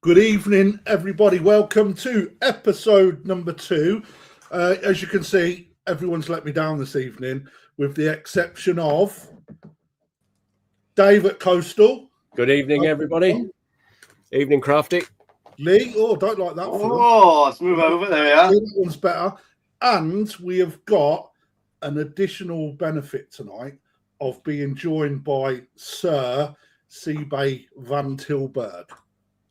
Good evening, everybody. Welcome to episode number 2. As you can see, everyone's let me down this evening, with the exception of Dave at Coastal. Good evening, everybody. Evening, Krafty. Lee, don't like that. Oh, let's move over there. That one's better. And we have got an additional benefit tonight of being joined by Sir Siebe Van Tilburg.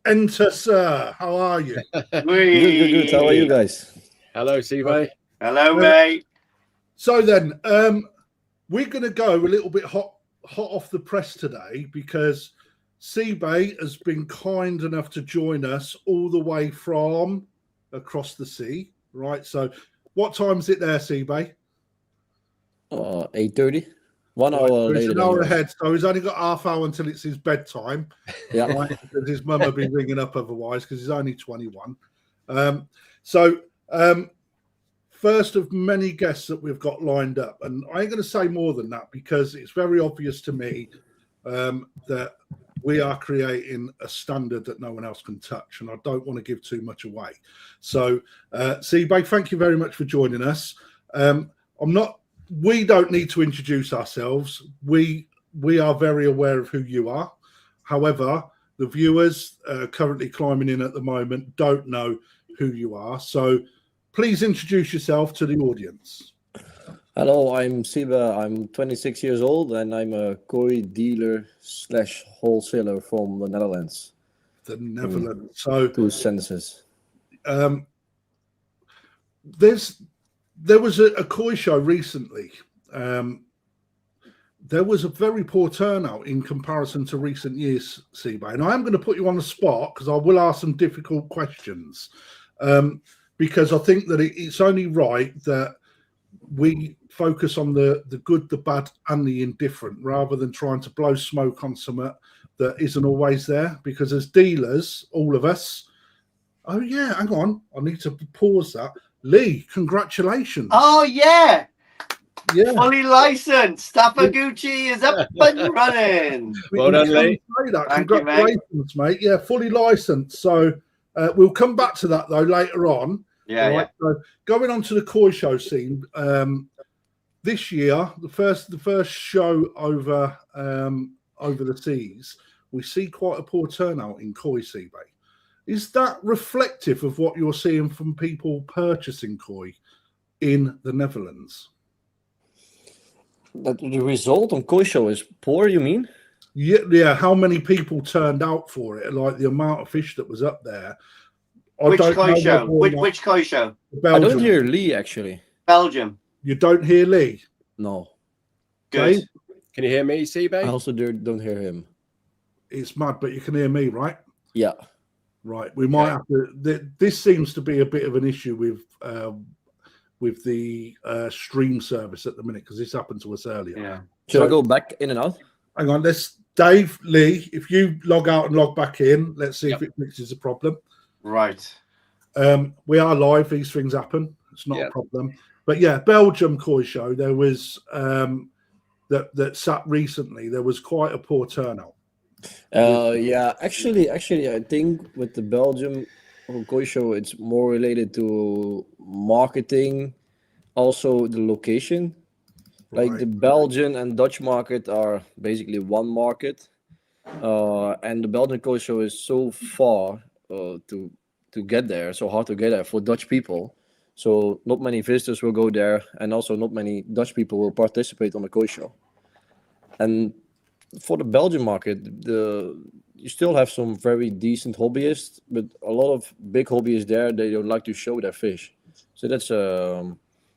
Enter, sir. How are you? Good. How are you guys? Hello, Siebe. Hello, mate. So then, we're going to go a little bit hot off the press today because Siebe has been kind enough to join us all the way from across the sea. Right. So, what time is it there, Siebe? 8:30. 1 hour later. An hour ahead, so he's only got half hour until it's his bedtime. Yeah, right? Because his mum will be ringing up otherwise because he's only 21. First of many guests that we've got lined up, and I ain't going to say more than that because it's very obvious to me that we are creating a standard that no one else can touch, and I don't want to give too much away. So, Siebe, thank you very much for joining us. We don't need to introduce ourselves. We are very aware of who you are. However, the viewers currently climbing in at the moment don't know who you are. So please introduce yourself to the audience. Hello, I'm Siebe. I'm 26 years old and I'm a koi dealer / wholesaler from the Netherlands. The Netherlands. So 2 sentences. There was a koi show recently. There was a very poor turnout in comparison to recent years, Siebe. And I am going to put you on the spot because I will ask some difficult questions. Because I think that it's only right that we focus on the good, the bad, and the indifferent rather than trying to blow smoke on something that isn't always there. Because as dealers, all of us, oh yeah, hang on, I need to pause that. Lee, congratulations. Oh, yeah. Yeah. Fully licensed. Tapaguchi is up and running. Well done, Lee. Congratulations, mate. Yeah, fully licensed. So we'll come back to that, though, later on. Yeah, right? So going on to the koi show scene, this year, the first show over the seas, we see quite a poor turnout in koi, Siebe. Is that reflective of what you're seeing from people purchasing koi in the Netherlands? But the result on koi show is poor, you mean? Yeah. How many people turned out for it? Like the amount of fish that was up there. Which koi show? Which koi show? Belgium. I don't hear Lee, actually. Belgium. You don't hear Lee? No. Good. Dave? Can you hear me, Siebe? I also don't hear him. It's mad, but you can hear me, right? Yeah. Right. We might have to. This seems to be a bit of an issue with the stream service at the minute because this happened to us earlier. Yeah. Should I go back in and out? Hang on. Dave, Lee, if you log out and log back in, let's see if it fixes the problem. Right. We are live. These things happen. It's not a problem. But yeah, Belgium koi show. There was that sat recently. There was quite a poor turnout. Actually, I think with the Belgium koi show, it's more related to marketing, also the location. Like the Belgian and Dutch market are basically one market, and the Belgian koi show is so far to get there, so hard to get there for Dutch people. So not many visitors will go there, and also not many Dutch people will participate on the koi show. And for the Belgian market, you still have some very decent hobbyists, but a lot of big hobbyists there, they don't like to show their fish. So that's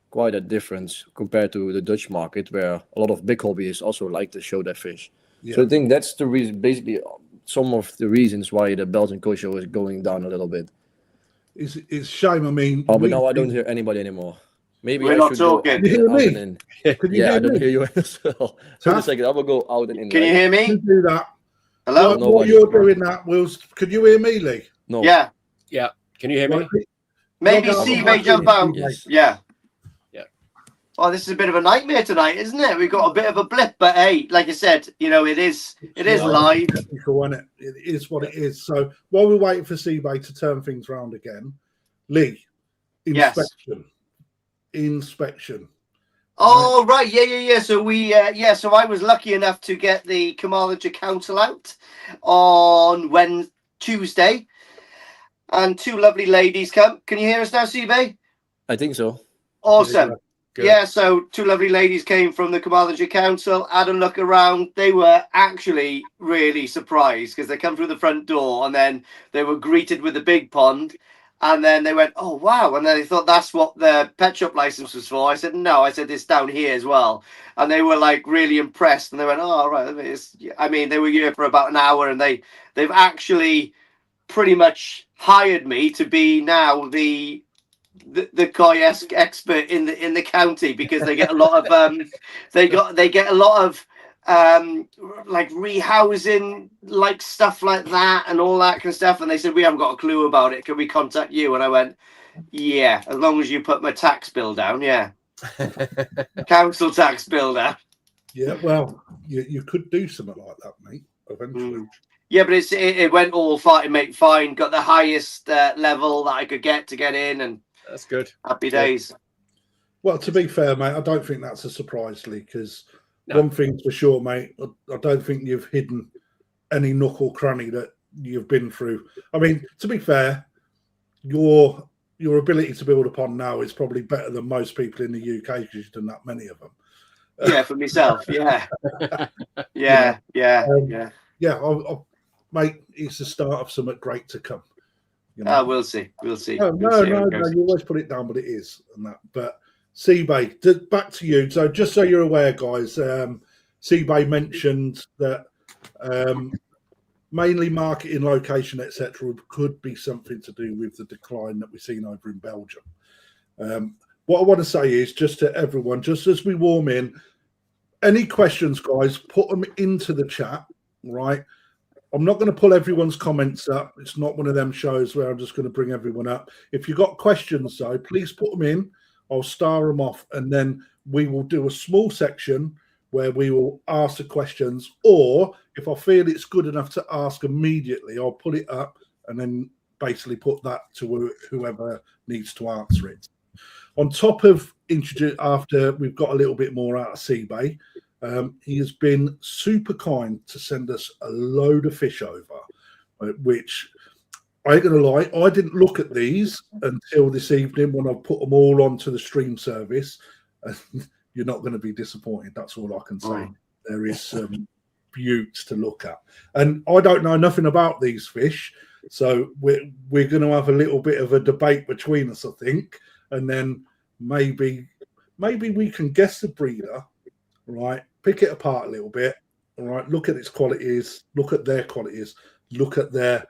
quite a difference compared to the Dutch market, where a lot of big hobbyists also like to show their fish. Yeah. So I think that's the reason, basically some of the reasons why the Belgian koi show is going down a little bit. It's a shame. I mean, but now I don't hear anybody anymore. Maybe we're not talking. Can you hear me? I don't hear you as well. So a second, I will go out and in. Can you hear me? You do that. Hello? While you're doing that, can you hear me, Lee? No. Yeah. Can you hear me? Maybe Siebe jump out. Yes. Yeah. Oh, this is a bit of a nightmare tonight, isn't it? We've got a bit of a blip, but hey, like I said, you know, it is live. Technical, isn't it? It is what it is. So while we're waiting for Siebe to turn things around again, Lee, inspection. Inspection. Oh, right. Yeah. So so I was lucky enough to get the Carmarthenshire Council out on Tuesday, and two lovely ladies come. Can you hear us now, Siebe? I think so. Awesome. Good. Yeah, so two lovely ladies came from the Carmarthenshire Council, had a look around. They were actually really surprised because they come through the front door and then they were greeted with a big pond. And then they went, oh, wow. And then they thought that's what the pet shop license was for. I said, no, I said, it's down here as well. And they were like really impressed. And they went, oh, right. I mean, they were here for about an hour and they've actually pretty much hired me to be now the koi expert in the county, because they get a lot of they get a lot of like rehousing, like stuff like that and all that kind of stuff. And they said, we haven't got a clue about it, can we contact you? And I went, yeah, as long as you put my tax bill down. Yeah. Council tax bill down. Yeah, well, you could do something like that, mate, eventually. Yeah, but it went all fine, mate. Fine, got the highest level that I could get in, and that's good. Happy days. Well, to be fair, mate, I don't think that's a surprise, Lee, because one thing's for sure, mate, I don't think you've hidden any nook or cranny that you've been through. I mean, to be fair, your ability to build upon now is probably better than most people in the UK because you've done that many of them. Yeah, for myself. Yeah. Yeah. Mate, it's the start of something great to come. You know? We'll see. No, you always put it down, but it is and that. But Siebe, back to you. So just so you're aware, guys, Siebe mentioned that mainly marketing, location, etc., could be something to do with the decline that we've seen over in Belgium. What I want to say is, just to everyone, just as we warm in, any questions, guys, put them into the chat, right? I'm not going to pull everyone's comments up. It's not one of them shows where I'm just going to bring everyone up. If you've got questions, though, please put them in. I'll star them off, and then we will do a small section where we will ask the questions, or if I feel it's good enough to ask immediately, I'll pull it up and then basically put that to whoever needs to answer it. On top of after we've got a little bit more out of Siebe, he has been super kind to send us a load of fish over, which I ain't going to lie, I didn't look at these until this evening when I put them all onto the stream service. You're not going to be disappointed. That's all I can say. Oh. There is some beauties to look at. And I don't know nothing about these fish, so we're going to have a little bit of a debate between us, I think, and then maybe we can guess the breeder, right? Pick it apart a little bit, all right? Look at its qualities, look at their qualities, look at their...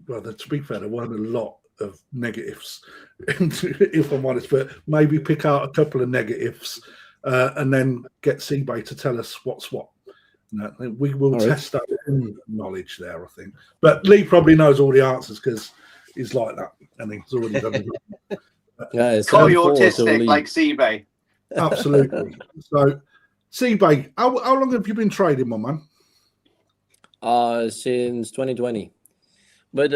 Well, to be fair, there weren't a lot of negatives, if I'm honest, but maybe pick out a couple of negatives and then get Siebe to tell us what's what. No, we will test our own knowledge there, I think. But Lee probably knows all the answers because he's like that, and he's already done it. Yeah, it's call you autistic like Siebe. Absolutely. So, Siebe, how long have you been trading, my man? Since 2020. But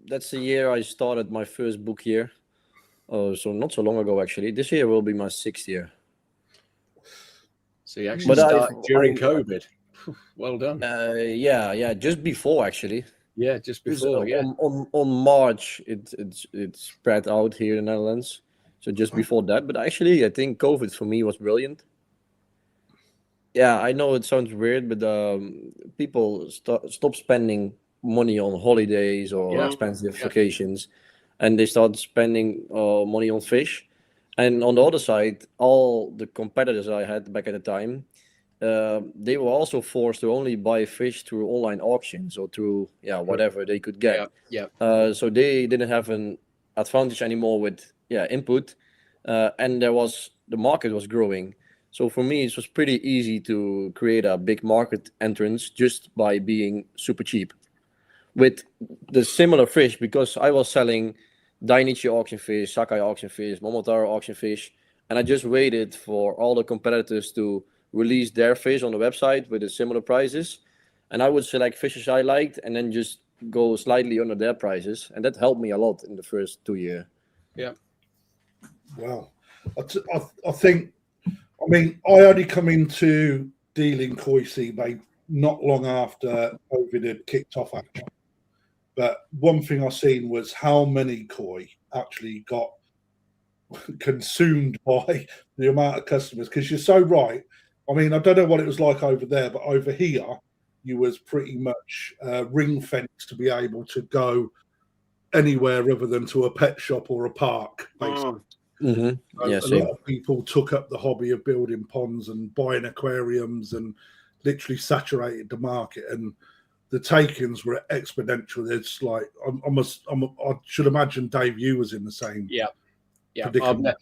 that's the year I started my first book year. So not so long ago, actually. This year will be my 6th year. So you actually started during COVID. Well done. Yeah, just before, actually. Yeah, just before. Yeah. On March, it spread out here in the Netherlands. So just before that. But actually, I think COVID for me was brilliant. Yeah, I know it sounds weird, but people stop spending money on holidays or expensive vacations, and they start spending money on fish. And on the other side, all the competitors I had back at the time, they were also forced to only buy fish through online auctions or through whatever they could get. So they didn't have an advantage anymore with input, and the market was growing. So for me, it was pretty easy to create a big market entrance just by being super cheap with the similar fish, because I was selling Dainichi auction fish, Sakai auction fish, Momotaro auction fish, and I just waited for all the competitors to release their fish on the website with the similar prices, and I would select fishes I liked and then just go slightly under their prices, and that helped me a lot in the first 2 years. Yeah. Wow. I think, I mean, I only come into dealing koi Siebe not long after COVID had kicked off, actually. But one thing I seen was how many koi actually got consumed by the amount of customers. Because you're so right. I mean, I don't know what it was like over there, but over here, you was pretty much ring fenced to be able to go anywhere other than to a pet shop or a park, basically. Mm-hmm. Yeah, a lot of people took up the hobby of building ponds and buying aquariums and literally saturated the market, and the takings were exponential. It's like I should imagine, Dave, you was in the same. Yeah. predicament.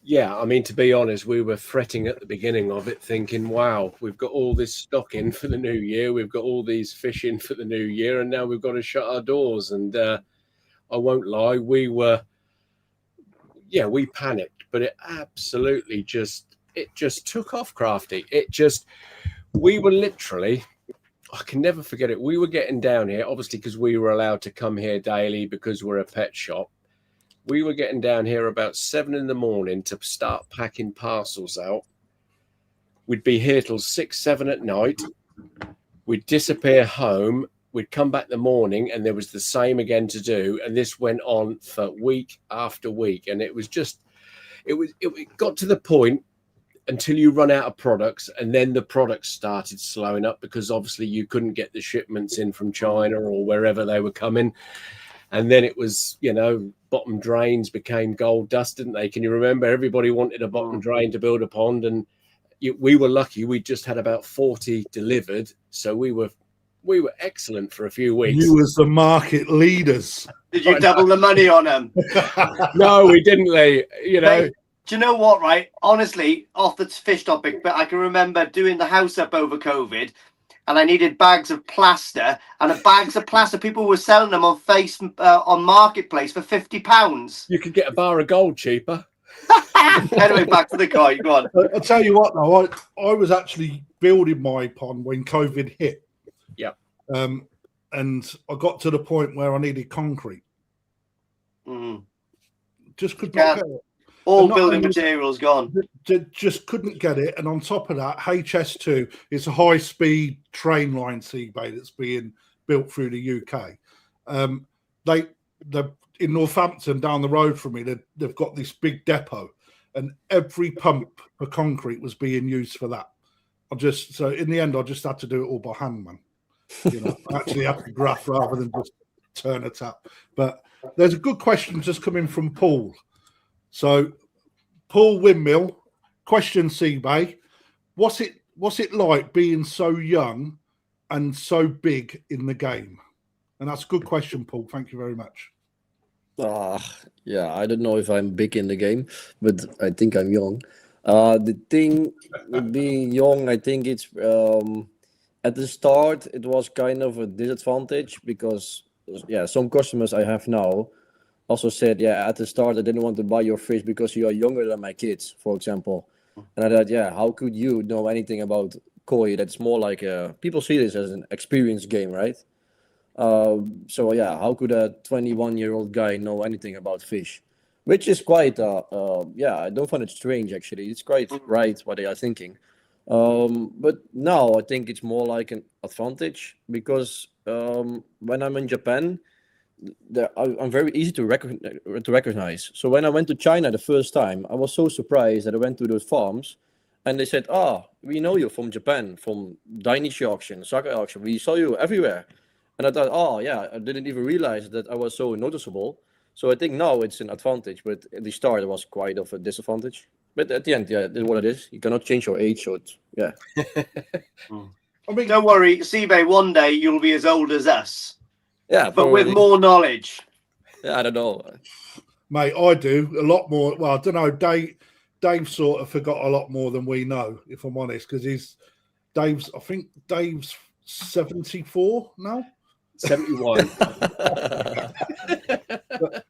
Yeah, I mean, to be honest, we were fretting at the beginning of it, thinking, wow, we've got all this stock in for the new year, we've got all these fish in for the new year, and now we've got to shut our doors. And I won't lie, we panicked, but it absolutely just took off, Krafty. We were literally, I can never forget it. We were getting down here, obviously, because we were allowed to come here daily because we're a pet shop. We were getting down here about 7 a.m. to start packing parcels out. We'd be here till 6, 7 at night. We'd disappear home. We'd come back the morning and there was the same again to do. And this went on for week after week. And it got to the point until you run out of products, and then the products started slowing up because obviously you couldn't get the shipments in from China or wherever they were coming. And then it was, bottom drains became gold dust, didn't they? Can you remember? Everybody wanted a bottom drain to build a pond, and we were lucky. We just had about 40 delivered, so we were excellent for a few weeks. You was the market leaders. Did you double the money on them? No, we didn't, Lee. Hey, do you know what, right? Honestly, off the fish topic, but I can remember doing the house up over COVID, and I needed bags of plaster, and the bags of plaster, people were selling them on Marketplace for £50. You could get a bar of gold cheaper. Anyway, back to the koi. Go on. I'll tell you what, though, I was actually building my pond when COVID hit. Yeah. And I got to the point where I needed concrete. Just could not get it. All building materials gone. Just couldn't get it. And on top of that, HS2 is a high-speed train line Siebe that's being built through the UK. They in Northampton, down the road from me, they've got this big depot, and every pump for concrete was being used for that. So in the end, I just had to do it all by hand, man. I actually have to graph rather than just turn a tap. But there's a good question just coming from Paul. So, Paul Windmill, question Siebe, what's it like being so young and so big in the game? And that's a good question, Paul. Thank you very much. Yeah, I don't know if I'm big in the game, but I think I'm young. The thing with being young, I think it's at the start it was kind of a disadvantage because some customers I have now also said, at the start I didn't want to buy your fish because you are younger than my kids, for example. And I thought, how could you know anything about koi? That's more like people see this as an experience game, right? How could a 21-year-old guy know anything about fish? Which is quite, I don't find it strange, actually. It's quite right what they are thinking. But now I think it's more like an advantage because when I'm in Japan, I'm very easy to recognize. So when I went to China the first time, I was so surprised that I went to those farms and they said, we know you from Japan, from Dainichi auction, Sakai auction. We saw you everywhere. And I thought, I didn't even realize that I was so noticeable. So I think now it's an advantage, but at the start it was quite of a disadvantage. But at the end, that's what it is. You cannot change your age, so it's, I mean, don't worry, Siebe, one day you'll be as old as us. Yeah, but with more knowledge. Yeah, I don't know, mate. I do a lot more. Well, I don't know. Dave sort of forgot a lot more than we know, if I'm honest, because I think Dave's 74 now. 71.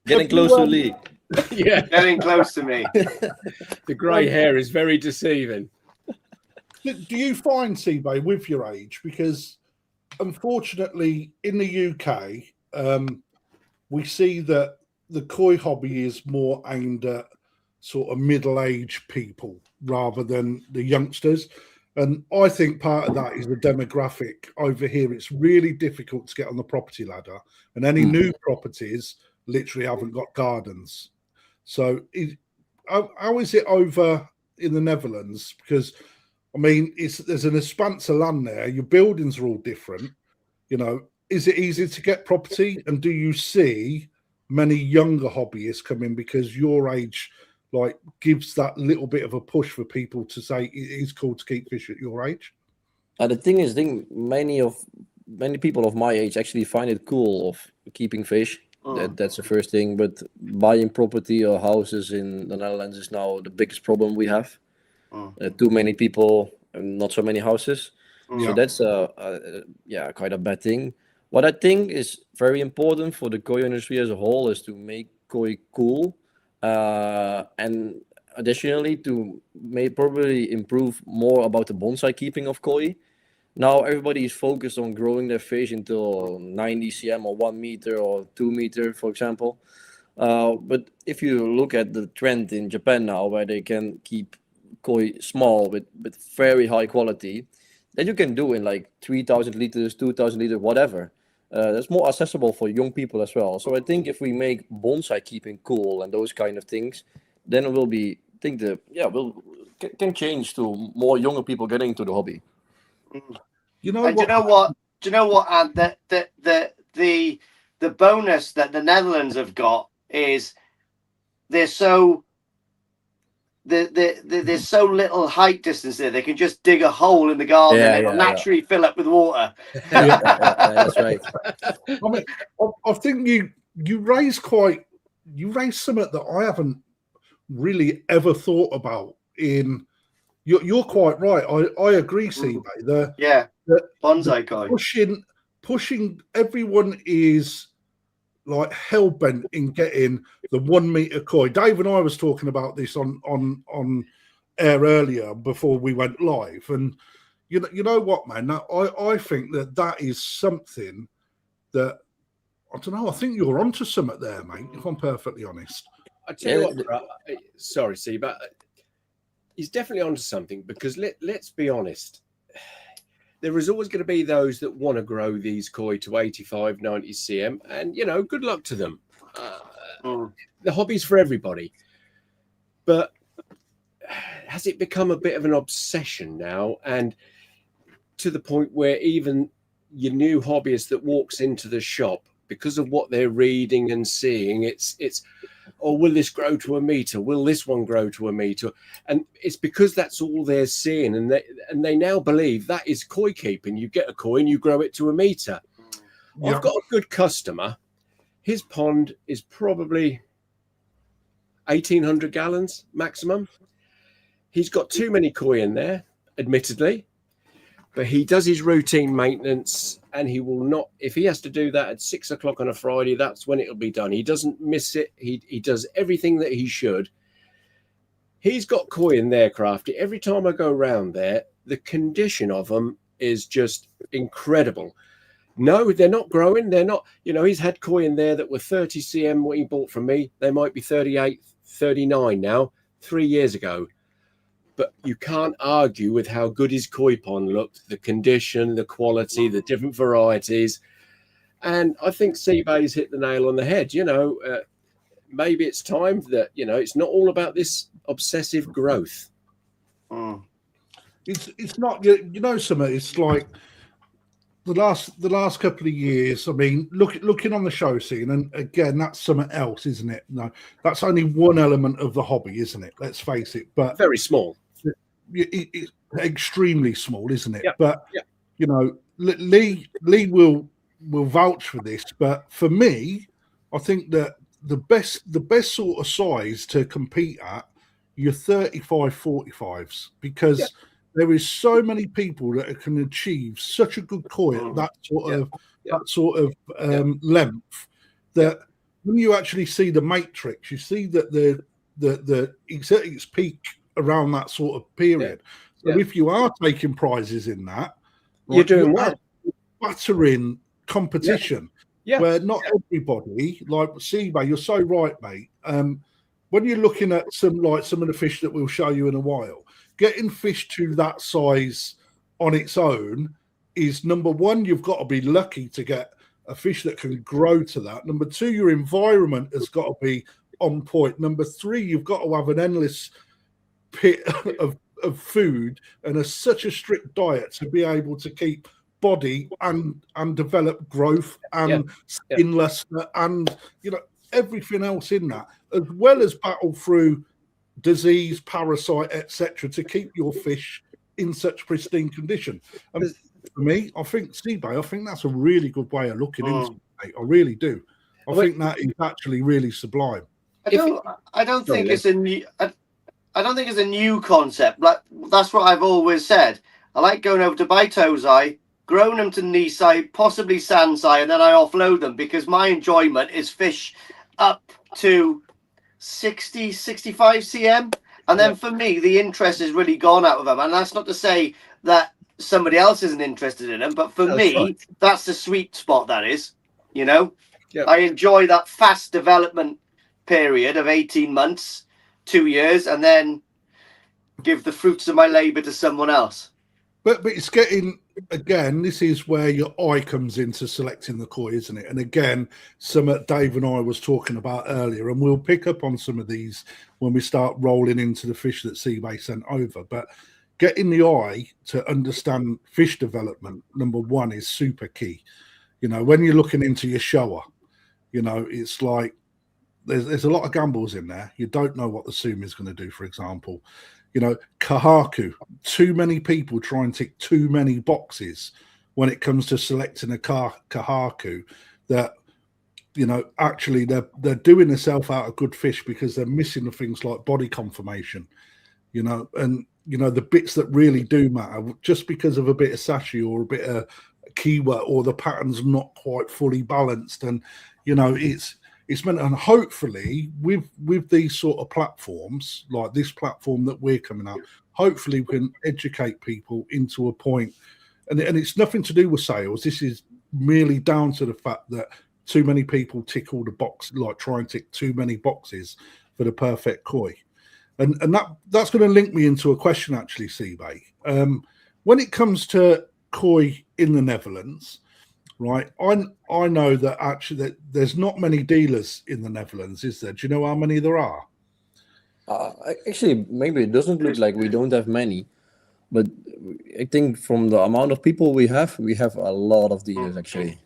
Getting close to Lee. Yeah, Getting close to me. the grey hair is very deceiving. Do you find, Siebe, with your age, because unfortunately in the UK, we see that the koi hobby is more aimed at sort of middle-aged people rather than the youngsters. And I think part of that is the demographic over here. It's really difficult to get on the property ladder, and any new properties literally haven't got gardens. So how is it over in the Netherlands? Because, I mean, there's an expanse of land there. Your buildings are all different. You know, is it easy to get property? And do you see many younger hobbyists come in because your age like gives that little bit of a push for people to say it is cool to keep fish at your age? The thing is, many people of my age actually find it cool of keeping fish. That's the first thing. But buying property or houses in the Netherlands is now the biggest problem we have. Too many people and not so many houses. So that's quite a bad thing. What I think is very important for the koi industry as a whole is to make koi cool, and additionally to probably improve more about the bonsai keeping of koi. Now everybody is focused on growing their fish until 90 cm or 1 meter or 2 meter, for example. But if you look at the trend in Japan now, where they can keep koi small with very high quality, that you can do in like 3,000 liters, 2,000 liters, whatever. That's more accessible for young people as well. So I think if we make bonsai keeping cool and those kind of things, then it will be, can change to more younger people getting into the hobby. Do you know what? And the bonus that the Netherlands have got is there's so little height distance there. They can just dig a hole in the garden and it'll naturally fill up with water. That's right. I mean, I think you raise something that I haven't really ever thought about. You're quite right. I agree, Siebe. The bonsai koi. Pushing everyone is like hell bent in getting the 1 meter koi. Dave and I was talking about this on air earlier before we went live, and you know what, man? I think that is something that I don't know. I think you're onto something there, mate. If I'm perfectly honest. I tell you what, sorry, Steve, but he's definitely onto something, because let's be honest. There is always going to be those that want to grow these koi to 85, 90 cm, and good luck to them. The hobby's for everybody, but has it become a bit of an obsession now, and to the point where even your new hobbyist that walks into the shop, because of what they're reading and seeing, it's oh, will this grow to 1 meter? Will this one grow to 1 meter? And it's because that's all they're seeing, and they now believe that is koi keeping. You get a koi and you grow it to 1 meter. I've got a good customer. His pond is probably 1,800 gallons maximum. He's got too many koi in there, admittedly, but he does his routine maintenance, and he will not, if he has to do that at 6 o'clock on a Friday, that's when it'll be done. He doesn't miss it. He does everything that he should. He's got koi in there, Krafty. Every time I go around there, the condition of them is just incredible. No, they're not growing. They're not, he's had koi in there that were 30 cm what he bought from me. They might be 38, 39 now, 3 years ago. But you can't argue with how good his koi pond looked, the condition, the quality, the different varieties. And I think Siebe's hit the nail on the head. Maybe it's time that, it's not all about this obsessive growth. It's not, something. It's like the last couple of years. I mean, looking on the show scene, and again, that's something else, isn't it? No, that's only one element of the hobby, isn't it? Let's face it. But very small. It's extremely small, isn't it? Yep. But Lee will vouch for this. But for me, I think that the best sort of size to compete at, your 35, 45s, because there is so many people that can achieve such a good koi at that sort of length that when you actually see the matrix, you see that it's at its peak around that sort of period. So if you are taking prizes in that, you're doing well. Battering competition, where not everybody, like Siebe, you're so right, mate. When you're looking at some of the fish that we'll show you in a while, getting fish to that size on its own is, number one, you've got to be lucky to get a fish that can grow to that. Number two, your environment has got to be on point. Number three, you've got to have an endless pit of food and such a strict diet to be able to keep body and develop growth and skin luster and everything else in that, as well as battle through disease, parasite, etc., to keep your fish in such pristine condition. And for me, I think that's a really good way of looking into it. I really do. I think that is actually really sublime. I don't think it's a new concept. Like, that's what I've always said. I like going over to buy Tozai, growing them to knee size, possibly sand size, and then I offload them, because my enjoyment is fish up to 60, 65 cm. And then for me, the interest has really gone out of them. And that's not to say that somebody else isn't interested in them, but for me, that's the sweet spot, that is. I enjoy that fast development period of 18 months, 2 years, and then give the fruits of my labor to someone else. But it's getting, again, this is where your eye comes into selecting the koi, isn't it? And again, some that Dave and I was talking about earlier, and we'll pick up on some of these when we start rolling into the fish that Siebe sent over. But getting the eye to understand fish development, number one, is super key. When you're looking into your shower, it's like there's a lot of gambles in there. You don't know what the sumi is going to do, for example. Kahaku, too many people try and tick too many boxes when it comes to selecting a Kahaku that, actually they're doing themselves out of good fish because they're missing the things like body conformation, and, the bits that really do matter, just because of a bit of sashi or a bit of kiwa or the pattern's not quite fully balanced. And, it's meant, and hopefully with these sort of platforms, like this platform that we're coming up, hopefully we can educate people into a point, and it's nothing to do with sales. This is merely down to the fact that too many people tick all the boxes, like try and tick too many boxes for the perfect koi. And that's going to link me into a question, actually, Siebe. When it comes to koi in the Netherlands, right, I know that actually that there's not many dealers in the Netherlands, is there? Do you know how many there are? Actually, maybe it doesn't look like we don't have many, but I think from the amount of people we have a lot of dealers, actually.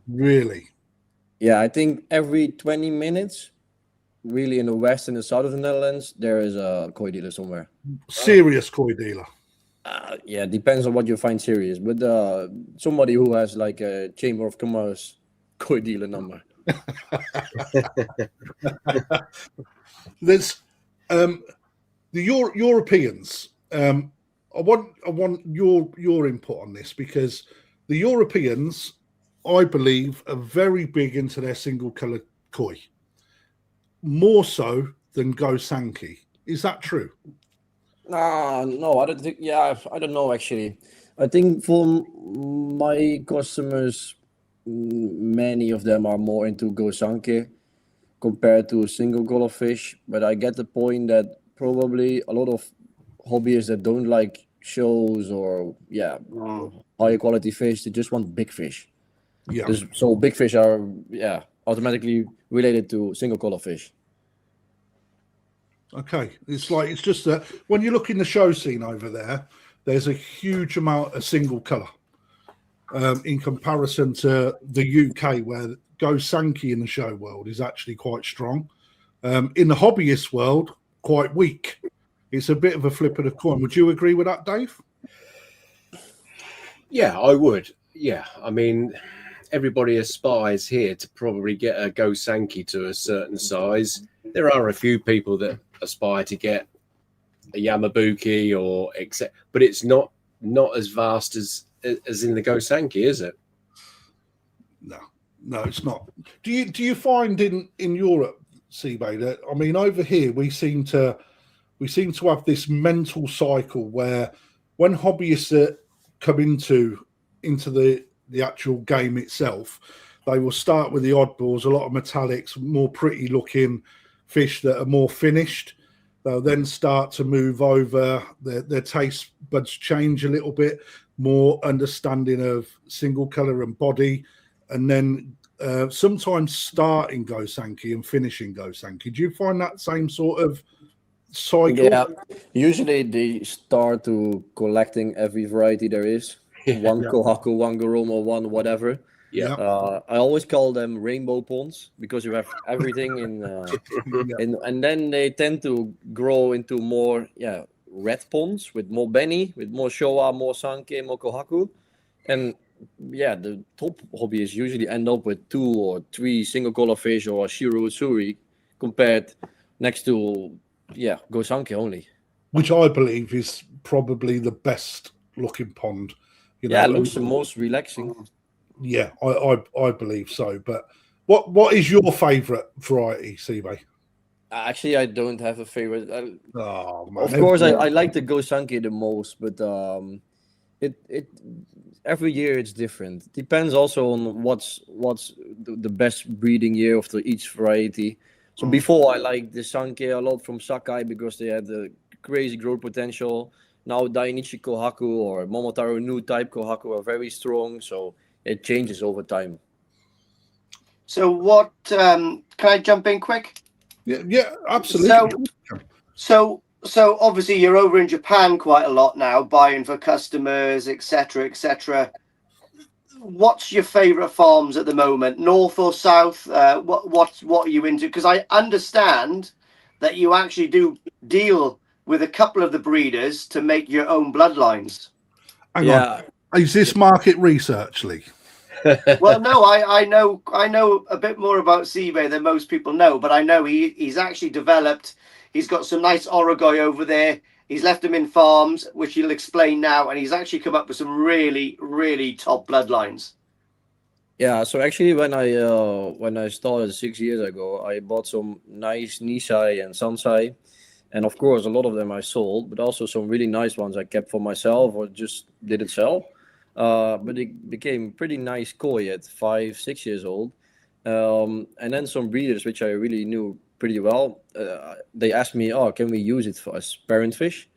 Really? Yeah, I think every 20 minutes, really, in the west and the south of the Netherlands, there is a koi dealer somewhere. Serious koi dealer? Yeah, depends on what you find serious, but somebody who has like a Chamber of Commerce koi dealer number. There's the Europeans. I want your input on this, because the Europeans, I believe, are very big into their single color koi, more so than Go Sankey. Is that true? No, I don't think. Yeah, I don't know, actually. I think for my customers, many of them are more into Go Sankey compared to single color fish. But I get the point that probably a lot of hobbyists that don't like shows or higher quality fish, they just want big fish. Yeah. So big fish are automatically related to single color fish. Okay, it's just that when you look in the show scene over there, there's a huge amount of single color in comparison to the UK, where Go Sankey in the show world is actually quite strong. In the hobbyist world, quite weak. It's a bit of a flip of the coin. Would you agree with that, Dave? Yeah, I would. Yeah, I mean, everybody aspires here to probably get a Go Sankey to a certain size. There are a few people that aspire to get a Yamabuki or except, but it's not as vast as in the Go Sankey, is it? No, No, it's not. Do you find in Europe, Siebe, that I mean over here we seem to have this mental cycle where when hobbyists come into the actual game itself, they will start with the oddballs, a lot of metallics, more pretty looking fish that are more finished. They'll then start to move over, their taste buds change a little bit, more understanding of single color and body, and then sometimes start in Gosanki and finish in Gosanki. Do you find that same sort of cycle? Yeah, usually they start to collecting every variety there is. One Kohaku, one Goromo, one whatever. Yeah. I always call them rainbow ponds because you have everything in, and then they tend to grow into more red ponds with more Benny, with more Showa, more Sanke, more Kohaku, and the top hobbyists usually end up with 2 or 3 single color fish or Shiru Suri compared next to Gosanke only, which I believe is probably the best looking pond. It looks the most relaxing. Yeah, I believe so. But what is your favourite variety, Siebe? Actually, I don't have a favorite. Of course, I like the Gosanke the most, but it every year it's different. Depends also on what's the best breeding year of each variety. So before I liked the Sanke a lot from Sakai because they had the crazy growth potential. Now Dainichi Kohaku or Momotaro new type Kohaku are very strong, so it changes over time. So what? Can I jump in quick? Yeah, absolutely. So obviously you're over in Japan quite a lot now, buying for customers, etc., etc. What's your favorite farms at the moment, north or south? What are you into? Because I understand that you actually do deal with a couple of the breeders to make your own bloodlines. Hang on. Is this market research, Lee? Well, no, I know a bit more about Siebe than most people know, but I know he's actually developed. He's got some nice Orogoi over there. He's left them in farms, which he'll explain now, and he's actually come up with some really, really top bloodlines. Yeah, so actually when I started 6 years ago, I bought some nice Nisai and Sansai, and of course a lot of them I sold, but also some really nice ones I kept for myself or just didn't sell. But it became pretty nice koi at 5-6 years old, and then some breeders which I really knew pretty well. They asked me, can we use it as parent fish?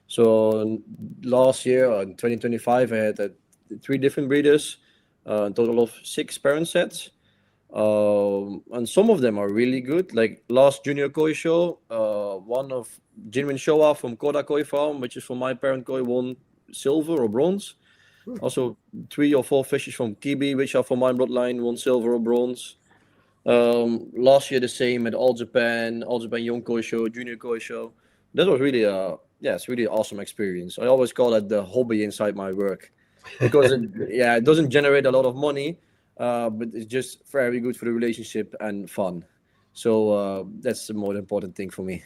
So last year in 2025 I had 3 different breeders, a total of 6 parent sets, and some of them are really good. Like last junior koi show, one of Jinrin Showa from Koda Koi Farm, which is from my parent koi, won silver or bronze. Also 3 or 4 fishes from Kibi, which are from my bloodline, won silver or bronze. Last year the same at All Japan Young Koi Show, Junior Koi Show. That was really it's really awesome experience. I always call it the hobby inside my work because it doesn't generate a lot of money, but it's just very good for the relationship and fun. So that's the more important thing for me.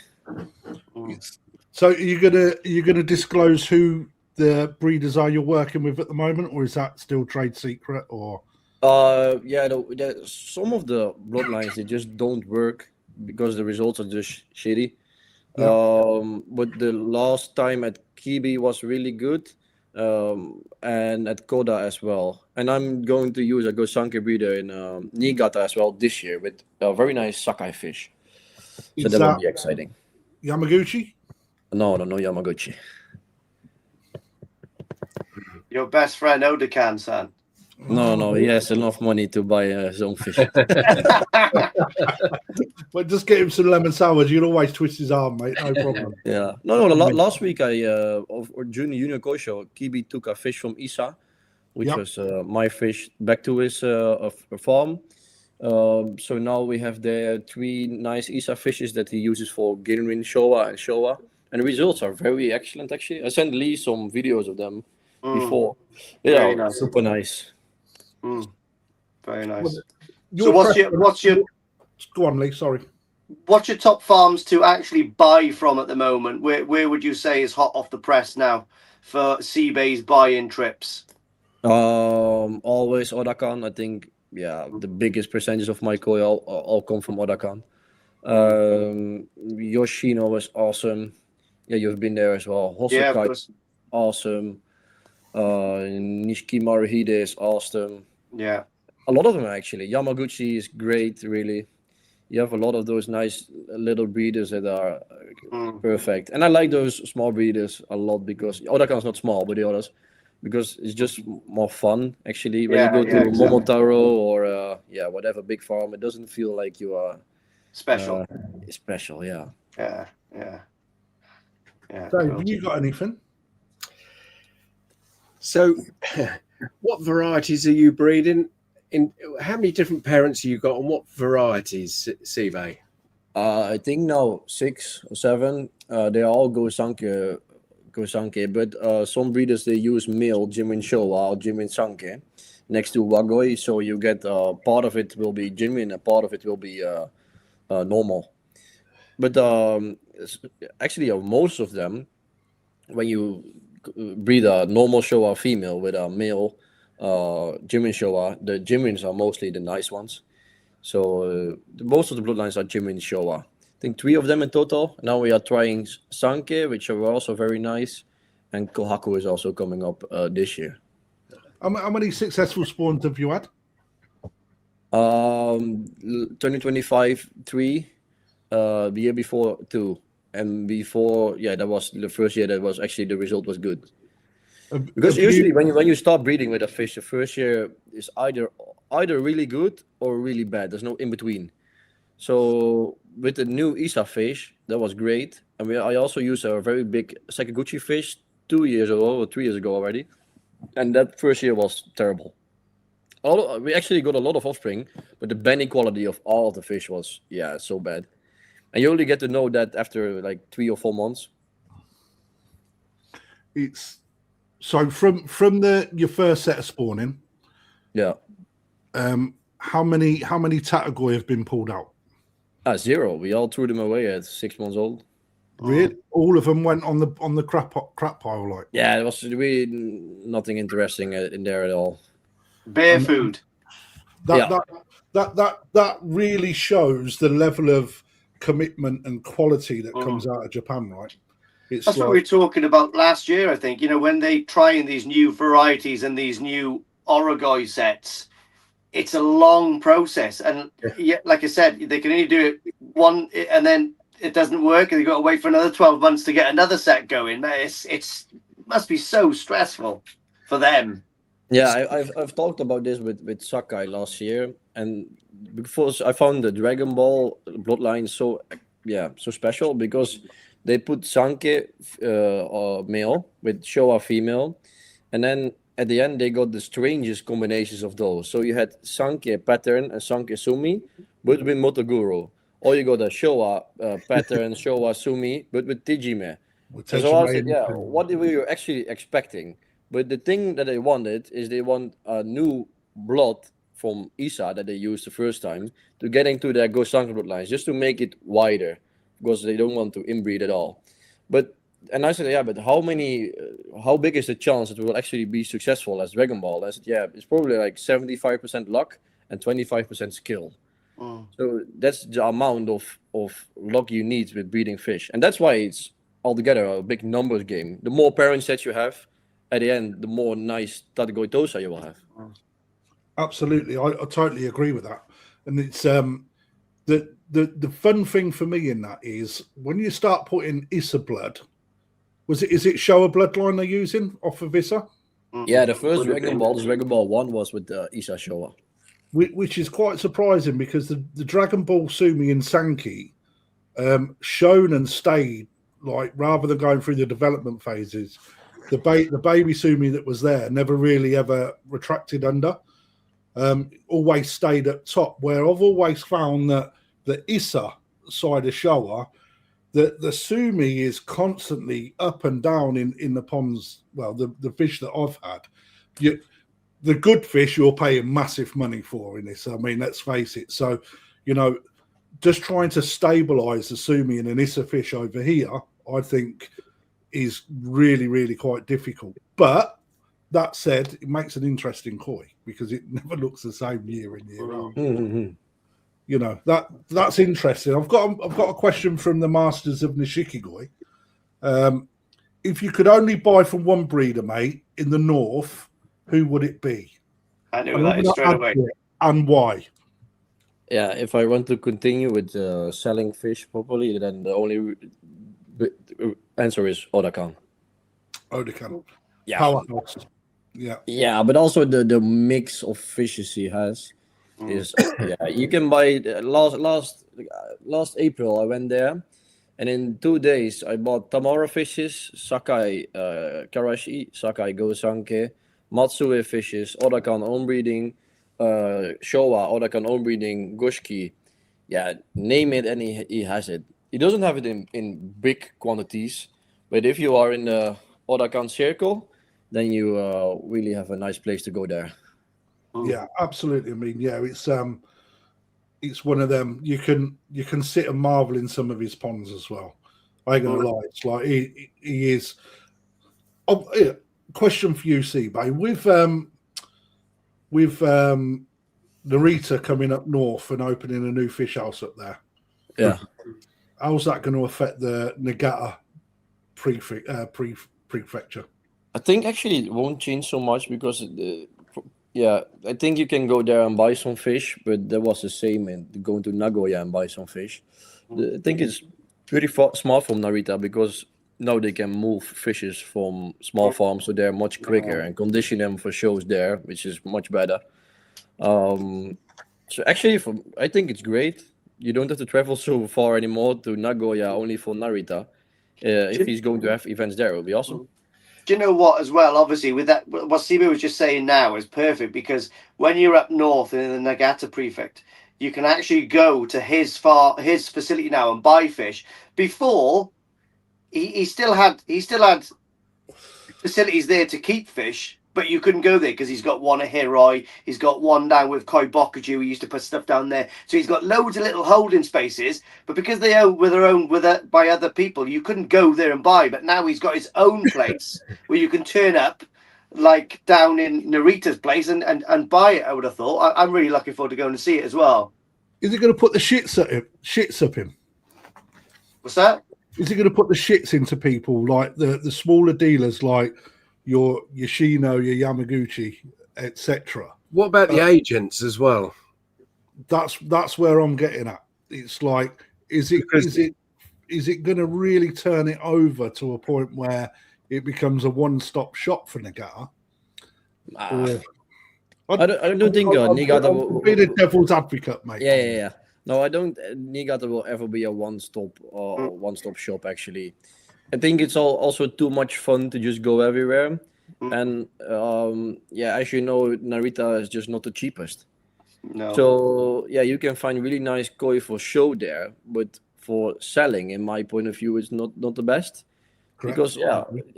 So you're gonna disclose who the breeders are you're working with at the moment, or is that still trade secret? Or some of the bloodlines, they just don't work because the results are just shitty. But the last time at Kibi was really good, and at Koda as well. And I'm going to use a Gosanke breeder in Niigata as well this year with a very nice Sakai fish. So that will be exciting. Yamaguchi? No Yamaguchi. Your best friend Odakan-san. No, he has enough money to buy his own fish. But just get him some lemon sours. You'll always twist his arm, mate. No problem. Yeah. No. Last week or Junior Koi Show, Kibi took a fish from Isa, which was my fish, back to his farm. So now we have there 3 nice Isa fishes that he uses for Ginrin, Showa, and Showa. And the results are very excellent, actually. I sent Lee some videos of them before. Yeah, nice. Super nice. Very nice. So what's your go on, Lee, sorry. What's your top farms to actually buy from at the moment? Where would you say is hot off the press now for Siebe's buy-in trips? Always Odakan. I think the biggest percentage of my koi all come from Odakan. Yoshino was awesome. Yeah, you've been there as well. Yeah, of Hosokai, course. awesome. Nishiki Maruhide is awesome. Yeah. A lot of them actually. Yamaguchi is great, really. You have a lot of those nice little breeders that are perfect. And I like those small breeders a lot because Odakan's not small, but the others, because it's just more fun actually. When you go to exactly. Momotaro or whatever big farm, it doesn't feel like you are Special. special, yeah. Yeah. Dave, Cool. have you got anything? So, what varieties are you breeding? In how many different parents have you got, and what varieties, Siebe? I think now 6 or 7. They all go Sanke, but some breeders they use male Jimin Showa or Jimin Sanke next to Wagoi, so you get part of it will be Jimin and part of it will be normal. But actually, most of them, when you breed a normal Showa female with a male Jimin Showa, the Jimins are mostly the nice ones. So most of the bloodlines are Jimin Showa. I think 3 of them in total. Now we are trying Sanke, which are also very nice, and Kohaku is also coming up this year. How many successful spawns have you had? 2025 3, the year before 2, and before that was the first year that was actually the result was good. Because usually when you start breeding with a fish, the first year is either really good or really bad. There's no in between. So with the new Isa fish, that was great. And I also used a very big Sakaguchi fish 2 years ago or 3 years ago already. And that first year was terrible. We actually got a lot of offspring, but the banding quality of all of the fish was so bad. And you only get to know that after like 3 or 4 months. It's so from your first set of spawning. Yeah. How many Tatagoi have been pulled out? 0. We all threw them away at 6 months old. Really? All of them went on the crap pile, like. Yeah, it was really nothing interesting in there at all. Bear food. That really shows the level of commitment and quality that comes out of Japan, right? That's what we were talking about last year, I think. When they try in these new varieties and these new Orogoi sets, it's a long process. And like I said, they can only do it one, and then it doesn't work, and they've got to wait for another 12 months to get another set going. It must be so stressful for them. Yeah, I've talked about this with Sakai last year, and because I found the Dragon Ball bloodline so special because they put Sanke male with Showa female, and then at the end they got the strangest combinations of those. So you had Sanke pattern and Sanke Sumi, but with Motoguro. Or you got a Showa pattern, Showa Sumi, but with Tijime. So I said, what were you actually expecting? But the thing that they wanted is they want a new blood from Isa that they used the first time to get into their Gosanka bloodlines, just to make it wider, because they don't want to inbreed at all. And I said, but how big is the chance that we will actually be successful as Dragon Ball? I said, it's probably like 75% luck and 25% skill. So that's the amount of luck you need with breeding fish. And that's why it's altogether a big numbers game. The more parents that you have, at the end, the more nice Tatagoi Tosa you will have. Absolutely. I totally agree with that. And it's the fun thing for me in that is when you start putting Isa blood, is it Showa bloodline they're using off of Isa? Yeah, the first Dragon Ball 1 was with Isa Showa. Which is quite surprising because the Dragon Ball Sumi and Sanki shown and stayed, like, rather than going through the development phases, the baby Sumi that was there never really ever retracted under, always stayed at top, where I've always found that the Isa side of Showa, the Sumi is constantly up and down in the ponds. Well, the fish that I've had, the good fish you're paying massive money for in this. I mean, let's face it. So, just trying to stabilize the Sumi and an Isa fish over here, I think is really, really quite difficult. But that said, it makes an interesting koi because it never looks the same year in year out. Mm-hmm. You know, that's interesting. I've got a question from the masters of Nishikigoi. If you could only buy from one breeder, mate, in the north, who would it be? I knew that straight away. And why? Yeah, if I want to continue with selling fish properly, then the only answer is Odakan. Odakan. Yeah. Powerhouse. Yeah. Yeah, but also the mix of fishes he has is you can buy last April I went there, and in 2 days I bought Tamara fishes, Sakai Karashi, Sakai Gosanke, Matsue fishes, Odakan own breeding, Showa Odakan own breeding, Goshki. Yeah, name it and he has it. He doesn't have it in big quantities, but if you are in the Odakan circle, then you really have a nice place to go there. Yeah, absolutely. I mean, yeah, it's one of them. You can sit and marvel in some of his ponds as well. I ain't gonna lie. It's like he is. Oh, yeah. Question for you, Siebe. With Narita coming up north and opening a new fish house up there. Yeah. How's that going to affect the Nagata prefecture? I think actually it won't change so much because, I think you can go there and buy some fish, but that was the same in going to Nagoya and buy some fish. I think it's pretty smart from Narita because now they can move fishes from small farms, so they're much quicker and condition them for shows there, which is much better. So actually, I think it's great. You don't have to travel so far anymore to Nagoya only for Narita. If he's going to have events there, it will be awesome. Do you know what, as well, obviously, with that, what Siebe was just saying now is perfect because when you're up north in the Nagata prefect, you can actually go to his facility now and buy fish. Before, he still had facilities there to keep fish, but you couldn't go there because he's got one at Hiroi, he's got one down with Koi Bokuju, he used to put stuff down there. So he's got loads of little holding spaces, but because they own by other people, you couldn't go there and buy. But now he's got his own place where you can turn up, like down in Narita's place, and buy it, I would have thought. I'm really looking forward to going to see it as well. Is he going to put the shits up him? What's that? Is he going to put the shits into people like the smaller dealers like your Yoshino, your Yamaguchi, etc.? What about the agents as well? That's where I'm getting at. It's like, is it going to really turn it over to a point where it becomes a one-stop shop for Nagata? I don't think Niigata will be the devil's advocate, mate. Yeah. No, I don't. Niigata will ever be a one-stop shop. Actually, I think it's also too much fun to just go everywhere. And as you know, Narita is just not the cheapest. No. So you can find really nice koi for show there, but for selling, in my point of view, it's not the best. Correct. Because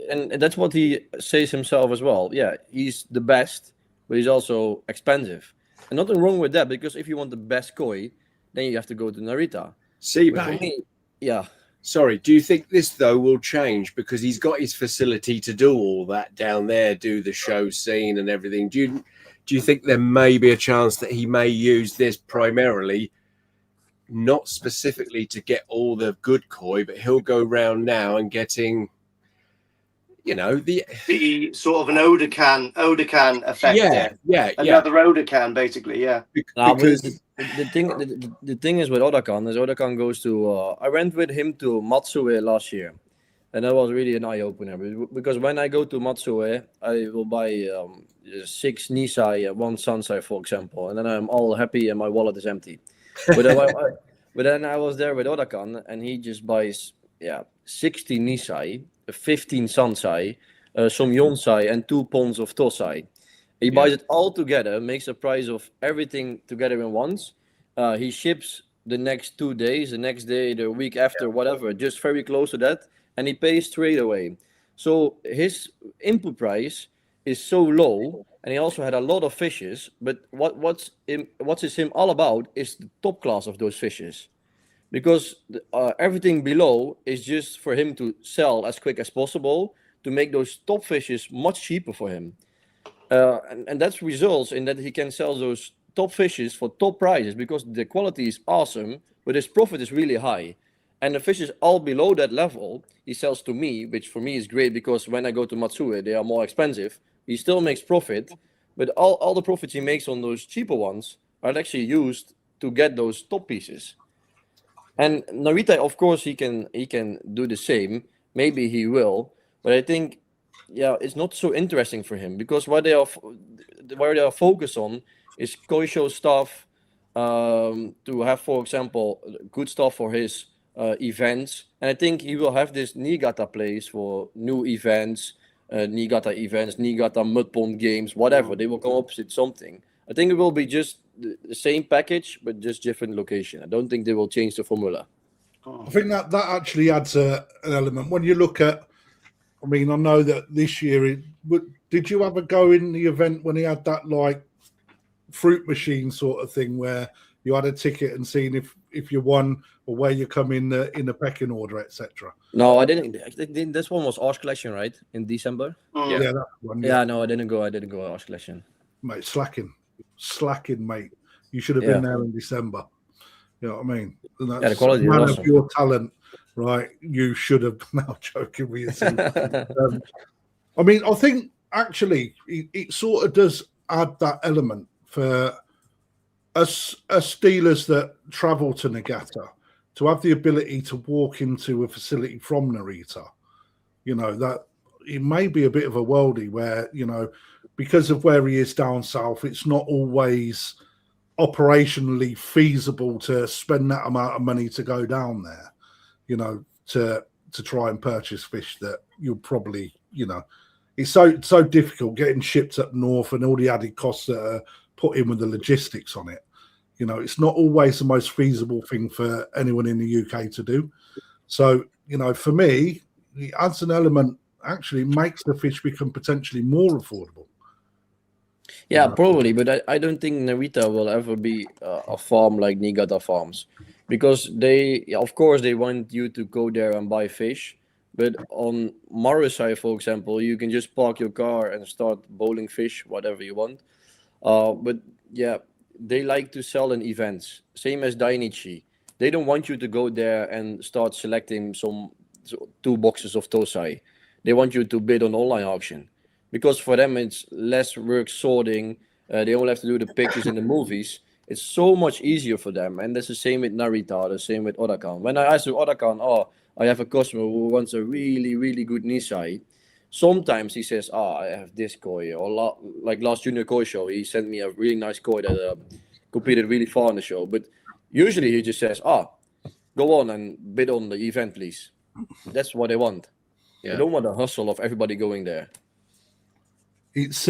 and that's what he says himself as well. Yeah, he's the best, but he's also expensive. And nothing wrong with that, because if you want the best koi, then you have to go to Narita. Siebe. Sorry, do you think this, though, will change? Because he's got his facility to do all that down there, do the show scene and everything. Do you think there may be a chance that he may use this primarily, not specifically to get all the good koi, but he'll go round now and getting, the sort of an Odakan effect. Another Odakan, basically. Yeah. Because the thing is with Odakan goes to. I went with him to Matsue last year, and that was really an eye opener. Because when I go to Matsue, I will buy 6 Nisai, 1 Sansai, for example, and then I'm all happy and my wallet is empty. But then I was there with Odakan, and he just buys 60 Nisai, 15 Sansai, some Yonsai, and 2 ponds of Tosai. He buys it all together, makes a price of everything together in once. He ships the next 2 days, the next day, the week after, whatever, just very close to that, and he pays straight away. So his input price is so low, and he also had a lot of fishes. But what's him all about is the top class of those fishes, because everything below is just for him to sell as quick as possible to make those top fishes much cheaper for him. And that results in that he can sell those top fishes for top prices because the quality is awesome, but his profit is really high. And the fishes all below that level, he sells to me, which for me is great because when I go to Matsue, they are more expensive. He still makes profit, but all the profits he makes on those cheaper ones are actually used to get those top pieces. And Narita, of course, he can do the same. Maybe he will, but I think, yeah, it's not so interesting for him because where they are focused on is Koisho stuff, to have, for example, good stuff for his events. And I think he will have this Niigata place for new events, Niigata mud pond games, whatever. They will come up with something. I think it will be just the same package, but just different location. I don't think they will change the formula. I think that actually adds an element. When you look at, I mean, I know that this year, did you ever go in the event when he had that like fruit machine sort of thing where you had a ticket and seen if you won or where you come in the pecking order, etc.? No, I didn't. This one was Arts Collection, right? In December. Yeah, that one. Yeah, no, I didn't go. I didn't go Arts Collection. Mate, slacking, mate. You should have been there in December. You know what I mean? And that's, the quality man is of awesome. your talent, right? You should have. Now joking with yourself. I mean, I think actually it sort of does add that element for us dealers that travel to Nagata to have the ability to walk into a facility from Narita. You know, that it may be a bit of a worldie where, you know, because of where he is down south, it's not always operationally feasible to spend that amount of money to go down there, you know, to try and purchase fish that you'll probably, you know, it's so difficult getting shipped up north and all the added costs that are put in with the logistics on it. You know, it's not always the most feasible thing for anyone in the UK to do. So, you know, for me, it adds an element, actually makes the fish become potentially more affordable. Yeah, probably, but I don't think Narita will ever be a farm like Niigata farms, because of course, they want you to go there and buy fish. But on Marusai, for example, you can just park your car and start bowling fish, whatever you want. But yeah, they like to sell in events, same as Dainichi. They don't want you to go there and start selecting 2 boxes of Tosai. They want you to bid on online auction. Because for them, it's less work sorting. They only have to do the pictures in the movies. It's so much easier for them. And that's the same with Narita, the same with Odakan. When I asked Odakan, I have a customer who wants a really, really good Nisai. Sometimes he says, I have this koi. Or like last junior koi show, he sent me a really nice koi that competed really far in the show. But usually he just says, go on and bid on the event, please. That's what they want. Yeah. They don't want the hustle of everybody going there. It's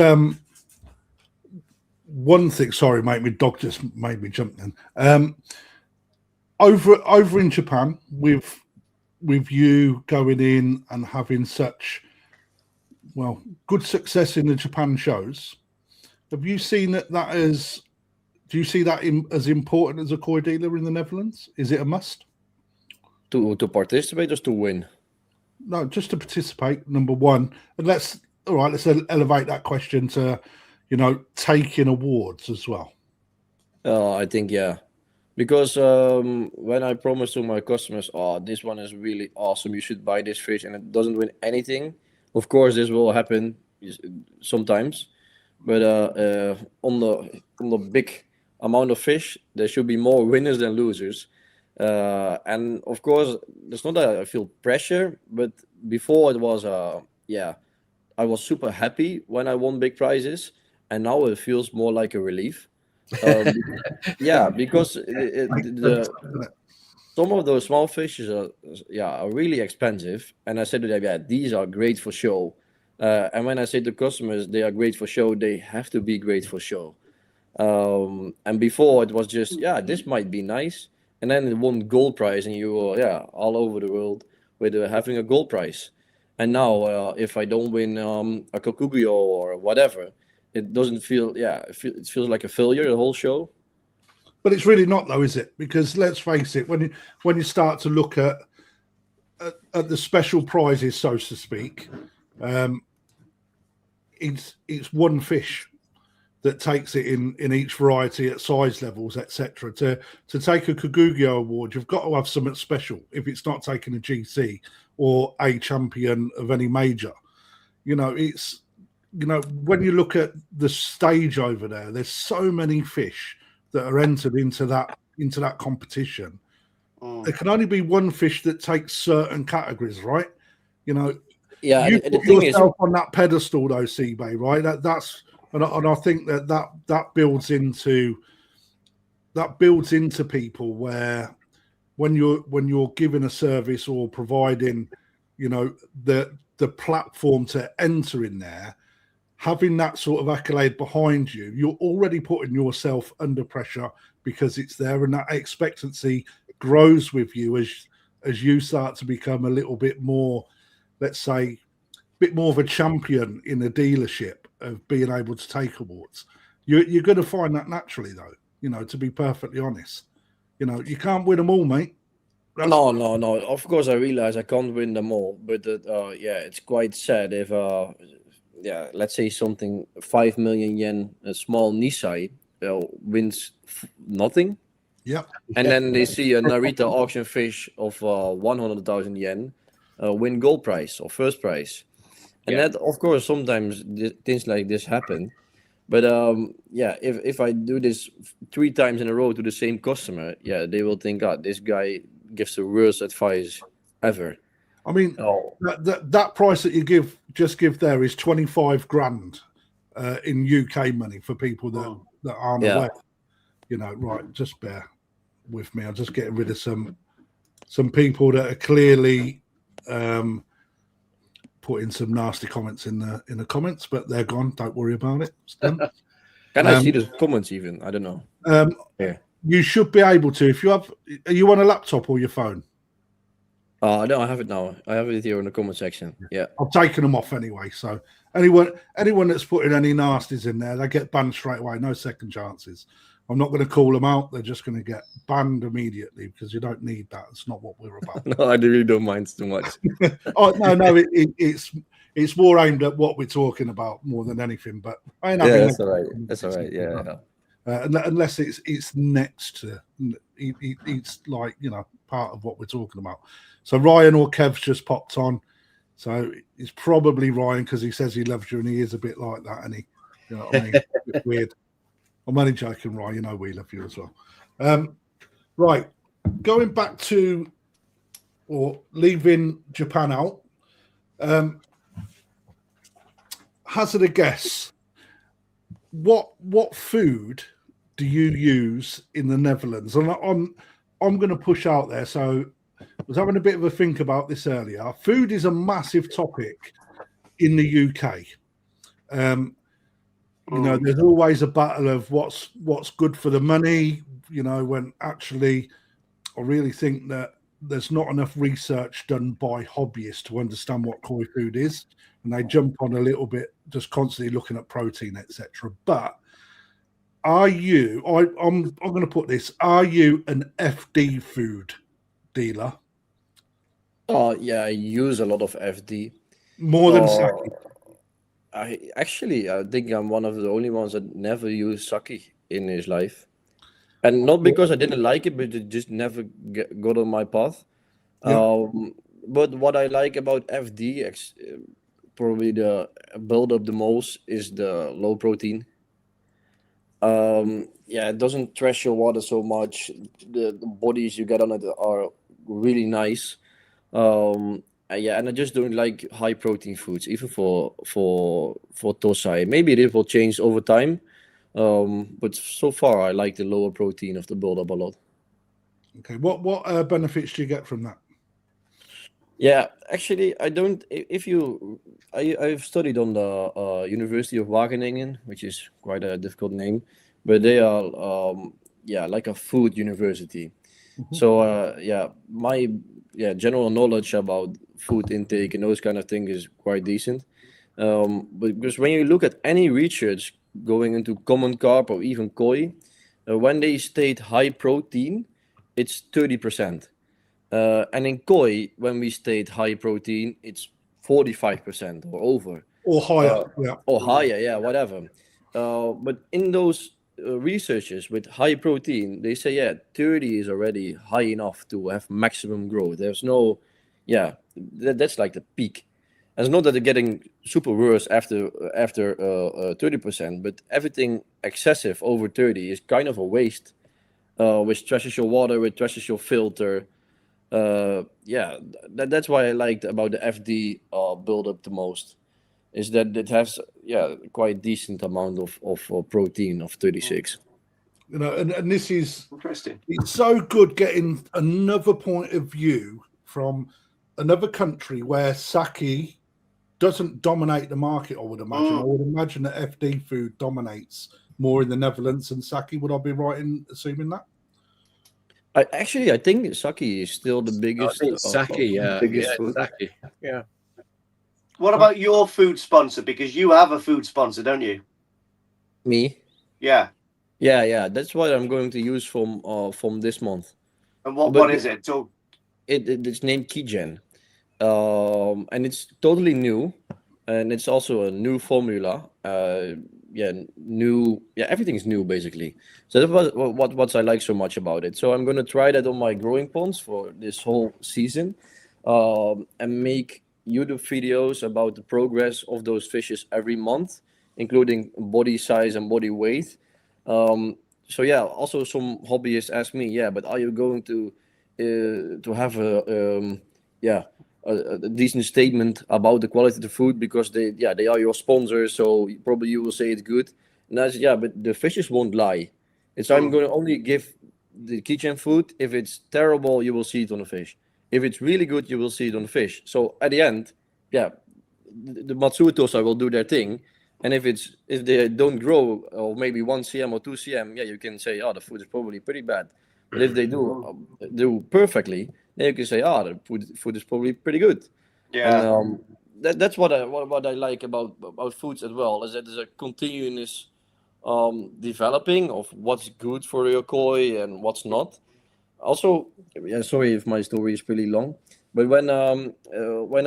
one thing. Sorry, mate, my dog just made me jump. Then over in Japan, with you going in and having such good success in the Japan shows, have you seen that as? Do you see that as important as a koi dealer in the Netherlands? Is it a must to participate or to win? No, just to participate. Number one, and let's elevate that question to, you know, taking awards as well. I think, yeah, because when I promise to my customers, this one is really awesome, you should buy this fish, and it doesn't win anything. Of course, this will happen sometimes, but on the big amount of fish, there should be more winners than losers. And of course, it's not that I feel pressure, but before it was, I was super happy when I won big prizes, and now it feels more like a relief. Because some of those small fishes are really expensive, and I said to them, these are great for show. And when I say to customers they are great for show, they have to be great for show. And before it was just this might be nice, and then it won gold prize, and you were all over the world with having a gold prize. And now if I don't win a Kokugyo or whatever, it doesn't feel it feels like a failure, the whole show. But it's really not, though, is it? Because let's face it, when you start to look at the special prizes, so to speak, it's one fish that takes it in each variety at size levels, etc. To take a Kagugio award, you've got to have something special if it's not taking a GC or a champion of any major. It's when you look at the stage over there's so many fish that are entered into that competition. There can only be one fish that takes certain categories, right? Yeah, you and the put thing is, yourself on that pedestal, though, Siebe, right? That's and I think that builds into people where when you're giving a service or providing, the platform to enter in there, having that sort of accolade behind you, you're already putting yourself under pressure because it's there, and that expectancy grows with you as you start to become a little bit more, let's say, a bit more of a champion in a dealership of being able to take awards. You're going to find that naturally, though, to be perfectly honest. You can't win them all, mate. No. Of course, I realize I can't win them all, but it's quite sad if let's say something 5 million yen, a small Nisai, wins nothing. Yeah. And then they see a Narita auction fish of 100,000 yen win gold prize or first prize. And that, of course, sometimes things like this happen. But if I do this 3 times in a row to the same customer, they will think, God, this guy gives the worst advice ever. I mean, that price that you give there is 25 grand in UK money for people that aren't aware. Right, just bear with me. I'm just getting rid of some people that are clearly putting some nasty comments in the comments, but they're gone. Don't worry about it. It's done. Can I see the comments even? I don't know. You should be able to. If you have, are you on a laptop or your phone? No, I have it now. I have it here in the comment section. Yeah, I've taken them off anyway. So anyone that's putting any nasties in there, they get banned straight away. No second chances. I'm not going to call them out. They're just going to get banned immediately because you don't need that. It's not what we're about. No, I really don't mind too much. Oh no, it's more aimed at what we're talking about more than anything. But that's all right. That's all right. Yeah. Unless it's next to, it's like part of what we're talking about. So Ryan or Kev's just popped on. So it's probably Ryan because he says he loves you and he is a bit like that, and he, you know what I mean? It's weird. I'm only joking, Ryan. We love you as well. Right, going back to or leaving Japan out. Hazard a guess. What food do you use in the Netherlands? And I'm going to push out there. So I was having a bit of a think about this earlier. Food is a massive topic in the UK. There's always a battle of what's good for the money. When actually, I really think that there's not enough research done by hobbyists to understand what koi food is, and they jump on a little bit, just constantly looking at protein, etc. But are you? I'm going to put this. Are you an FD food dealer? I use a lot of FD. More than sake? I think I'm one of the only ones that never used sake in his life. And not because I didn't like it, but it just never got on my path. Yeah. But what I like about FD, probably the build up the most, is the low protein. It doesn't trash your water so much. The bodies you get on it are really nice. And I just don't like high protein foods, even for Tosai. Maybe it will change over time. But so far, I like the lower protein of the build-up a lot. Okay, what benefits do you get from that? Yeah, actually, I don't. I've studied on the University of Wageningen, which is quite a difficult name, but they are like a food university. Mm-hmm. So my general knowledge about food intake and those kind of things is quite decent. But because when you look at any research going into common carp or even koi, when they state high protein, it's 30%. And in koi, when we state high protein, it's 45% or over. Or higher. Yeah. Or higher, yeah, whatever. But in those researches with high protein, they say, yeah, 30 is already high enough to have maximum growth. There's no, that's like the peak. And it's not that they're getting super worse after 30%, but everything excessive over 30 is kind of a waste, which trashes your water, which trashes your filter. That's why I liked about the FD build-up the most. Is that it has quite decent amount of protein of 36. You know, and this is Interesting. It's so good getting another point of view from another country where sake doesn't dominate the market. I would imagine. I would imagine that FD food dominates more in the Netherlands than sake. Would I be right in assuming that? I think sake is still the biggest. I think sake, biggest food. Sake. Yeah. What about your food sponsor? Because you have a food sponsor, don't you? Me? Yeah. Yeah. That's what I'm going to use from this month. And what is it? So it's named Keygen, and it's totally new, and it's also a new formula. Everything's new basically. So that's what I like so much about it. So I'm going to try that on my growing ponds for this whole season, and make YouTube videos about the progress of those fishes every month, including body size and body weight. Also some hobbyists ask me, but are you going to have a decent statement about the quality of the food, because they are your sponsors, so probably you will say it's good. And I said, but the fishes won't lie. It's I'm going to only give the kitchen food. If it's terrible, you will see it on the fish. If it's really good, you will see it on the fish. So at the end, the Matsuotosa will do their thing. And if they don't grow, or maybe 1 cm or 2 cm, you can say, the food is probably pretty bad. But if they do perfectly, then you can say, the food is probably pretty good. Yeah. And that's what I like about foods as well, is that there's a continuous developing of what's good for your koi and what's not. Also, sorry if my story is pretty long, but when I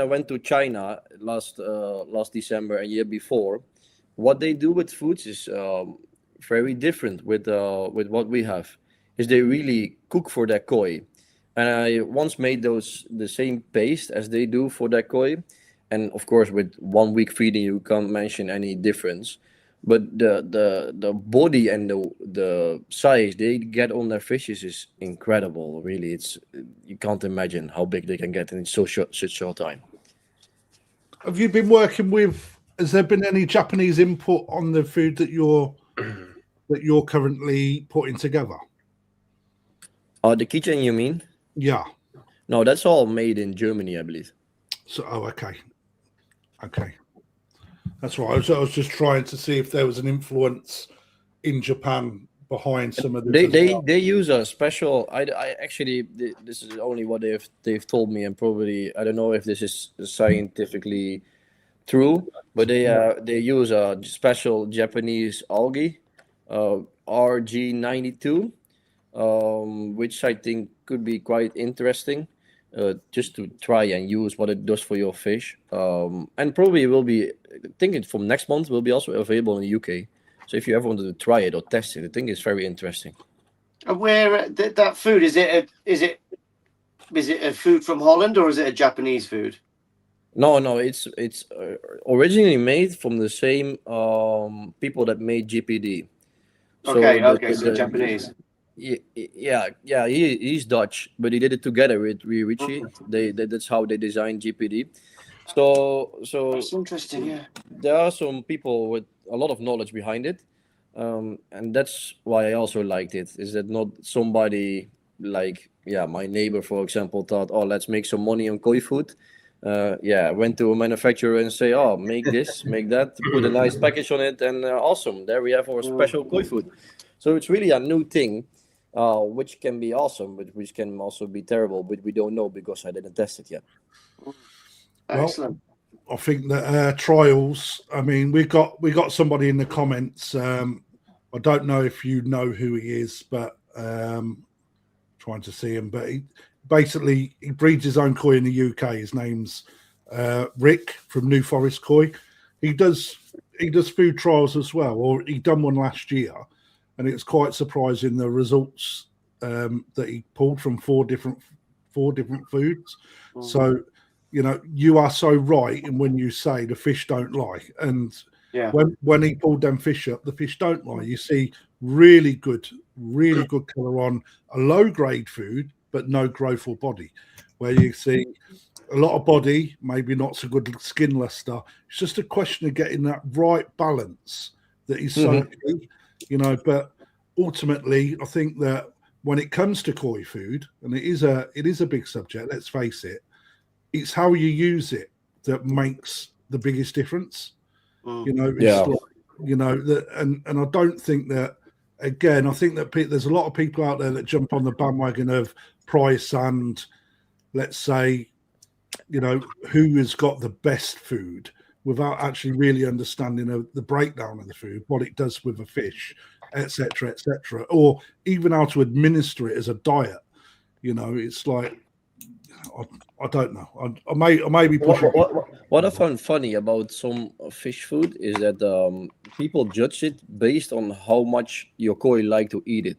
went to China last December and year before, what they do with foods is very different with what we have. Is they really cook for their koi, and I once made the same paste as they do for their koi, and of course with 1 week feeding you can't mention any difference. But the body and the size they get on their fishes is incredible. Really, you can't imagine how big they can get in such short time. Have you been working with? Has there been any Japanese input on the food that you're currently putting together? The kitchen, you mean? Yeah. No, that's all made in Germany, I believe. So, okay. That's right. I was just trying to see if there was an influence in Japan behind some of this. They use a special. I actually, this is only what they've told me, and probably I don't know if this is scientifically true, but they use a special Japanese algae, RG92, which I think could be quite interesting. Just to try and use what it does for your fish, and probably will be thinking from next month will be also available in the UK. So if you ever wanted to try it or test it, I think it's very interesting. And where that food is it a food from Holland, or is it a Japanese food? No, it's originally made from the same people that made GPD. So Japanese. Yeah, he's Dutch, but he did it together with Richie. That's how they designed GPD. So that's interesting. Yeah, there are some people with a lot of knowledge behind it, and that's why I also liked it. Is that not somebody like my neighbor, for example, thought, let's make some money on koi food. Went to a manufacturer and say, make this, make that, put a nice package on it, and awesome. There we have our special koi food. So it's really a new thing. Which can be awesome, but which can also be terrible, but we don't know because I didn't test it yet. Excellent. Well, I think that trials. I mean, we got somebody in the comments. I don't know if you know who he is, but trying to see him. But he breeds his own koi in the UK. His name's Rick from New Forest Koi. He does food trials as well, or he done one last year, and it's quite surprising the results that he pulled from four different foods. So, you know, you are so right in when you say the fish don't lie, and when he pulled them fish up, the fish don't lie. You see really good colour on a low grade food, but no growth or body. Where you see a lot of body, maybe not so good skin luster. It's just a question of getting that right balance that is so key, you know. But ultimately, I think that when it comes to koi food, and it is a big subject, let's face it, it's how you use it that makes the biggest difference. You know, it's like, you know, and I don't think that. Again, I think that there's a lot of people out there that jump on the bandwagon of price and, let's say, you know, who has got the best food without actually really understanding the breakdown of the food, what it does with a fish, etc., or even how to administer it as a diet. You know, it's like, I don't know. I may be pushing. What I found funny about some fish food is that people judge it based on how much your koi like to eat it.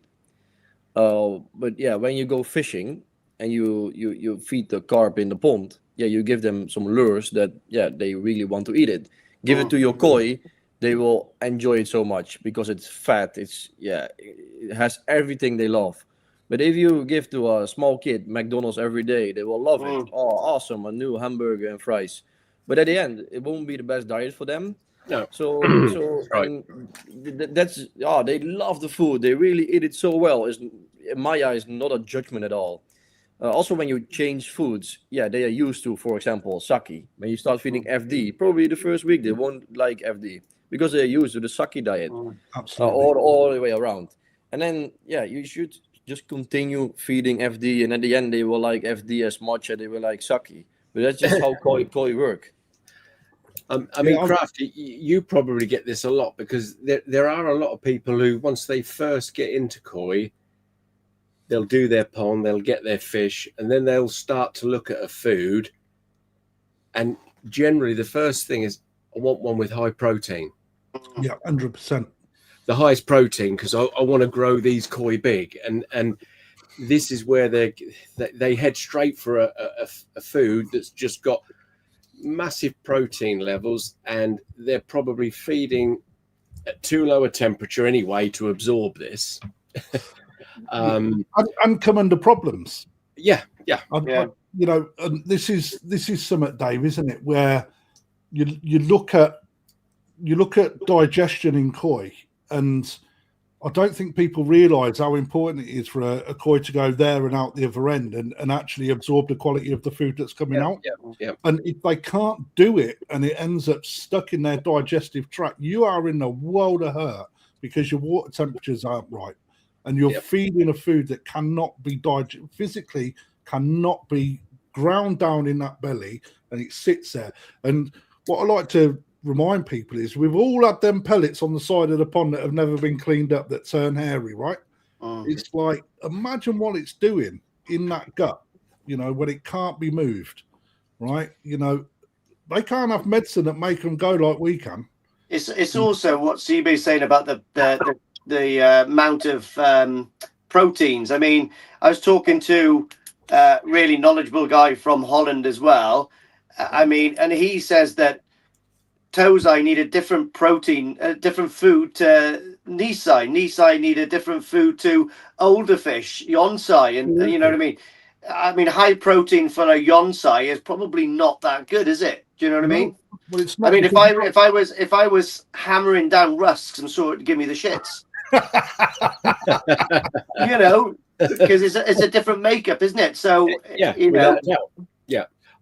But yeah, when you go fishing and you feed the carp in the pond, you give them some lures that they really want to eat it. Give it to your koi, they will enjoy it so much because it's fat. It has everything they love. But if you give to a small kid McDonald's every day, they will love it. Oh, awesome, a new hamburger and fries. But at the end, it won't be the best diet for them. No. So right. That's they love the food. They really eat it so well. It's, in my eyes, not a judgment at all. Also, when you change foods, they are used to, for example, sake. When you start feeding FD, probably the first week they won't like FD because they're used to the sake diet. Absolutely. All the way around. And then, you should just continue feeding FD, and at the end they will like FD as much as they will like sake. But that's just how koi work. I mean, Krafty, you probably get this a lot because there are a lot of people who, once they first get into koi, they'll do their pond, they'll get their fish, and then they'll start to look at a food. And generally, the first thing is, I want one with high protein. Yeah, 100%. The highest protein, because I want to grow these koi big, and this is where they head straight for a food that's just got massive protein levels, and they're probably feeding at too low a temperature anyway to absorb this. And come under problems. Yeah. You know, and this is something, Dave, isn't it? Where you look at digestion in koi. And I don't think people realise how important it is for a koi to go there and out the other end and actually absorb the quality of the food that's coming out. Yeah. And if they can't do it and it ends up stuck in their digestive tract, you are in a world of hurt because your water temperatures aren't right. And you're feeding a food that cannot be physically cannot be ground down in that belly, and it sits there. And what I like to remind people is we've all had them pellets on the side of the pond that have never been cleaned up that turn hairy, right? It's like, imagine what it's doing in that gut, you know, when it can't be moved, right? You know, they can't have medicine that make them go like we can. It's also what Siebe's saying about the amount of proteins. I mean, I was talking to a really knowledgeable guy from Holland as well. I mean, and he says that Tozai need a different protein, a different food to Nisai. Nisai need a different food to older fish, Yonsai, and you know what I mean? I mean, high protein for a Yonsai is probably not that good, is it? Do you know what I mean? Well, it's not. I mean, if I was hammering down rusks, I'm sure it'd give me the shits. You know, because it's a different makeup, isn't it? So you know,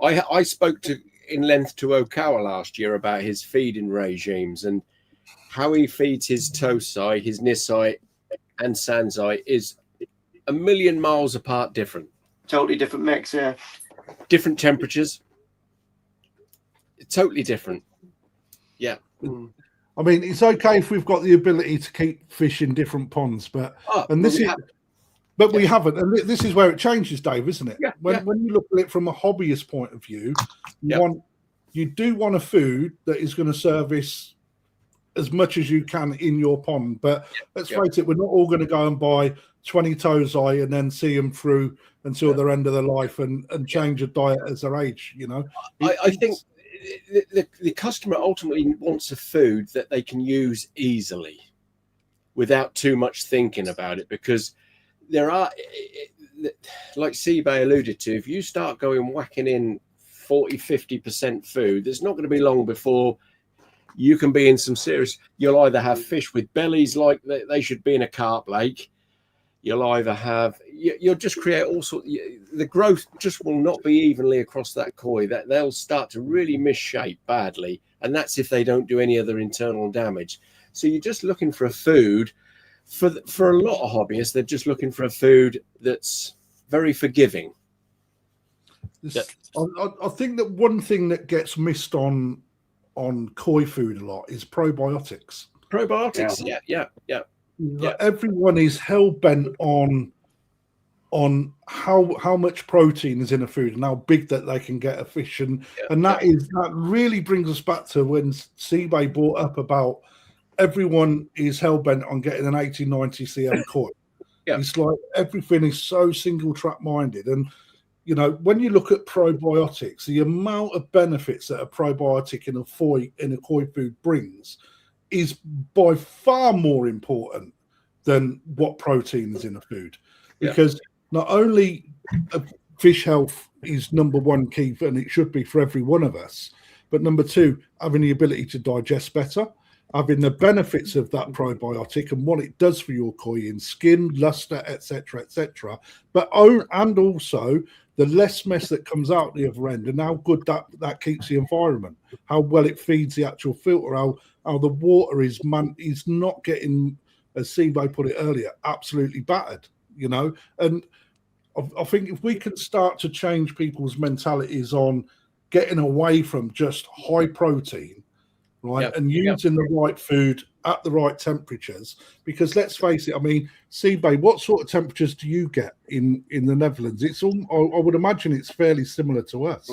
I spoke in length to Okawa last year about his feeding regimes, and how he feeds his Tosai, his Nisai, and Sanzai is a million miles apart different. Totally different mix, Different temperatures. Totally different. Yeah. I mean, it's okay if we've got the ability to keep fish in different ponds, but we haven't. And this is where it changes, Dave, isn't it? When you look at it from a hobbyist point of view, you you do want a food that is going to service as much as you can in your pond. But let's face it, we're not all going to go and buy 20 tozai and then see them through until their end of their life and change a diet as their age, you know. I think the customer ultimately wants a food that they can use easily without too much thinking about it, because there are, like Siebe alluded to, if you start going whacking in 40-50% food, there's not going to be long before you can be in some serious. You'll either have fish with bellies like they should be in a carp lake. You'll either have, you'll just create all sorts. The growth just will not be evenly across that koi. That they'll start to really misshape badly, and that's if they don't do any other internal damage. So you're just looking for a food for a lot of hobbyists. They're just looking for a food that's very forgiving. I think that one thing that gets missed on koi food a lot is probiotics. Probiotics, yeah. Everyone is hell bent on how much protein is in a food and how big that they can get a fish, and that really brings us back to when Siebe brought up about everyone is hell bent on getting an 80-90 cm koi. It's like everything is so single track minded, and you know, when you look at probiotics, the amount of benefits that a probiotic in a koi food brings is by far more important than what protein is in a food, because not only fish health is number one key, and it should be for every one of us, but number two, having the ability to digest better, having the benefits of that probiotic and what it does for your koi in skin, luster, etc., but and also the less mess that comes out the other end, and how good that keeps the environment, how well it feeds the actual filter, how the water is not getting, as Siebe put it earlier, absolutely battered, you know. And I think if we can start to change people's mentalities on getting away from just high protein, right, and using the right food at the right temperatures, because let's face it, I mean, Siebe, what sort of temperatures do you get in the Netherlands? It's all, I would imagine it's fairly similar to us.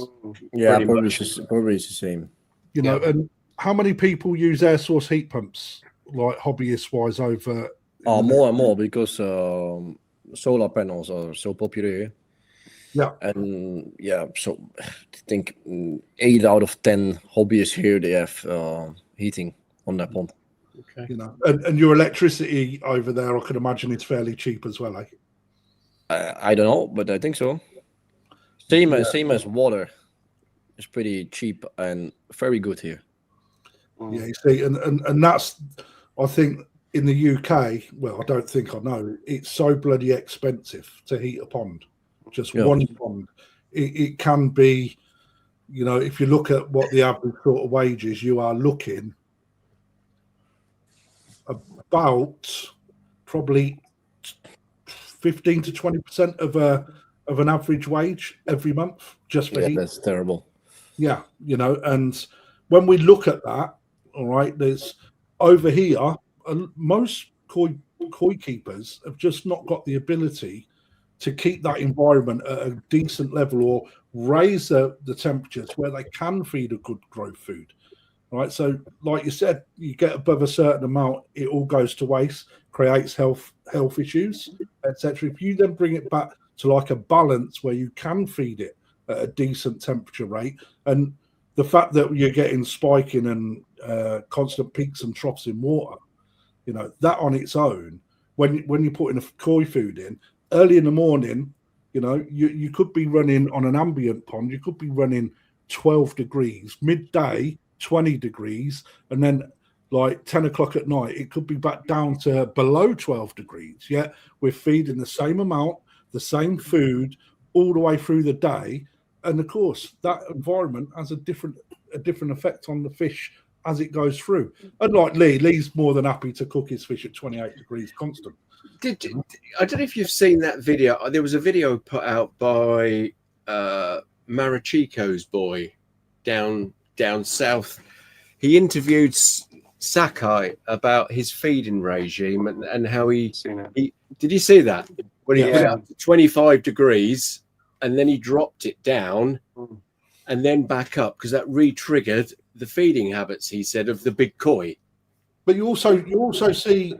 Yeah, probably it's the same. You know, and how many people use air source heat pumps, like hobbyist wise, over? More and more, because solar panels are so popular here. Yeah, and so I think 8 out of 10 hobbyists here, they have heating on their pond. Okay. You know, and your electricity over there, I can imagine it's fairly cheap as well, eh? I don't know, but I think so. Same as water. It's pretty cheap and very good here. Yeah, you see, and that's, I think, in the UK, well, I don't think I know, it's so bloody expensive to heat a pond. Just one pond. It can be, you know, if you look at what the average sort of wage is, you are looking about probably 15 to 20% of an average wage every month just for heat. That's terrible. Yeah, you know, and when we look at that, all right, there's over here, most koi keepers have just not got the ability to keep that environment at a decent level or raise the temperatures where they can feed a good growth food. Right, so like you said, you get above a certain amount, it all goes to waste, creates health issues, etc. If you then bring it back to like a balance where you can feed it at a decent temperature rate, and the fact that you're getting spiking and constant peaks and troughs in water, you know, that on its own, when you're putting a koi food in early in the morning, you know, you could be running on an ambient pond, you could be running 12 degrees, midday 20 degrees, and then like 10 o'clock at night it could be back down to below 12 degrees. Yet we're feeding the same amount, the same food all the way through the day, and of course that environment has a different effect on the fish as it goes through. Unlike Lee's more than happy to cook his fish at 28 degrees constant. I don't know if you've seen that video. There was a video put out by Marichico's boy down south. He interviewed Sakai about his feeding regime and how he did you see that when he put it up to 25 degrees and then he dropped it down and then back up because that re-triggered the feeding habits, he said, of the big koi. But you also see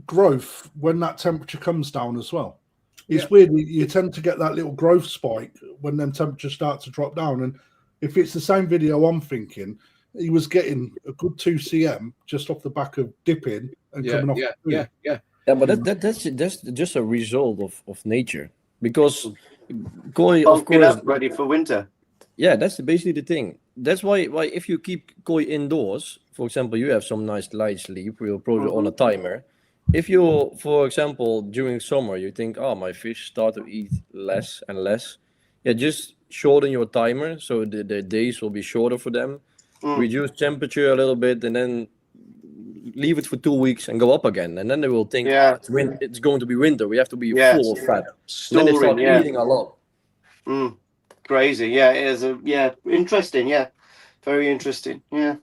growth when that temperature comes down as well. It's weird. You tend to get that little growth spike when them temperatures start to drop down. And if it's the same video I'm thinking, he was getting a good 2 cm just off the back of dipping and coming off. Yeah. Yeah, but that's just a result of nature, because koi, of Bulking course, up, ready for winter. yeah, that's basically the thing. That's why if you keep koi indoors, for example, you have some nice light sleep, we'll put it on a timer. If you, for example, during summer, you think, oh, my fish start to eat less and less, yeah, just shorten your timer so the days will be shorter for them. Reduce temperature a little bit, and then leave it for 2 weeks and go up again, and then they will think, it's going to be winter. We have to be full of fat. And then they start eating a lot. Crazy, yeah. It is interesting, very interesting, yeah.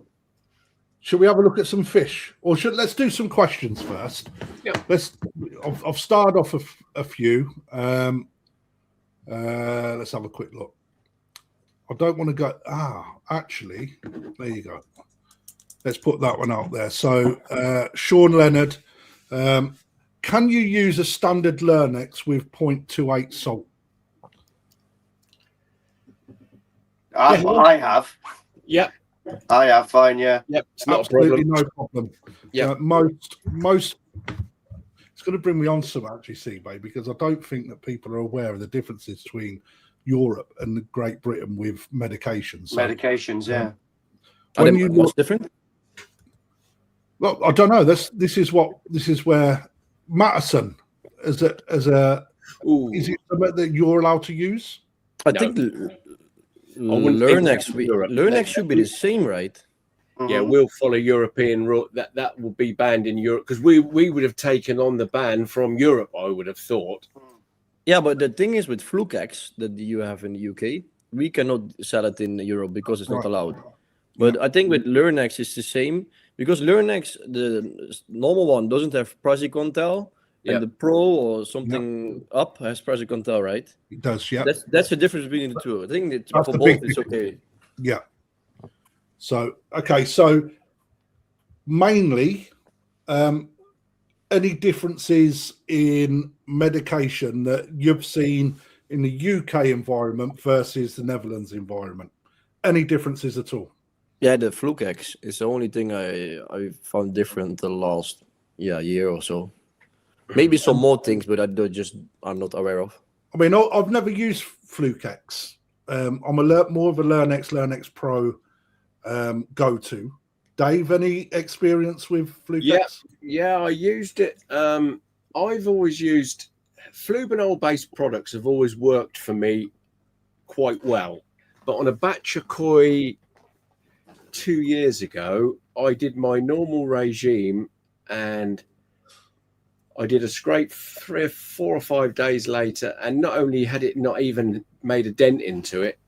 Should we have a look at some fish, or let's do some questions first? Yeah. I've started off a few. Let's have a quick look. I don't want to go. Actually, there you go. Let's put that one out there. So, Sean Leonard, can you use a standard Learnex with 0.28 salt? I have. Yep. I have, fine, yeah. Yep. It's not Absolutely a problem. no problem. Yeah. Most. It's going to bring me on some actually, Siebe, because I don't think that people are aware of the differences between Europe and Great Britain with medications. So, Medications, yeah. What's different? Well, I don't know. This is where Matteson is it something that you're allowed to use? I think Learnex should be the same, right? Yeah, we'll follow European rule. That will be banned in Europe, because we would have taken on the ban from Europe, I would have thought. Yeah, but the thing is with Flukex that you have in the UK, we cannot sell it in Europe because it's not allowed. But I think with Learnex it's the same, because Learnex, the normal one, doesn't have praziquantel, and the Pro or something up has praziquantel, right? It does, yeah. That's the difference between the two. I think that That's for the both big it's okay. Yeah. So, okay, so mainly, any differences in medication that you've seen in the UK environment versus the Netherlands environment? Any differences at all? Yeah, the Flukex is the only thing I found different the last year or so. Maybe some more things, but I'm not aware of. I mean, I've never used Flukex. I'm more of a Learnex Pro go-to. Dave, any experience with Flukex? Yeah, I used it. I've always used flubanol-based products. Have always worked for me quite well. But on a batch of koi 2 years ago, I did my normal regime, and I did a scrape 4 or 5 days later, and not only had it not even made a dent into it,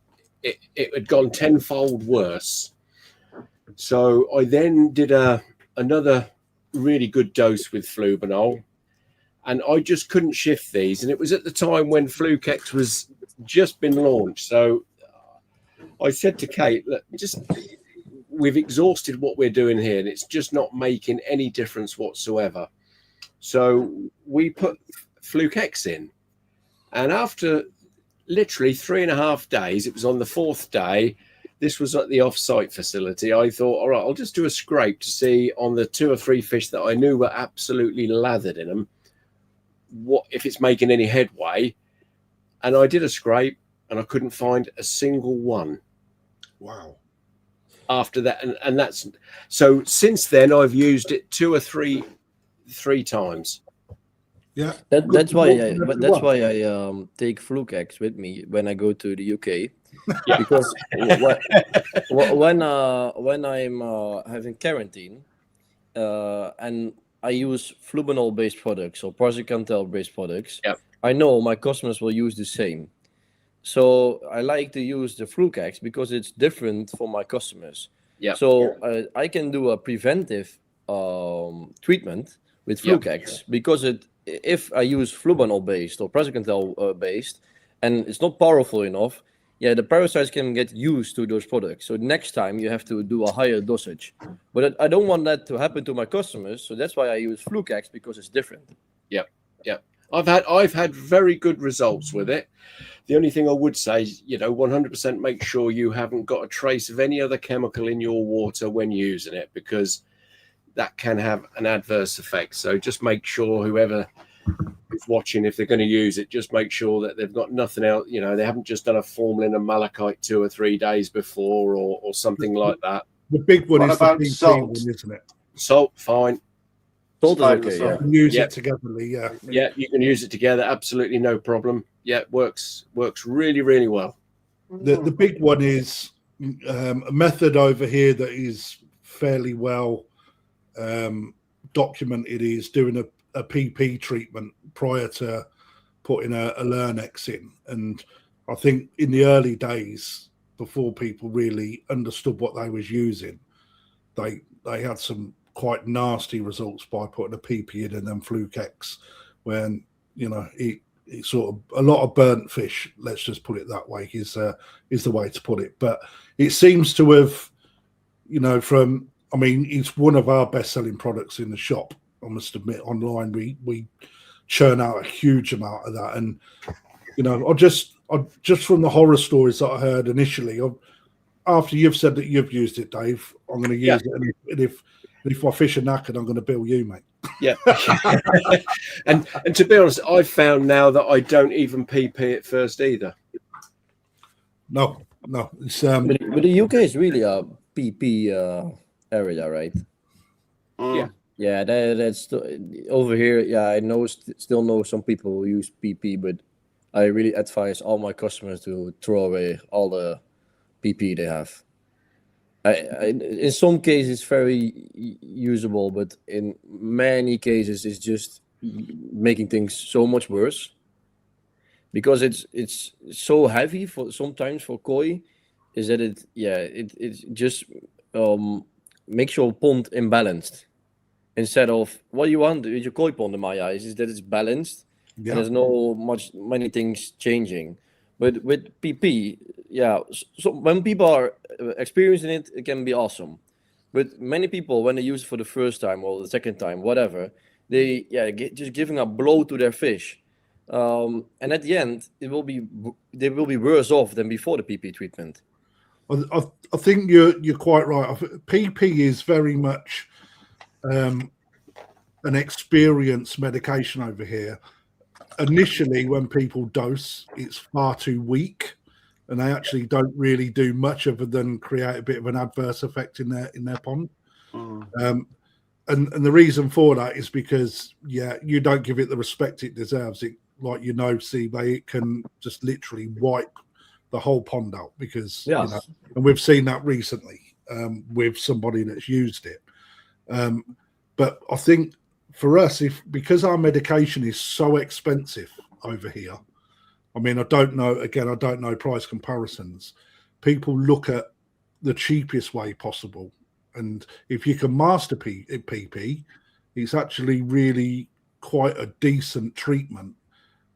it had gone tenfold worse. So I then did another really good dose with flubanol, and I just couldn't shift these. And it was at the time when Flukex was just been launched. So I said to Kate, look, we've exhausted what we're doing here, and it's just not making any difference whatsoever. So we put Flukex in, and after literally 3.5 days, it was on the 4th day, this was at the off-site facility, I thought, all right, I'll just do a scrape to see on the 2 or 3 fish that I knew were absolutely lathered in them, what if it's making any headway. And I did a scrape, and I couldn't find a single one. Wow. After that, and that's so since then I've used it 2 or 3 times. Yeah, that's why I take Flukex with me when I go to the UK, because when I'm having quarantine, and I use flubanol based products or praziquantel based products, I know my customers will use the same. So I like to use the Flukex because it's different for my customers. Yeah. So I can do a preventive treatment with Flukex because if I use flubanol based or praziquantel based, and it's not powerful enough, the parasites can get used to those products. So next time you have to do a higher dosage. But I don't want that to happen to my customers. So that's why I use Flukex, because it's different. Yeah. I've had very good results with it. The only thing I would say is, 100% make sure you haven't got a trace of any other chemical in your water when using it, because that can have an adverse effect. So just make sure whoever is watching, if they're going to use it, just make sure that they've got nothing else. They haven't just done a formalin and malachite 2 or 3 days before or something like that. The big one What is about the PP salt? one, isn't it? Salt, fine. Salt is Fine, okay, salt. yeah. You can use Yeah. it together, yeah. Yeah, you can use it together. Absolutely no problem. Yeah, it works really, really well. The big one is a method over here that is fairly well documented is doing a PP treatment prior to putting a Lernex in. And I think in the early days, before people really understood what they was using, they had some quite nasty results by putting a PP in and then Flukex, when it's sort of a lot of burnt fish, let's just put it that way, is the way to put it. But it seems to have, it's one of our best-selling products in the shop. I must admit, online we churn out a huge amount of that. And I just from the horror stories that I heard initially, after you've said that you've used it, Dave, I'm going to use it. And if my fish are knackered, I'm going to bill you, mate. Yeah. and to be honest, I've found now that I don't even PP it first either. No, it's But the UK is really a PP area, right? Yeah, that's over here. Yeah, I still know some people who use PP, but I really advise all my customers to throw away all the PP they have. In some cases, it's very usable, but in many cases, it's just making things so much worse, because it's so heavy sometimes for koi, is that it just makes your pond imbalanced. Instead of what you want with your koi pond, in my eyes, is that it's balanced and there's many things changing. But with PP, so when people are experiencing it, it can be awesome. But many people, when they use it for the first time or the second time, whatever, they just giving a blow to their fish, and at the end, they will be worse off than before the PP treatment. I think you're quite right. PP is very much an experienced medication over here. Initially, when people dose, it's far too weak, and they actually don't really do much other than create a bit of an adverse effect in their pond. And the reason for that is because you don't give it the respect it deserves. It, like Siebe, it can just literally wipe the whole pond out, because and we've seen that recently with somebody that's used it. But I think for us, because our medication is so expensive over here, I don't know price comparisons. People look at the cheapest way possible, and if you can master PP, it's actually really quite a decent treatment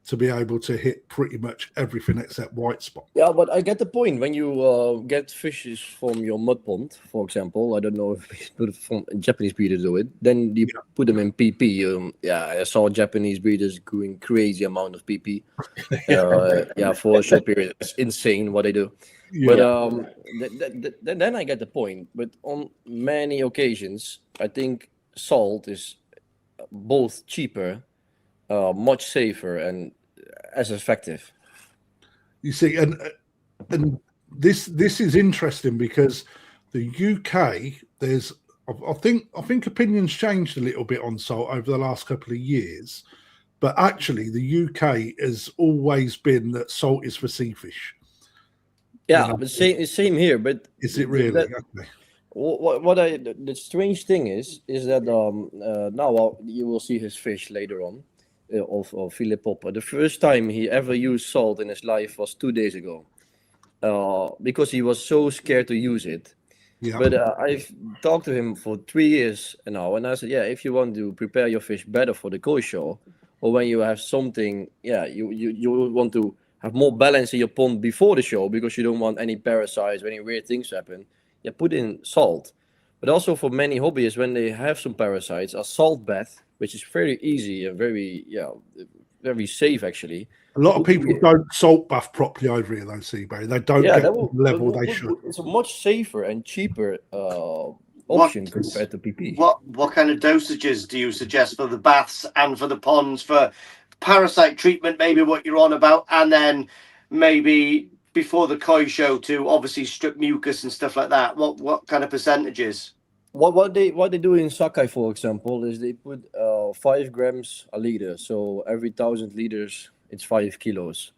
to be able to hit pretty much everything except white spot. Yeah, but I get the point. When you get fishes from your mud pond, for example, I don't know if from Japanese breeders do it, then you put them in PP. I saw Japanese breeders doing crazy amount of PP. For a short period. It's insane what they do. But then I get the point. But on many occasions, I think salt is both cheaper, much safer, and as effective. You see, and this is interesting, because the UK, I think opinions changed a little bit on salt over the last couple of years, but actually the UK has always been that salt is for sea fish. But same here. But is it really? Okay. The strange thing is that now you will see his fish later on of Philip Popper. The first time he ever used salt in his life was 2 days ago, because he was so scared to use it. But I've talked to him for 3 years now, and I said, if you want to prepare your fish better for the koi show, or when you have something, you want to have more balance in your pond before the show because you don't want any parasites or any weird things to happen, put in salt. But also for many hobbyists, when they have some parasites, a salt bath, which is very easy and very safe actually. A lot of people don't salt bath properly over here, though, Siebe. They don't get the level they should. It's a much safer and cheaper option compared to PP. What kind of dosages do you suggest for the baths and for the ponds for parasite treatment? Maybe what you're on about, and then maybe before the koi show to obviously strip mucus and stuff like that. What kind of percentages? What they do in Sakai, for example, is they put 5 grams a liter. So every 1,000 liters, it's 5 kilos.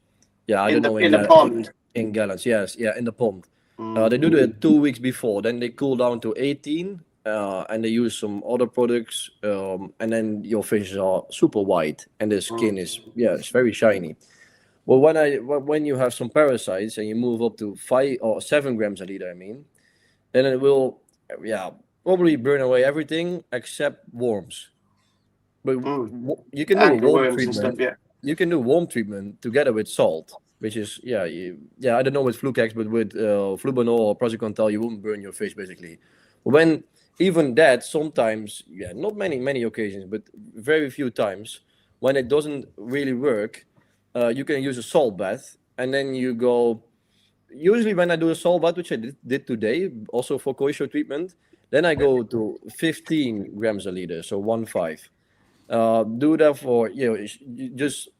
Yeah, I don't know in the pond. In gallons. Yes, yeah, in the pond. They do it 2 weeks before. Then they cool down to 18, and they use some other products, and then your fishes are super white, and the skin is it's very shiny. Well, when you have some parasites and you move up to 5 or 7 grams a liter, then it will probably burn away everything except worms. But you can do worm treatment. Stuff, you can do worm treatment together with salt, which is I don't know with Flukex, but with flubanol or praziquantel, you wouldn't burn your fish basically. When even that sometimes, not many occasions, but very few times when it doesn't really work. You can use a salt bath, and then you go. Usually, when I do a salt bath, which I did today, also for koi show treatment, then I go to 15 grams a liter, so 1.5. Do that for you just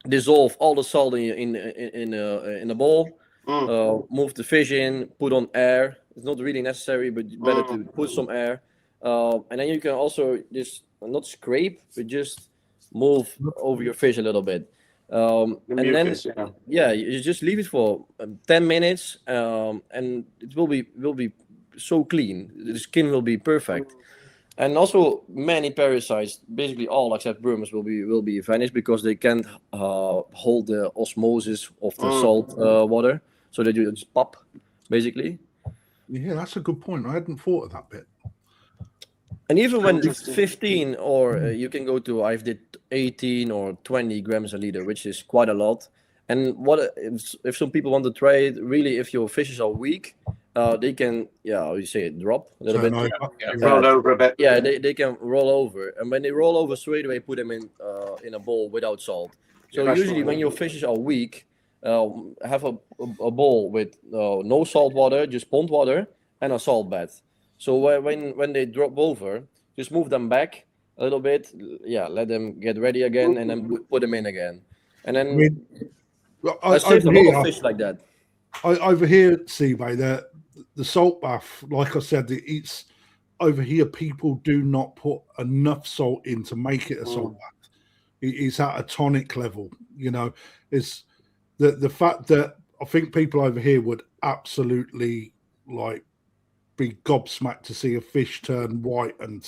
dissolve all the salt in a bowl. Move the fish in, put on air. It's not really necessary, but better to put some air. And then you can also just not scrape, but just move over your fish a little bit, and mucus, then you just leave it for 10 minutes, and it will be so clean. The skin will be perfect, and also many parasites, basically all except worms, will be vanished because they can't hold the osmosis of the salt water, so they just pop basically. Yeah, that's a good point. I hadn't thought of that bit. And even when it's 15, or you can go to, I did 18 or 20 grams a liter, which is quite a lot. And what if some people want to try it, really, if your fishes are weak, they can, drop a little bit. Roll over a bit. Yeah, they can roll over. And when they roll over, straight away, put them in a bowl without salt. So usually when your fishes are weak, have a bowl with no salt water, just pond water, and a salt bath. So when they drop over, just move them back a little bit. Let them get ready again, and then put them in again. And then I saved a lot of fish like that. Over here, Siebe, the salt bath, like I said, it's over here. People do not put enough salt in to make it a salt bath. It's at a tonic level. It's the fact that I think people over here would absolutely be gobsmacked to see a fish turn white and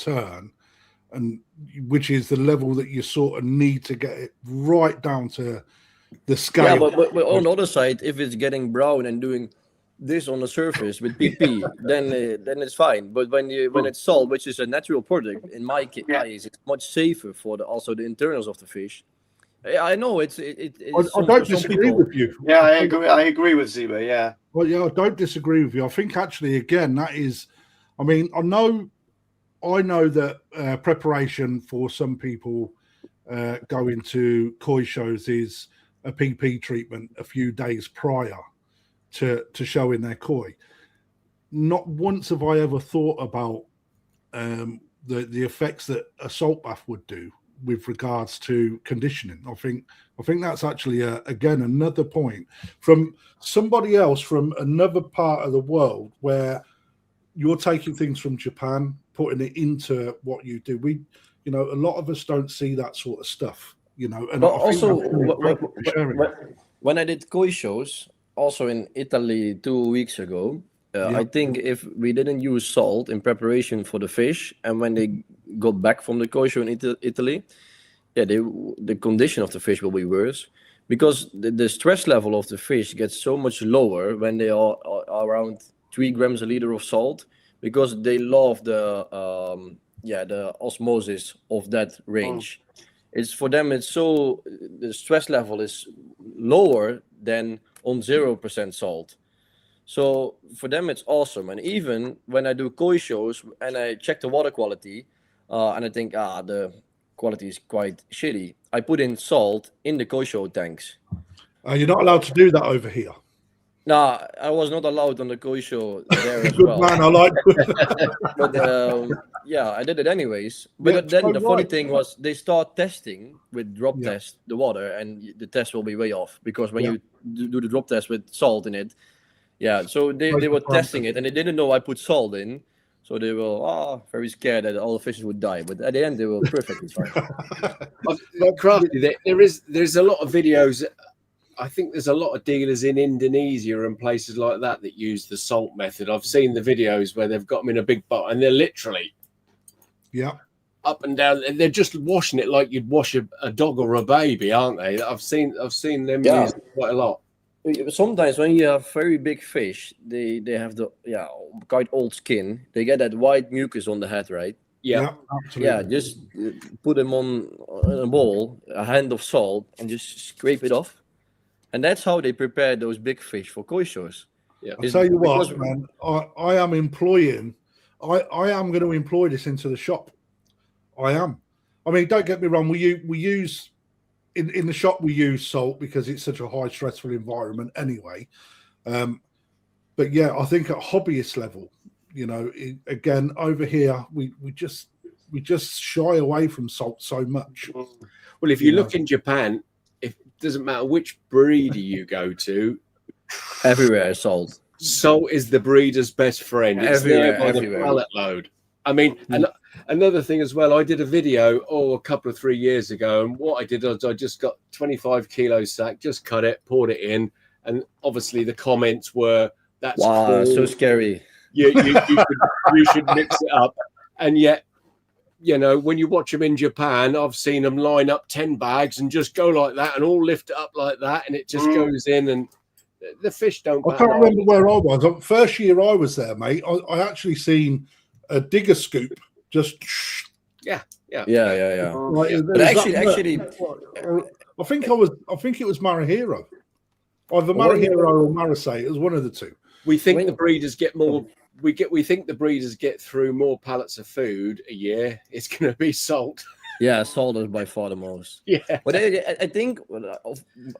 which is the level that you sort of need to get it right down to the scale. Yeah, but on the other side, if it's getting brown and doing this on the surface with PP, then it's fine. But when it's salt, which is a natural product, in my eyes, it's much safer for also the internals of the fish. I know it's I don't disagree with you. Yeah, I agree with Siebe. Yeah. Well, I don't disagree with you. I think actually, again, that is. I mean, I know that preparation for some people going to koi shows is a PP treatment a few days prior to showing their koi. Not once have I ever thought about the effects that a salt bath would do with regards to conditioning. I think that's actually again another point from somebody else from another part of the world where you're taking things from Japan, putting it into what you do. A lot of us don't see that sort of stuff. And but also when I did koi shows, also in Italy 2 weeks ago, I think if we didn't use salt in preparation for the fish, and when they got back from the koi show in Italy, the condition of the fish will be worse because the stress level of the fish gets so much lower when they are around 3 grams a liter of salt, because they love the osmosis of that range. It's for them. It's so the stress level is lower than on 0% salt. So for them, it's awesome. And even when I do koi shows and I check the water quality, and I think the quality is quite shitty, I put in salt in the koi show tanks. You're not allowed to do that over here. No, I was not allowed on the koi show there as Good well. man, I like. But yeah, I did it anyways. But Yeah, then so the funny right. thing was they start testing with drop Yeah. test the water, and the test will be way off because when Yeah. you do the drop test with salt in it, yeah. So they were testing it and they didn't know I put salt in, so they were very scared that all the fishes would die. But at the end, they were perfectly fine. Krafty, there's a lot of videos. I think there's a lot of dealers in Indonesia and places like that use the salt method. I've seen the videos where they've got them in a big pot and they're literally up and down. They're just washing it like you'd wash a dog or a baby, aren't they? I've seen them use it quite a lot. Sometimes when you have very big fish, they have the quite old skin. They get that white mucus on the head, right? Yeah, absolutely. Yeah, just put them on a bowl, a hand of salt, and just scrape it off. And that's how they prepare those big fish for koi shows. Yeah, I'll tell you what, man. I am employing. I am going to employ this into the shop. I am. I mean, don't get me wrong. We use in the shop we use salt because it's such a high stressful environment anyway. But yeah, I think at hobbyist level, again over here we just shy away from salt so much. Well, if you look in Japan, it doesn't matter which breeder you go to, everywhere is salt. Salt is the breeder's best friend. It's there by the pallet load. I mean, and another thing as well, I did a video a couple of 3 years ago, and what I did was I just got 25 kilos sack, just cut it, poured it in, and obviously the comments were, "That's wow, so scary." You should mix it up, and yet, when you watch them in Japan, I've seen them line up 10 bags and just go like that, and all lift it up like that, and it just goes in, and the fish don't. I can't remember where I was. First year I was there, mate. I actually seen a digger scoop just. Yeah. But actually, I think it was Marahiro, either Marahiro or Marasay. It was one of the two. We think the breeders get more. We think the breeders get through more pallets of food a year. It's going to be salt. Yeah, salt is by far the most. Yeah, but I think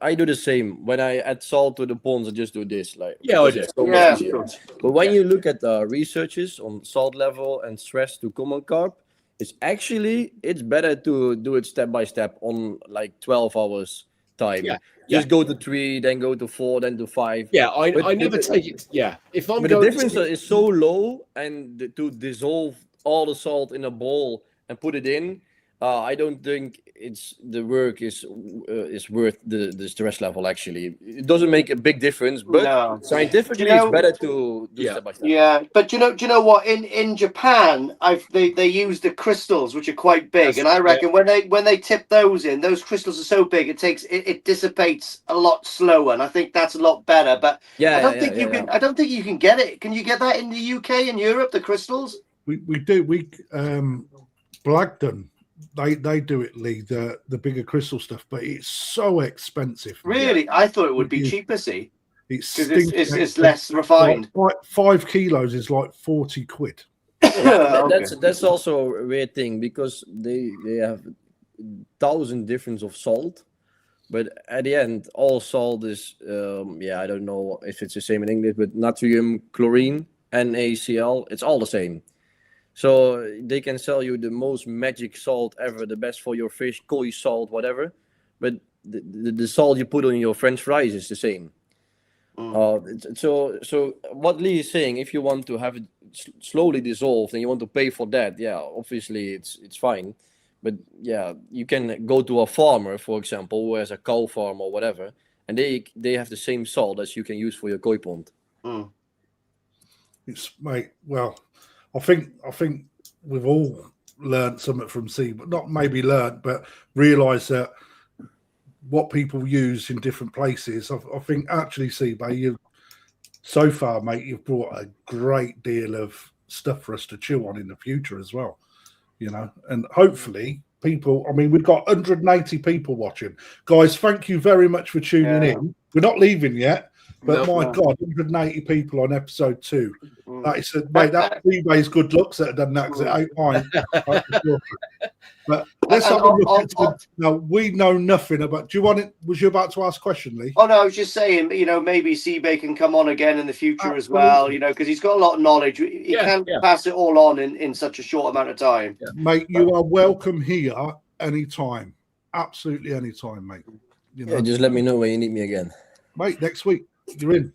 I do the same. When I add salt to the ponds, I just do this. I do. But when you look at the researches on salt level and stress to common carp, it's better to do it step by step on 12 hours time. Just go to 3, then go to 4, then to 5. Yeah, I never take it. Yeah, if I'm. But the difference is so low, and to dissolve all the salt in a bowl and put it in. I don't think the work is worth the stress level. Actually, it doesn't make a big difference, but scientifically, it's better to do step by step. Yeah, but do you know what? In Japan, they use the crystals, which are quite big, and I reckon when they tip those in, those crystals are so big, it dissipates a lot slower, and I think that's a lot better. But I don't think you can get it. Can you get that in the UK and Europe? The crystals? We do. Blagdon. They do it, Lee, the bigger crystal stuff, but it's so expensive. Really? I thought it would be cheaper, see? It's less refined. 5 kilos is like 40 quid. That's also a weird thing because they have 1,000 different of salt, but at the end, all salt is, I don't know if it's the same in English, but natrium, chlorine, NaCl, it's all the same. So they can sell you the most magic salt ever, the best for your fish, koi salt, whatever. But the salt you put on your French fries is the same. So what Lee is saying, if you want to have it slowly dissolved and you want to pay for that, obviously it's fine. But you can go to a farmer, for example, who has a cow farm or whatever, and they have the same salt as you can use for your koi pond. I think we've all learned something from Siebe, not maybe learned, but realised that what people use in different places. I think actually, Siebe, so far, mate, you've brought a great deal of stuff for us to chew on in the future as well. And hopefully people. I mean, we've got 180 people watching. Guys, thank you very much for tuning in. We're not leaving yet, but God, 180 people on episode 2. That is, mate, that's eBay's good looks that have done that, because it ain't mine. But let's have a look at now. We know nothing about. Do you want it? Was you about to ask a question, Lee? Oh no, I was just saying, maybe Siebe can come on again in the future as well, because he's got a lot of knowledge. He can't pass it all on in such a short amount of time. Mate, you are welcome here anytime. Absolutely anytime, mate. Yeah, just let me know when you need me again. Mate, next week. You're in.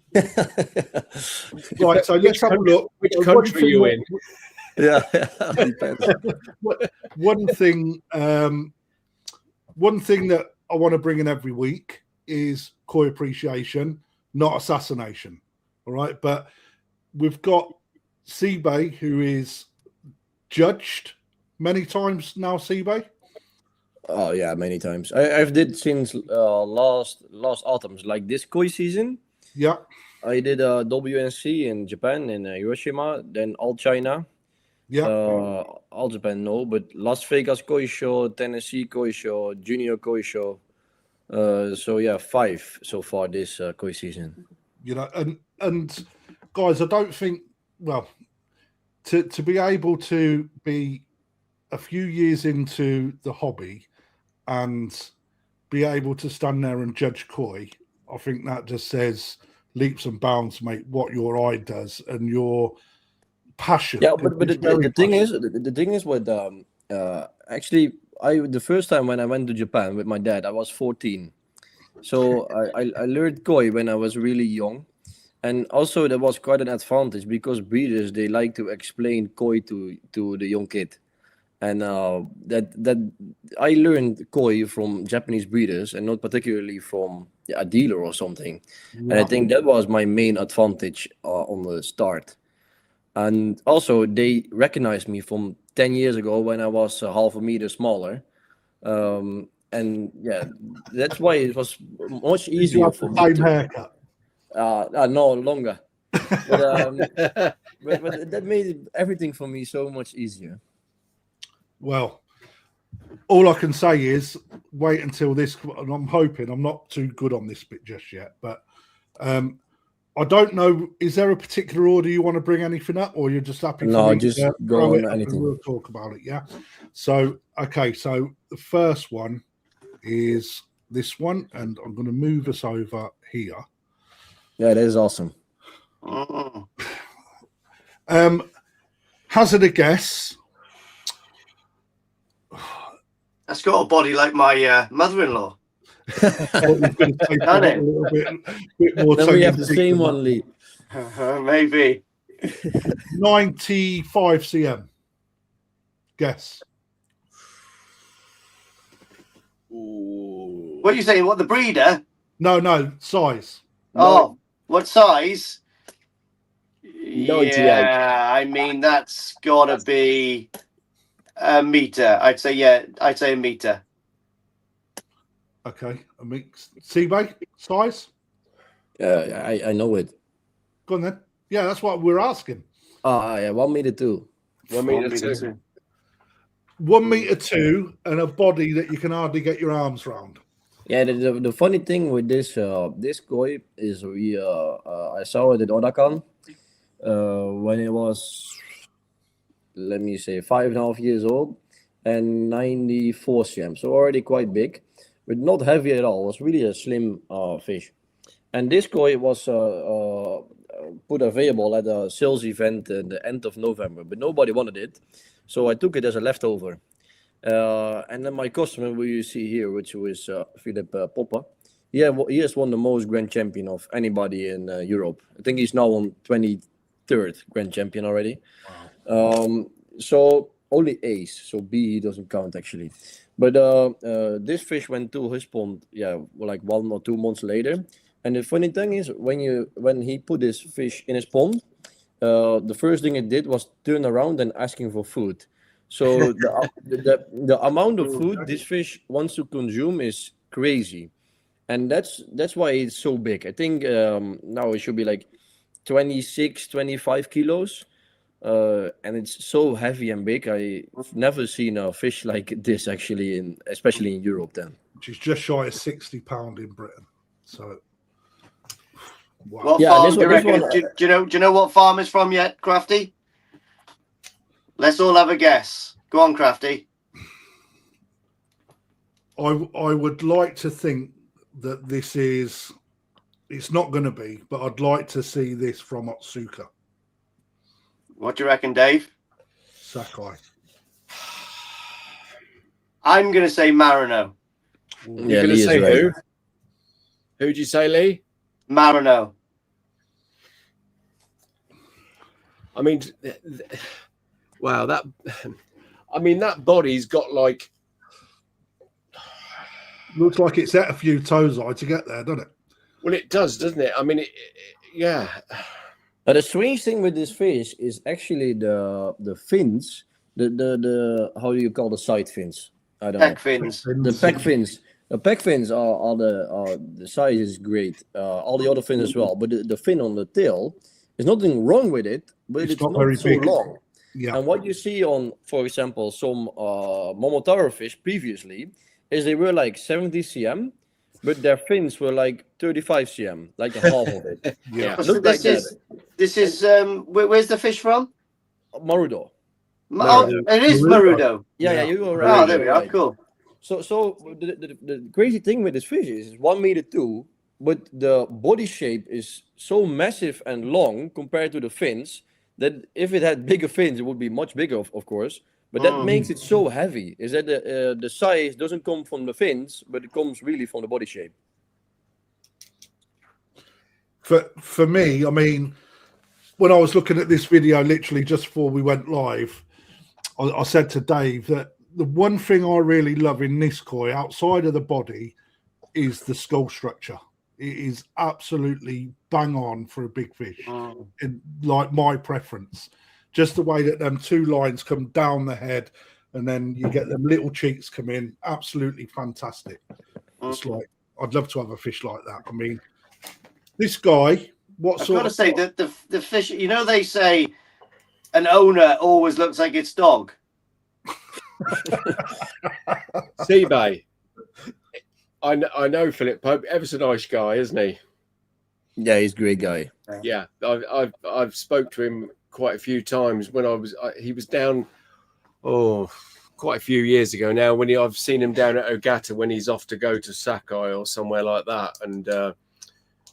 Right, so let's have a look. Which country are you in? Yeah, depends. One thing that I want to bring in every week is koi appreciation, not assassination. All right, but we've got Siebe, who is judged many times now. Siebe. Oh yeah, many times. I've did since last autumn, like this koi season. Yeah. I did WNC in Japan, in Hiroshima, then all China. Yeah. All Japan, no, but Las Vegas Koi Show, Tennessee Koi Show, Junior Koi Show. So yeah, 5 so far this koi season. And guys, I don't think, well, to be able to be a few years into the hobby and be able to stand there and judge koi, I think that just says leaps and bounds, mate, what your eye does and your passion. Yeah, but the thing is with actually, the first time when I went to Japan with my dad, I was 14. So I learned koi when I was really young. And also there was quite an advantage because breeders, they like to explain koi to the young kid. And that I learned koi from Japanese breeders and not particularly from a dealer or something. Wow. And I think that was my main advantage on the start. And also they recognized me from 10 years ago when I was half a meter smaller. And yeah, that's why it was much easier for me. Haircut. No, longer. But that made everything for me so much easier. Well, all I can say is wait until this, and I'm hoping I'm not too good on this bit just yet, but I don't know. Is there a particular order you want to bring anything up, or you're just happy? No, just go on anything. We'll talk about it. Yeah. So, okay. So the first one is this one, and I'm going to move us over here. Yeah, that is awesome. Hazard a guess. That's got a body like my mother-in-law. Bit more then we have the same one, Lee. Maybe 95 cm. Guess. Ooh. What are you saying? What, the breeder? No, size. Oh, what size? 98. Yeah, I mean that's gotta be a meter. I'd say a meter. Okay, a mix. Siebe size? I know it. Go on then. Yeah, that's what we're asking. Yeah, 1 meter 2. 1 meter 2. 1 meter 2 and a body that you can hardly get your arms round. Yeah, the funny thing with this this koi is I saw it at Odakan when it was, let me say, 5.5 years old and 94 cm, so already quite big, but not heavy at all. It was really a slim fish. And this koi was put available at a sales event at the end of November, but nobody wanted it, so I took it as a leftover. And then my customer, who you see here, which was Philip Popper, he has won the most Grand Champion of anybody in Europe. I think he's now on 23rd Grand Champion already. Wow. So only Ace, so B doesn't count actually. But this fish went to his pond, like 1 or 2 months later. And the funny thing is, when he put this fish in his pond, the first thing it did was turn around and asking for food. So the amount of food this fish wants to consume is crazy, and that's why it's so big. I think now it should be like 26, 25 kilos. and it's so heavy and big. I've never seen a fish like this actually, especially in Europe. Then She's just shy of £60 in Britain. So, wow. What Yeah, farm this do you one- this reckon? one- Do you know what farm it's from yet, Krafty? Let's all have a guess. Go on, Krafty. I would like to think that this is. It's not going to be, but I'd like to see this from Otsuka, What do you reckon, Dave? Sakai. I'm going to say Marino. You're Yeah, going to Lee is say right. who? Who'd you say, Lee? Marino. I mean, wow, that. I mean, that body's got like. Looks like it's at a few toes to get there, doesn't it? Well, it does, doesn't it? I mean, yeah. But the strange thing with this fish is actually the fins, the how do you call the side fins? I don't know. Peck fins. The pec fins. The pec fins are the size is great. All the other fins as well. But the fin on the tail, there's nothing wrong with it, but it's not very so big. long. Yeah. And what you see on, for example, some Momotaro fish previously, is they were like 70 cm, but their fins were like 35 cm, like a half of it. Yeah. So Look like this is where's the fish from? Marudo. Oh, it is Marudo. Yeah, you were right. Oh, there we are. Right. Cool. So the crazy thing with this fish is 1 meter 2, but the body shape is so massive and long compared to the fins that if it had bigger fins, it would be much bigger, of course. But that makes it so heavy. Is that the size doesn't come from the fins, but it comes really from the body shape. For me, I mean, when I was looking at this video, literally just before we went live, I said to Dave that the one thing I really love in this koi, outside of the body, is the skull structure. It is absolutely bang on for a big fish, in, like my preference. Just the way that them two lines come down the head, and then you get them little cheeks come in, absolutely fantastic. It's like I'd love to have a fish like that. I mean, this guy, what I've sort got to of say that the fish. You know, they say an owner always looks like its dog. Siebe. I know Philip Pope, ever so nice guy, isn't he? Yeah, he's a great guy. Yeah, I've spoke to him quite a few times when he was down quite a few years ago now, when I've seen him down at Ogata when he's off to go to Sakai or somewhere like that, and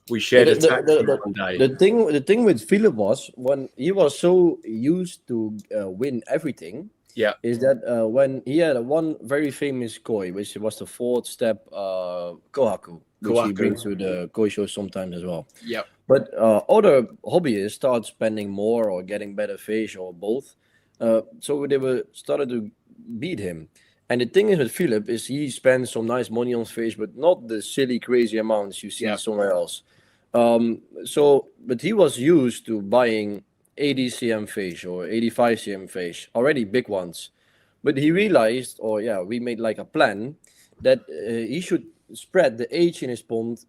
we shared a taxi one day. The thing with Philip was when he was so used to win everything. Yeah, is that when he had one very famous koi, which was the fourth step kohaku, which he brings to the koi show sometimes as well. Yeah. But other hobbyists start spending more or getting better fish or both. So they started to beat him. And the thing is with Philip is he spends some nice money on fish, but not the silly, crazy amounts you see somewhere else. But he was used to buying 80 cm fish or 85 cm fish, already big ones. But he realized, we made like a plan that he should spread the age in his pond,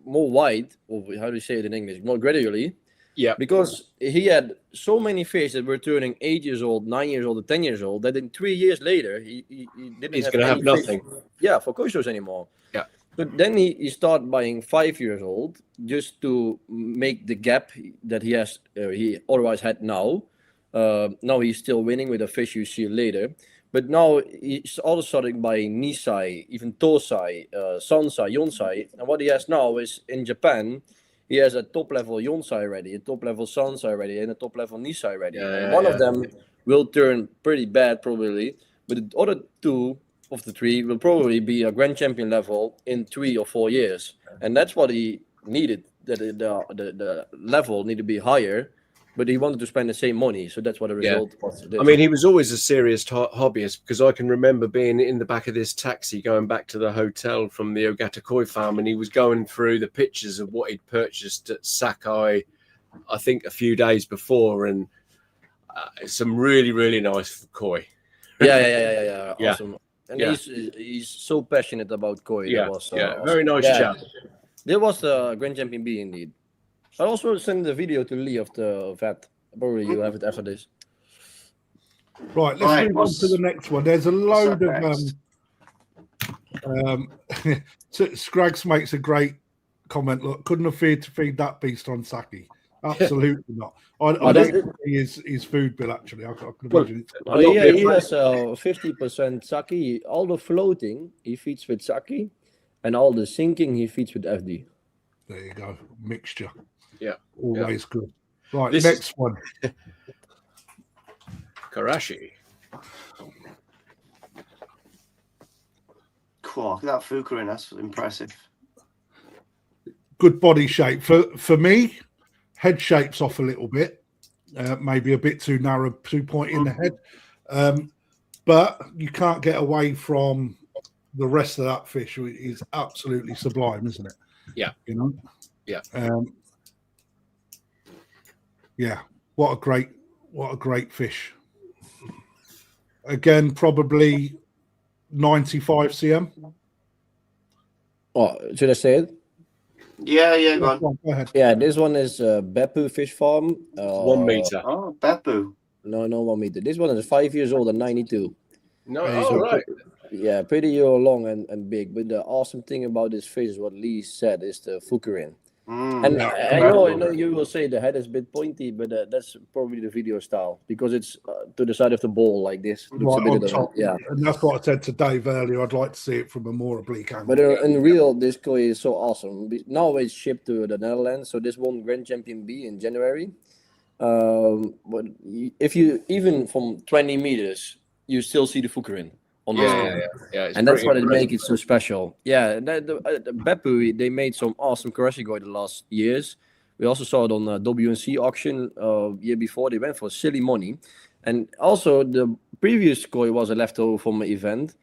more wide, or how do you say it in English, more gradually. Yeah. Because he had so many fish that were turning 8 years old, 9 years old, or 10 years old, that in 3 years later, he didn't He's going to have nothing. For koi shows anymore. Yeah. But then he started buying 5 years old just to make the gap that he has, he otherwise had now. Now he's still winning with the fish you see later. But now he's all of a sudden buying Nisai, even Tosai, Sansai, Yonsai. And what he has now is in Japan, he has a top level Yonsai ready, a top level Sansai ready, and a top level Nisai ready. And one of them will turn pretty bad probably, but the other two of the three will probably be a grand champion level in 3 or 4 years. And that's what he needed, that the level needed to be higher, but he wanted to spend the same money. So that's what the result was. I mean, he was always a serious hobbyist, because I can remember being in the back of this taxi going back to the hotel from the Ogata Koi farm, and he was going through the pictures of what he'd purchased at Sakai, I think a few days before, and some really, really nice koi. Yeah. Awesome. And he's so passionate about koi. Yeah, awesome. Very nice chap. There was the grand champion B indeed. I also sent the video to Lee of that Probably you have it after this. Right, let's Right, move on to the next one. There's a load of Scrags makes a great comment. Look, couldn't afford to feed that beast on sake. Absolutely not. I don't think his food bill actually. I can imagine it's. Oh, yeah, he has 50% sake. All the floating he feeds with sake, and all the sinking he feeds with FD. There you go, mixture. Yeah, always good. Right, This next one. Karashi. Cool. Look at that Fukurin. That's impressive. Good body shape for me. Head shape's off a little bit, maybe a bit too narrow, too pointy in the head. But you can't get away from the rest of that fish. It is absolutely sublime, isn't it? Yeah. You know. Yeah. Yeah. What a great fish. Again, probably 95 cm. Oh, should I say it? Yeah, go on. Go ahead. Yeah, this one is Beppu Fish Farm. 1 meter. Oh, Beppu. No, 1 meter. This one is 5 years old and 92. No, right. Yeah, pretty long and big. But the awesome thing about this fish is what Lee said is the Fukurin. And I know you will say the head is a bit pointy, but that's probably the video style because it's to the side of the ball like this. Right on top. Yeah. And that's what I said to Dave earlier. I'd like to see it from a more oblique angle. But in real, this koi is so awesome. Now it's shipped to the Netherlands, so this won Grand Champion B in January. But if you even from 20 meters, you still see the Fukurin on this one. Yeah. And that's what it makes it so special. Yeah, the Beppu, they made some awesome Karashi koi the last years. We also saw it on the WNC auction year before. They went for silly money. And also the previous koi was a leftover from an event.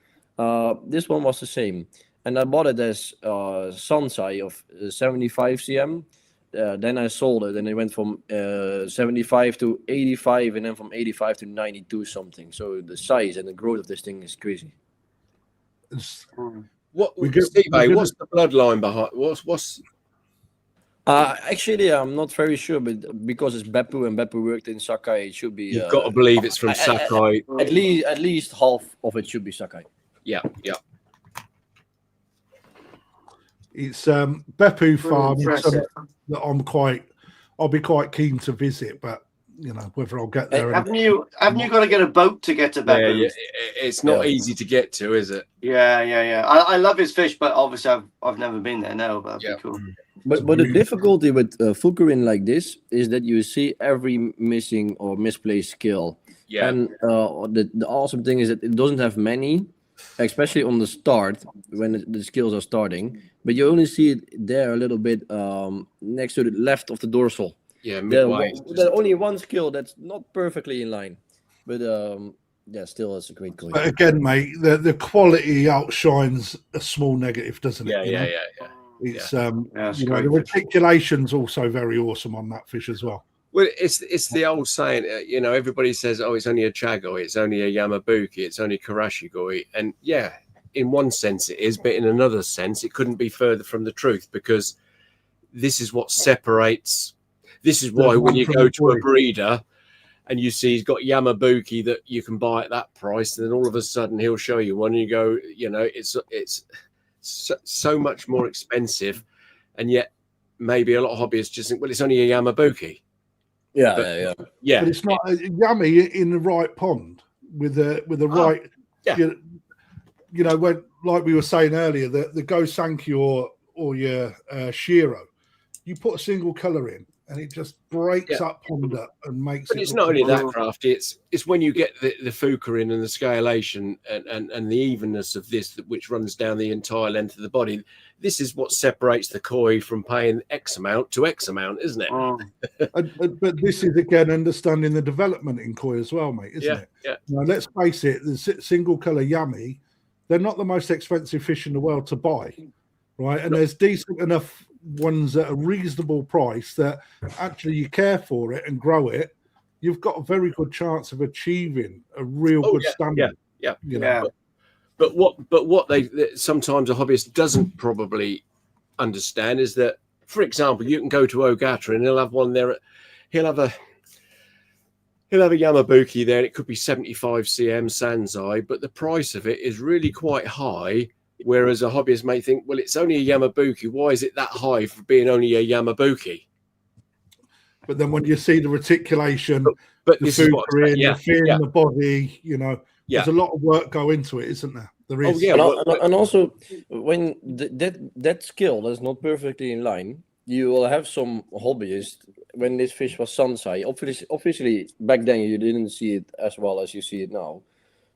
This one was the same. And I bought it as Sansai of 75 cm. Then I sold it and it went from 75 to 85 and then from 85 to 92 something. So the size and the growth of this thing is crazy. What's the bloodline behind? What's? Actually, I'm not very sure, but because it's Beppu and Beppu worked in Sakai, it should be. You've got to believe it's from Sakai. At least half of it should be Sakai. Yeah. It's Beppu Farm. It's that I'll be quite keen to visit, but you know whether I'll get there. Haven't you got to get a boat to get to Beppu? Yeah, it's not easy to get to, is it? Yeah. I love his fish, but obviously I've never been there. No, but that'd be cool. But the difficulty with Fukurin like this is that you see every missing or misplaced skill. Yeah. And the awesome thing is that it doesn't have many, especially on the start when the skills are starting. But you only see it there a little bit next to the left of the dorsal. Yeah, midway. There's only one skill that's not perfectly in line. But still it's a great koi. But again, mate, the quality outshines a small negative, doesn't it? Yeah. It's the reticulation's also very awesome on that fish as well. Well, it's the old saying, everybody says, oh, it's only a chagoi, it's only a yamabuki, it's only karashi goi. And yeah, in one sense it is, but in another sense, it couldn't be further from the truth because this is what separates. This is why when you go to a breeder and you see he's got yamabuki that you can buy at that price, and then all of a sudden he'll show you one and you go, it's so much more expensive. And yet maybe a lot of hobbyists just think, well, it's only a yamabuki. Yeah. But it's not yummy in the right pond with the right. Yeah. When like we were saying earlier, the Go Sankey or your Shiro, you put a single color in and it just breaks up pond up and makes. But it's not only that, Krafty. It's when you get the Fukurin and the scalation and the evenness of this, which runs down the entire length of the body. This is what separates the koi from paying X amount to X amount, isn't it? But this is again understanding the development in koi as well, mate, isn't it? Yeah. Now, let's face it, the single color yummy, they're not the most expensive fish in the world to buy, right? And there's decent enough ones at a reasonable price that actually you care for it and grow it, you've got a very good chance of achieving a real good standard. Yeah. But what they sometimes a hobbyist doesn't probably understand is that, for example, you can go to Ogata and he'll have one there. He'll have he'll have a Yamabuki there, and it could be 75 cm Sanzai, but the price of it is really quite high. Whereas a hobbyist may think, well, it's only a Yamabuki. Why is it that high for being only a Yamabuki? But then when you see the reticulation, But the this is what, suturing, yeah, the fin, yeah, the body, you know, yeah. there's a lot of work go into it, isn't there? There is. Oh, yeah. And also, when that skill is not perfectly in line, you will have some hobbyists. When this fish was Sansai, obviously back then you didn't see it as well as you see it now.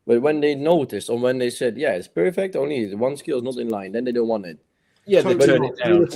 But when they noticed, or when they said, yeah, it's perfect, only one skill is not in line, then they don't want it. Yeah, they turn it down.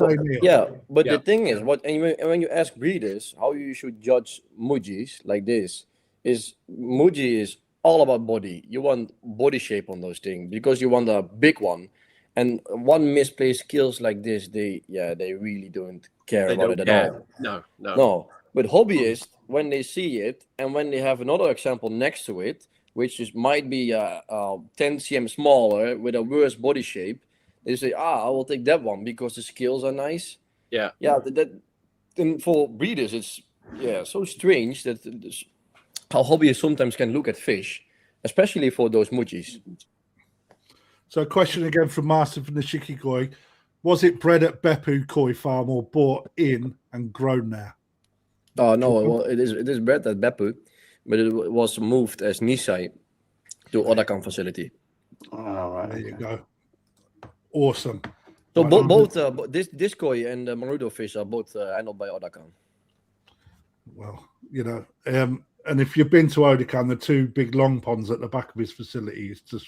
Yeah, but Yeah. the thing is, when you ask breeders how you should judge Mujis like this, is Muji is all about body. You want body shape on those things because you want a big one. And one misplaced skills like this, they really don't care They about don't it care. at No. all. No. But hobbyists, when they see it and when they have another example next to it, which might be 10 cm smaller with a worse body shape, they say, I will take that one because the scales are nice. Yeah. Yeah, and for breeders, it's so strange that how hobbyists sometimes can look at fish, especially for those Mujis. So a question again from Master from the Shikigoi. Was it bred at Beppu Koi Farm or bought in and grown there? Oh no, well, it is bred at Beppu, but it was moved as Nisai to Odakan facility. All right. There you go. Awesome. So Right, both this koi and the Marudo fish are both handled by Odakan. well, you know, and if you've been to Odakan, the two big long ponds at the back of his facility is just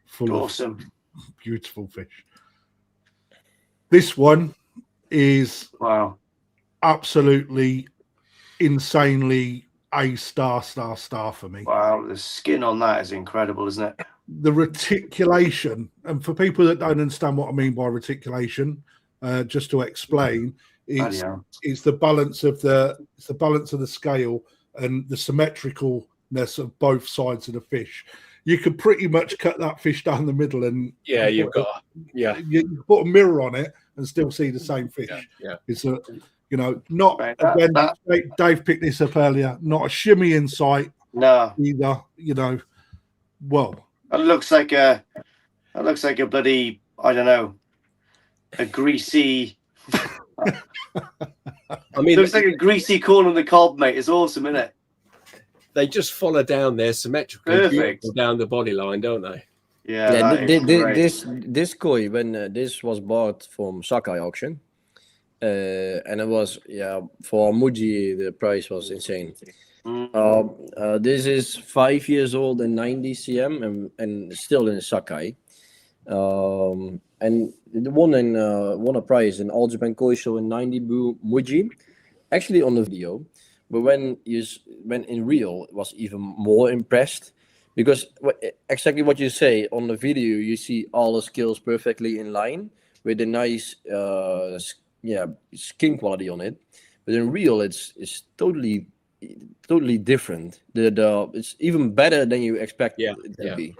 full Awesome. of beautiful fish. This one is Wow. absolutely insanely a star for me. Wow. The skin on that is incredible, isn't it? The reticulation, and for people that don't understand what I mean by reticulation, just to explain, it's the balance of the scale and the symmetricalness of both sides of the fish. You could pretty much cut that fish down the middle, and you put a mirror on it and still see the same fish. Yeah. It's a, you know, not again. Dave picked this up earlier. Not a shimmy in sight. No. Either. You know, well. That looks like a bloody, I don't know, a greasy. I mean, it looks like a greasy corn on the cob, mate. It's awesome, isn't it? They just follow down there symmetrically down the body line, don't they? Yeah. This koi, when this was bought from Sakai auction, and it was for Muji the price was insane. This is 5 years old and 90 cm and still in Sakai. And the won a prize in All Japan Koi Show in 90 Muji, actually on the video. But when in real, it was even more impressed because exactly what you say on the video, you see all the scales perfectly in line with a nice skin quality on it. But in real, it's totally different. It's even better than you expect it to be,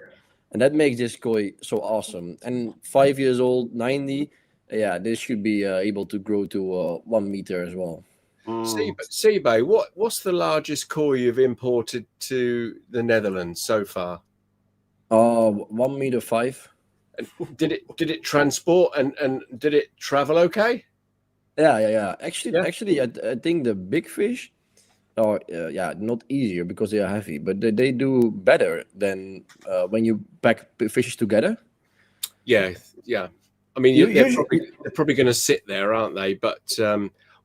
and that makes this koi so awesome. And 5 years old, 90, this should be able to grow to 1 meter as well. Siebe, what's the largest koi you've imported to the Netherlands so far? 1.5 meters. And did it transport and did it travel okay? Yeah. Actually, I think the big fish are not easier because they are heavy, but they do better than when you pack fishes together. Yeah. I mean, they're probably going to sit there, aren't they? But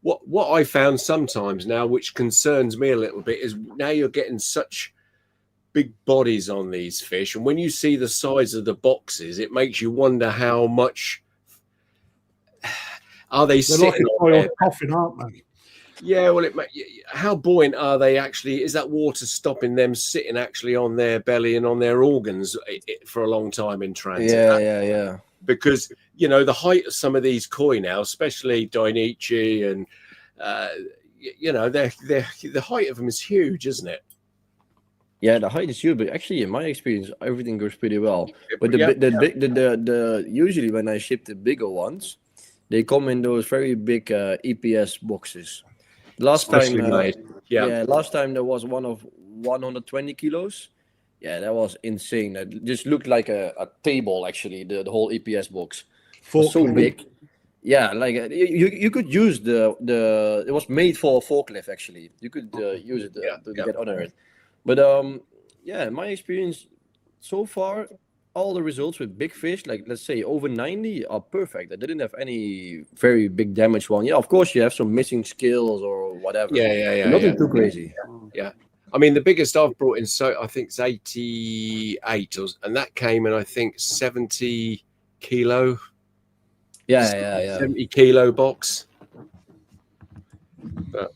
what I found sometimes now, which concerns me a little bit, is now you're getting such big bodies on these fish, and when you see the size of the boxes, it makes you wonder how much are they sitting on there? Coffin, aren't they? Yeah, well, how buoyant are they actually? Is that water stopping them sitting actually on their belly and on their organs for a long time in transit? Yeah. Because, you know, the height of some of these koi now, especially Dainichi and, you know, the height of them is huge, isn't it? Yeah, the height is huge, but actually, in my experience, everything goes pretty well. But the usually when I ship the bigger ones, they come in those very big EPS boxes. Last time there was one of 120 kilos. Yeah, that was insane. It just looked like a table, actually, the whole EPS box. It was so big. Yeah, like you could use the it was made for a forklift, actually. You could use it to get under it. But yeah, in my experience so far, all the results with big fish, like let's say over 90, are perfect. I didn't have any very big damage one. Yeah, of course you have some missing scales or whatever. Yeah. Nothing too crazy. Yeah. I mean, the biggest I've brought in, so I think it's 88, and that came in, I think, 70 kilo. Yeah. 70 kilo box. But,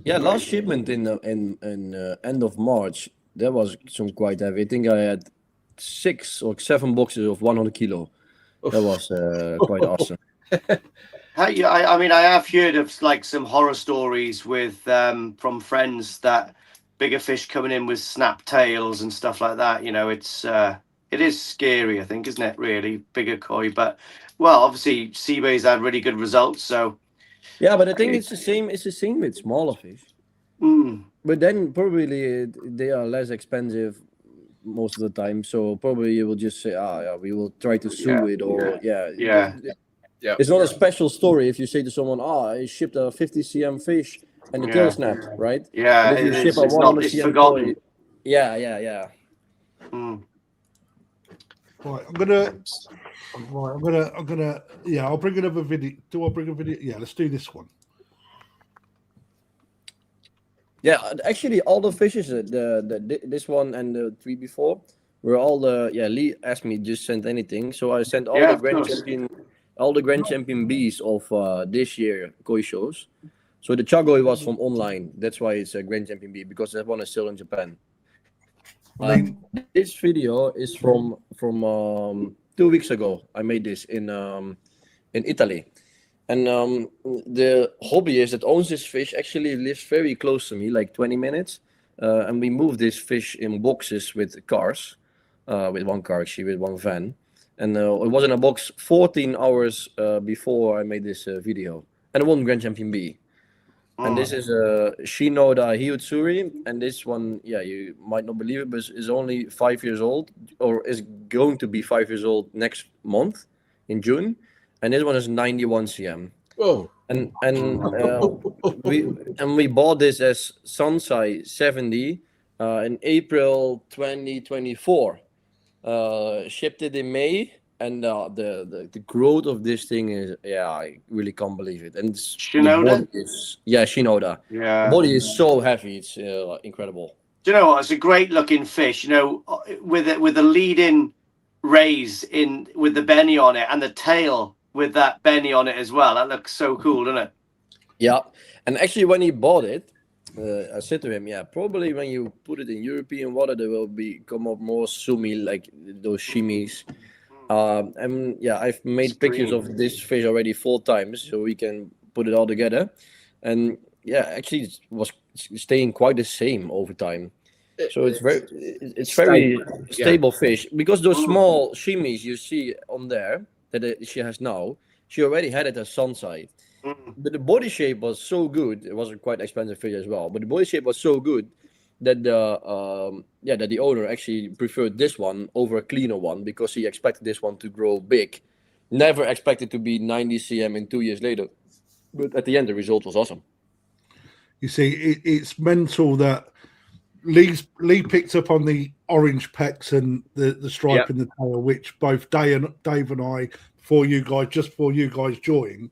yeah, last shipment in end of March, that was some quite heavy. I think I had 6 or 7 boxes of 100 kilo. That was quite awesome. I mean, I have heard of like some horror stories with from friends that bigger fish coming in with snap tails and stuff like that. You know, it is scary, I think, isn't it? Really, bigger koi, but well, obviously Siebe's had really good results. So yeah, but I think it's the same. It's the same with smaller fish. But then probably they are less expensive most of the time. So probably you will just say, yeah, we will try to sue it, or yeah. It's not a special story if you say to someone, I shipped a 50 cm fish and the tail snapped, right? Yeah, but if you ship a 100 cm forgotten. koi, yeah. Right, I'm gonna. Yeah, I'll bring another video. Do I bring a video? Yeah, let's do this one. Yeah, actually, all the fishes, this one and the 3 before, were all the Lee asked me just send anything, so I sent all the Grand Champion Bs of this year koi shows. So the Chagoi was from online. That's why it's a Grand Champion B, because that one is still in Japan. This video is from 2 weeks ago. I made this in Italy, and the hobbyist that owns this fish actually lives very close to me, like 20 minutes. And we moved this fish in boxes with cars, with one car actually, with one van, and it was in a box 14 hours before I made this video, and it won Grand Champion B. And this is Shinoda Hiyutsuri, and this one, you might not believe it, but is only 5 years old, or is going to be 5 years old next month in June, and this one is 91 cm. Oh, and we bought this as Sansai 70 in April 2024. Shipped it in May. And the growth of this thing is, I really can't believe it. And Shinoda? Shinoda. Yeah. The body is so heavy. It's incredible. Do you know what? It's a great looking fish, you know, with a leading raise in with the benny on it, and the tail with that benny on it as well. That looks so cool, doesn't it? Yeah. And actually, when he bought it, I said to him, probably when you put it in European water, there will come up more sumi, like those shimmies. And I've made pictures of this fish already 4 times, so we can put it all together. And actually it was staying quite the same over time. So it's very stable fish, because those small shimmies you see on there that she has now, she already had it as Sansai. But the body shape was so good. It was a quite expensive fish as well, but the body shape was so good that the owner actually preferred this one over a cleaner one, because he expected this one to grow big. Never expected to be 90 cm in 2 years later. But at the end, the result was awesome. You see, it's mental that Lee picked up on the orange pecks and the stripe in the tail, which both Dave and I, just before you guys joined,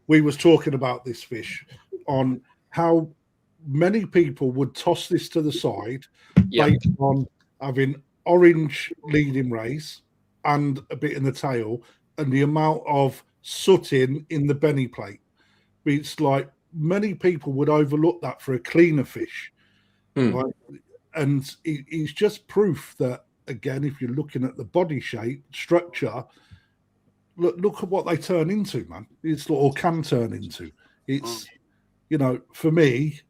we was talking about this fish, on how many people would toss this to the side based on having orange leading rays and a bit in the tail, and the amount of sooting in the benny plate. It's like many people would overlook that for a cleaner fish. Right? And it's just proof that, again, if you're looking at the body shape, structure, look at what they turn into, man. It's or can turn into. It's, you know, for me,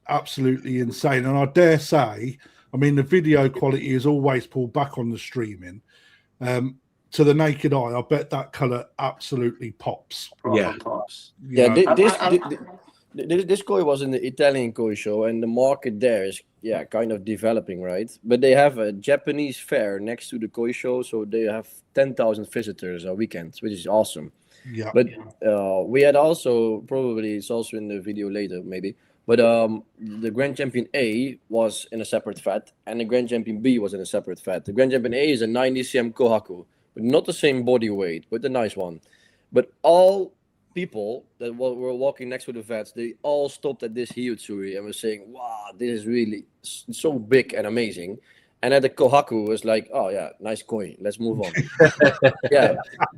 absolutely insane. And I dare say, I mean, the video quality is always pulled back on the streaming. To the naked eye, I bet that colour absolutely pops. Pops. This koi was in the Italian koi show, and the market there is kind of developing, right? But they have a Japanese fair next to the koi show, so they have 10,000 visitors a weekend, which is awesome. Yeah. But we had also, probably it's also in the video later maybe, but the Grand Champion A was in a separate vat and the Grand Champion B was in a separate vat. The Grand Champion A is a 90 cm Kohaku, but not the same body weight, but a nice one. But all people that were walking next to the vets, they all stopped at this Hiyutsuri and were saying, wow, this is really so big and amazing. And at the Kohaku was like, oh yeah, nice koi, let's move on. Yeah.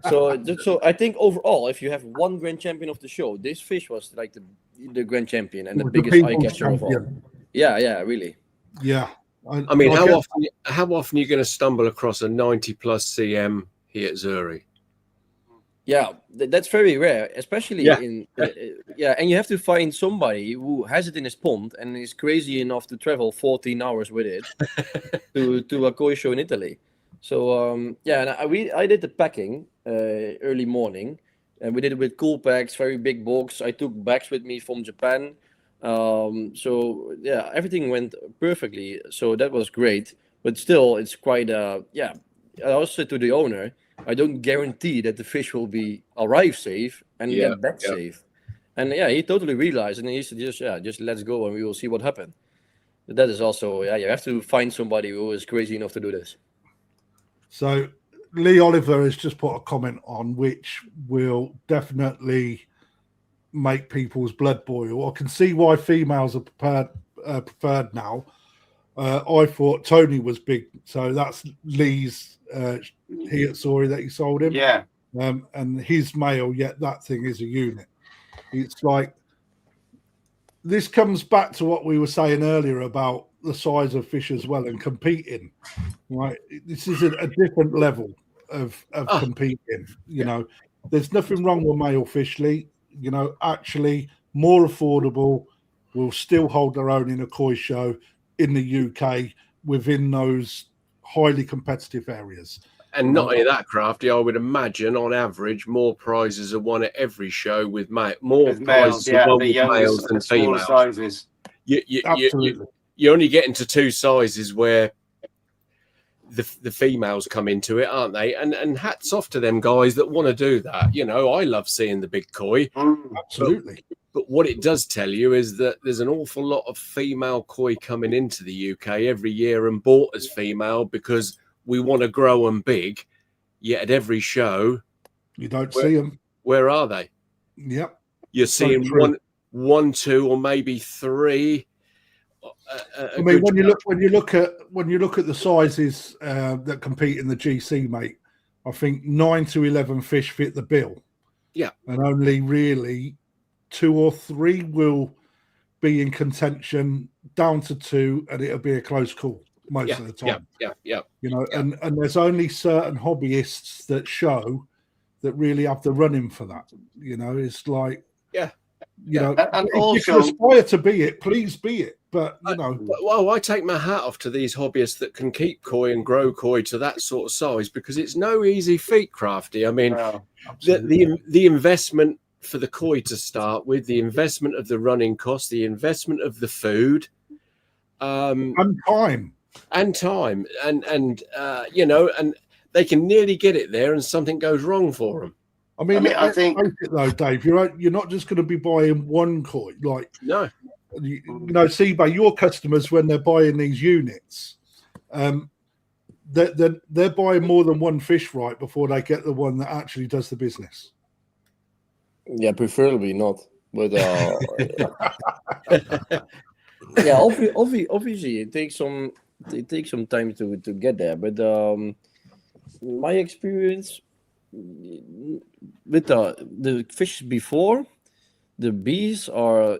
So I think overall, if you have one Grand Champion of the show, this fish was like the Grand Champion and the biggest eye catcher of all. Yeah, really. Yeah. I mean, how often are you going to stumble across a 90 plus cm here at Zuri? Yeah, that's very rare, especially in and you have to find somebody who has it in his pond and is crazy enough to travel 14 hours with it to a koi show in Italy. So and I did the packing early morning, and we did it with cool packs, very big box. I took bags with me from Japan, so yeah, everything went perfectly. So that was great, but still, it's quite I also said to the owner, I don't guarantee that the fish will arrive safe and get back safe. And he totally realized, and he said, just let's go and we will see what happens. But that is also, you have to find somebody who is crazy enough to do this. So Lee Oliver has just put a comment on which will definitely make people's blood boil. I can see why females are preferred now. I thought Tony was big, so that's Lee's Hiyatsuri that he sold him. Yeah. And his male, yet that thing is a unit. It's like, this comes back to what we were saying earlier about the size of fish as well and competing. Right, this is a different level of competing. You know, there's nothing wrong with male fish, Lee. You know, actually more affordable, will still hold their own in a koi show in the UK within those highly competitive areas. And not only that, Krafty, I would imagine on average more prizes are won at every show with more prizes are won with males than females. Sizes. You're only getting to two sizes where the females come into it, aren't they? And hats off to them guys that want to do that. You know, I love seeing the big koi. Absolutely. But what it does tell you is that there's an awful lot of female koi coming into the UK every year and bought as female because we want to grow them big. Yet at every show, you don't see them. Where are they? Yep. You're seeing one, two, or maybe three. I mean, when you look at the sizes that compete in the GC, mate, I think 9 to 11 fish fit the bill. Yeah, and only really 2 or 3 will be in contention, down to 2, and it'll be a close call most of the time. Yeah. You know, and there's only certain hobbyists that show that really have the running for that. You know, it's like, you know, and if also, you aspire to be it, please be it. But you know, well, I take my hat off to these hobbyists that can keep koi and grow koi to that sort of size, because it's no easy feat, Krafty. I mean, the investment for the koi to start with, the investment of the running cost, the investment of the food, and time, and you know, and they can nearly get it there, and something goes wrong for them. I mean, I think though, Dave, you're not just going to be buying one koi. Like, no, you know, Siebe, your customers, when they're buying these units, they're buying more than one fish, right, before they get the one that actually does the business. Yeah, preferably not. But obviously it takes some time to get there. But my experience with the fish before, the bees are,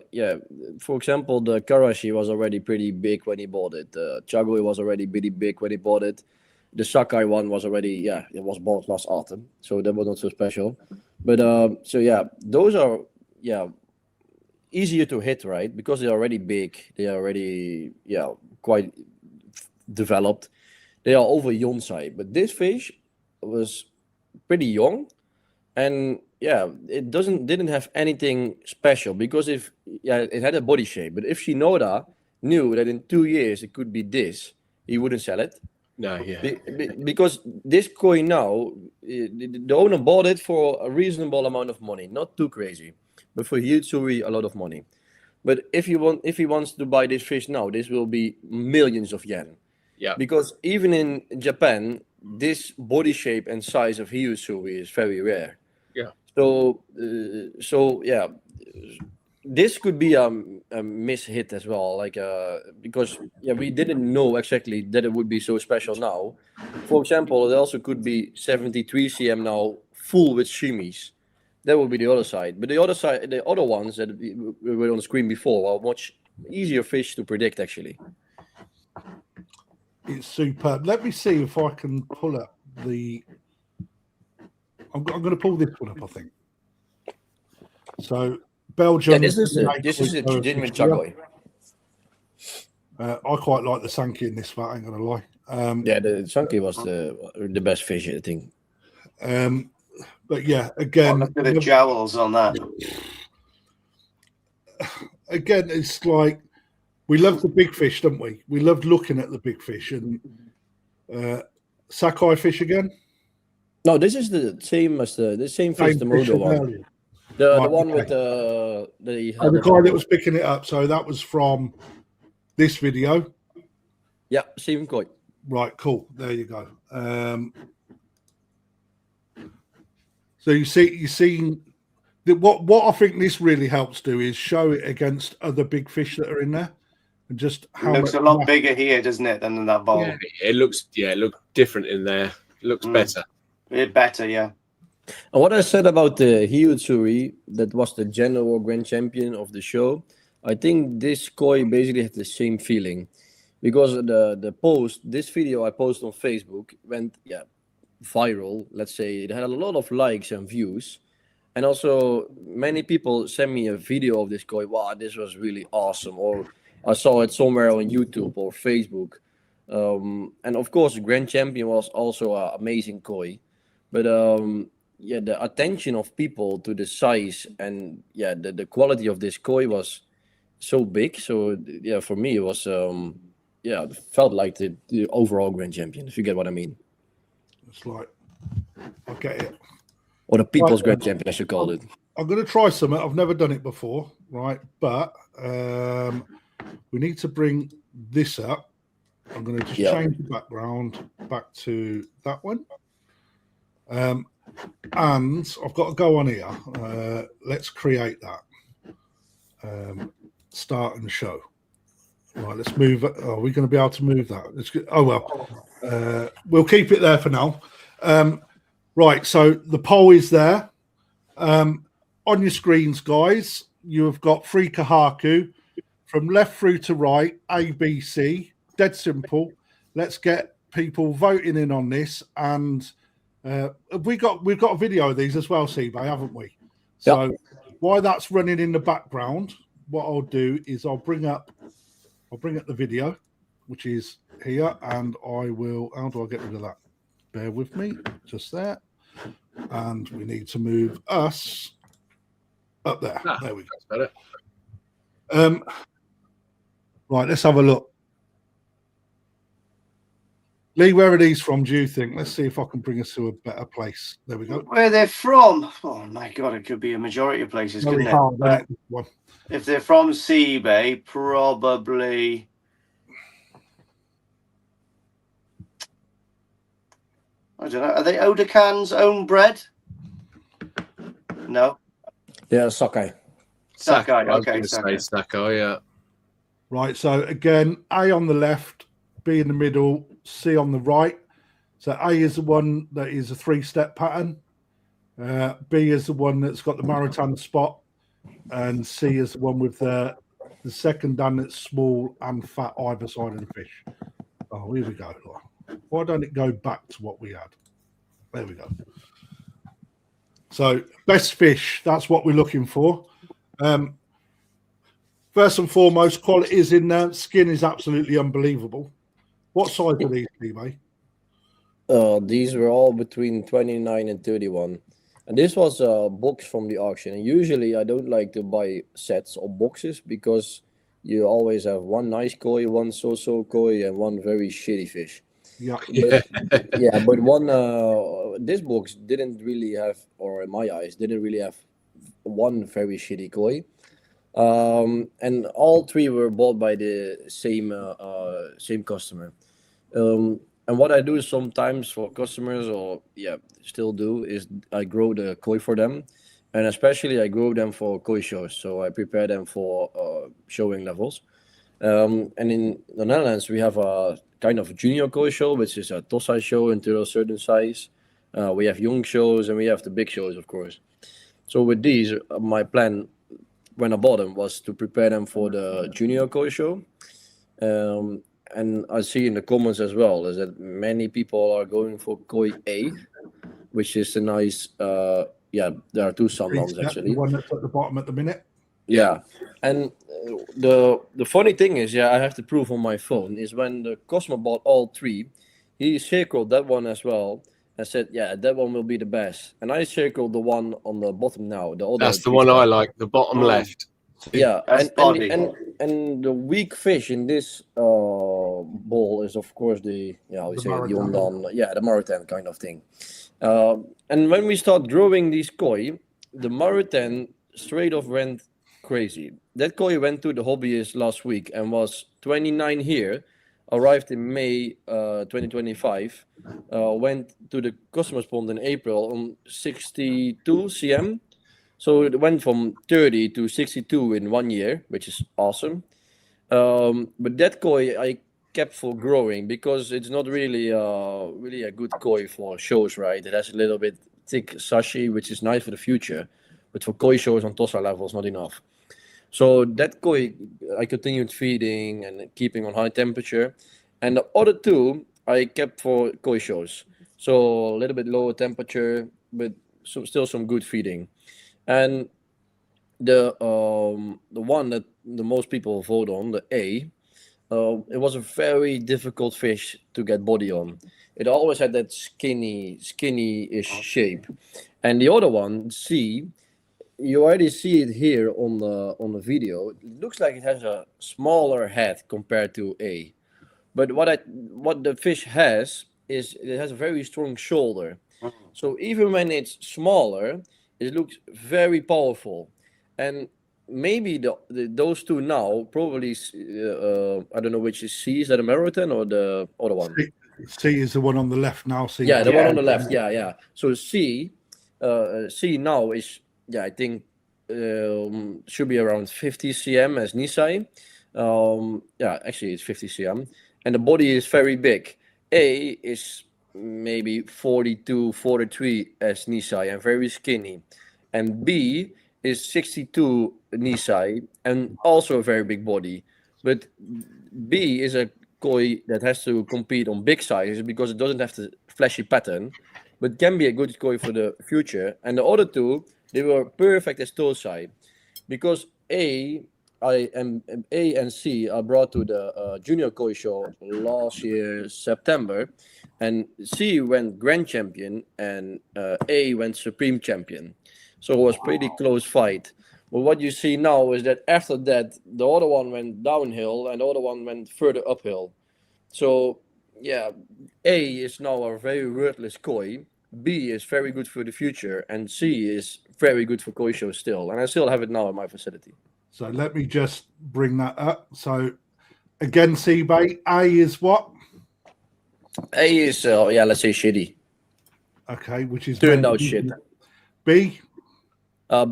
for example, the Karashi was already pretty big when he bought it. The Chagoi was already pretty big when he bought it. The Sakai one was already, it was bought last autumn, so that was not so special. But those are easier to hit, right? Because they're already big, they are already quite developed. They are over Yonsai, but this fish was pretty young, and it didn't have anything special, because it had a body shape. But if Shinoda knew that in 2 years it could be this, he wouldn't sell it. No, yeah. Because this coin now, the owner bought it for a reasonable amount of money, not too crazy, but for Hyutsuri a lot of money. But if he wants to buy this fish now, this will be millions of yen. Yeah. Because even in Japan, this body shape and size of Hyutsuri is very rare. Yeah. So yeah, this could be a mishit as well. Like because we didn't know exactly that it would be so special now. For example, it also could be 73 cm now, full with shimis. That would be the other side. But the other ones that were on the screen before are much easier fish to predict, actually. It's superb. Let me see if I can pull up the... I'm going to pull this one up, I think. So, Belgium... Yeah, this is a genuine chagoi. I quite like the Sankey in this, but I ain't going to lie. Yeah, the Sankey was the best fish, I think. But yeah, again... Look at the jowls on that. Again, it's like... We love the big fish, don't we? We loved looking at the big fish. And Sakai fish again? No, this is the same as the same fish, the Modo one. The one with the guy that was picking it up. So that was from this video. Yeah, Stephen Coy. Right, cool. There you go. So you're seeing what I think this really helps do is show it against other big fish that are in there, and just how it looks a lot bigger here, doesn't it, than in that bowl? Yeah, it looks different in there. It looks better. It's better, yeah. And what I said about the Hyutsuri, that was the general grand champion of the show, I think this koi basically had the same feeling, because this video I posted on Facebook went viral. Let's say it had a lot of likes and views, and also many people sent me a video of this koi. Wow, this was really awesome! Or I saw it somewhere on YouTube or Facebook. And of course, Grand Champion was also an amazing koi, but the attention of people to the size and the quality of this koi was so big. So for me, it was it felt like the overall Grand Champion, if you get what I mean. It's like, I get it. Or the People's Grand Champion, I should call it. I'm going to try something. I've never done it before, right? But we need to bring this up. I'm going to just change the background back to that one. And I've got to go on here. Let's create that. Start and show. Right, let's move it. Are we going to be able to move that? Oh, well. We'll keep it there for now. Right, so the poll is there. On your screens, guys, you have got free Kahaku from left through to right, A, B, C. Dead simple. Let's get people voting in on this. And we've got a video of these as well, Siebe, haven't we? So while that's running in the background, what I'll do is I'll bring up the video, which is here, and I will. How do I get rid of that? Bear with me, just there. And we need to move us up there. There we go. That's better. Right, let's have a look. Lee, where are these from, do you think? Let's see if I can bring us to a better place. There we go. Where they're from? Oh, my God, it could be a majority of places, couldn't it? If they're from Siebe, probably... I don't know. Are they Odakan's own bread? No. Yeah, Sakai. Sakai, okay. Sakai, yeah. Right, so again, A on the left, B in the middle, C on the right. So A is the one that is a 3-step pattern. B is the one that's got the maritime spot. And C is the one with the second dan that's small and fat either side of the fish. Oh, here we go. Why don't it go back to what we had? There we go. So best fish, that's what we're looking for. First and foremost, quality is in there. Skin is absolutely unbelievable. What size are these, Siebe? These were all between 29 and 31. And this was a box from the auction. And usually I don't like to buy sets or boxes because you always have one nice koi, one so-so koi, and one very shitty fish. Yeah. But one this box didn't really have, or in my eyes, didn't really have one very shitty koi. And all three were bought by the same customer. And what I do sometimes for customers, or still do, is I grow the koi for them, and especially I grow them for koi shows. So I prepare them for showing levels. And in the Netherlands, we have a kind of junior koi show, which is a Tossai show until a certain size. We have young shows, and we have the big shows, of course. So with these, my plan when I bought them was to prepare them for the junior koi show. And I see in the comments as well is that many people are going for koi A, which is a nice. There are two sundogs actually. The one that's at the bottom at the minute. Yeah, and the funny thing is, I have the proof on my phone. Is when the customer bought all three, he circled that one as well and said, "Yeah, that one will be the best." And I circled the one on the bottom now. The other. That's the one I like. The bottom left. Yeah, That's and the weak fish in this bowl is of course the Yondan, the Marutan kind of thing. And when we start growing these koi, the Marutan straight off went crazy. That koi went to the hobbyist last week and was 29 here, arrived in May 2025, went to the customer's pond in April on 62 cm. So it went from 30 to 62 in 1 year, which is awesome. But that koi I kept for growing because it's not really a good koi for shows, right? It has a little bit thick sashi, which is nice for the future, but for koi shows on Tossa levels, not enough. So that koi I continued feeding and keeping on high temperature, and the other two I kept for koi shows. So a little bit lower temperature, but still some good feeding. And the one that the most people vote on, the A, it was a very difficult fish to get body on. It always had that skinny-ish shape. And the other one, C, you already see it here on the video. It looks like it has a smaller head compared to A. But what the fish has is it has a very strong shoulder. So even when it's smaller, it looks very powerful. And maybe those two now probably I don't know which is C. Is that a Marutan or the other one? C is the one on the left now. C. Yeah, the one on the left. Yeah. So C now is I think should be around 50 cm as Nisai. Actually it's 50 cm, and the body is very big. A is maybe 42, 43 as Nisai and very skinny, and B is 62 Nisai and also a very big body. But B is a koi that has to compete on big sizes because it doesn't have the flashy pattern, but can be a good koi for the future. And the other two, they were perfect as Tosai, because A and C are brought to the junior koi show last year September, and C went grand champion and A went supreme champion. So it was pretty close fight. But what you see now is that after that, the other one went downhill and the other one went further uphill. So A is now a very worthless koi. B is very good for the future, and C is very good for koi shows still. And I still have it now in my facility. So let me just bring that up. So again, Siebe, A is what? A is let's say shitty. Okay, which is turned out shit. B.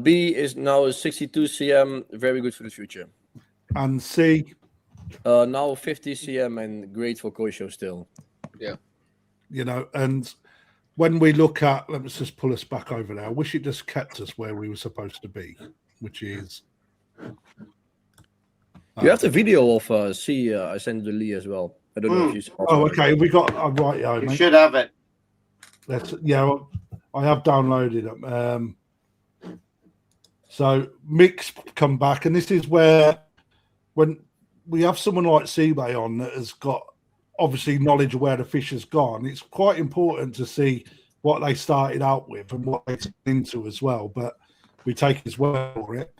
B is now 62 cm, very good for the future. And C. Now 50 cm and great for koi show still. Yeah. And when we look at, let's just pull us back over there. I wish it just kept us where we were supposed to be, which is. You have the video of C. I sent it to Lee as well. I don't know if you saw. Oh, okay. We got right. You should have it. I have downloaded it. So Mick's come back, and this is where, when we have someone like Siebe on that has got obviously knowledge of where the fish has gone, it's quite important to see what they started out with and what they turned into as well. But we take his word for it.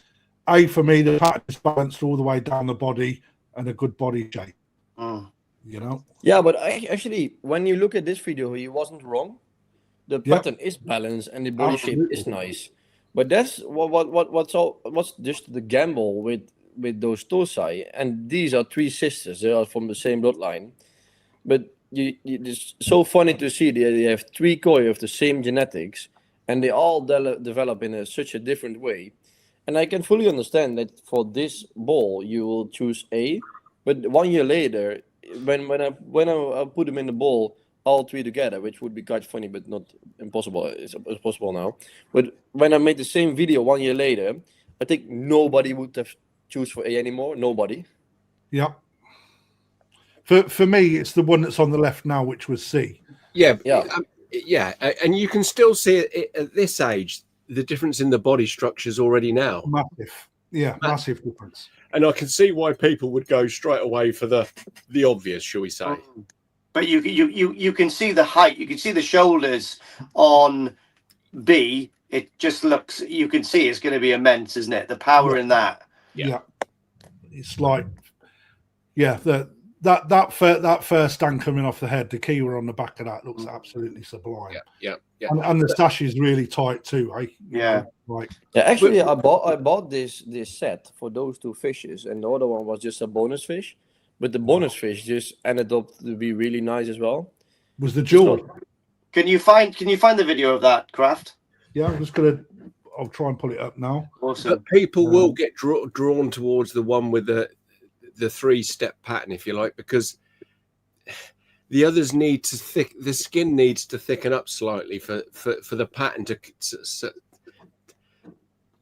For me, the pattern is balanced all the way down the body and a good body shape. You know. Yeah, but actually, when you look at this video, he wasn't wrong. The pattern is balanced and the body shape is nice. But that's what's just the gamble with those Tosai. And these are 3 sisters. They are from the same bloodline. But it's so funny to see that they have 3 koi of the same genetics, and they all develop in such a different way. And I can fully understand that for this ball you will choose A, but 1 year later, when I put them in the ball, all 3 together, which would be quite funny, but not impossible. It's possible now. But when I made the same video 1 year later, I think nobody would have choose for A anymore. Nobody. Yeah. For me, it's the one that's on the left now, which was C. Yeah. And you can still see it at this age, the difference in the body structures already now. Massive. Yeah, massive difference. And I can see why people would go straight away for the obvious, shall we say. But you can see the height, you can see the shoulders on B. It just looks, you can see it's going to be immense, isn't it? The power in that. Yeah. It's like, that first stand coming off the head, the keyword on the back of that looks absolutely sublime. Yeah. And the sash is really tight too, eh? Yeah. Actually, I bought this set for those 2 fishes, and the other one was just a bonus fish. But the bonus fish just ended up to be really nice as well. Was the jewel? Can you find the video of that, Kraft? Yeah, I'll try and pull it up now. Awesome. But people will get drawn towards the one with the 3-step pattern, if you like, because the others need to the skin needs to thicken up slightly for the pattern to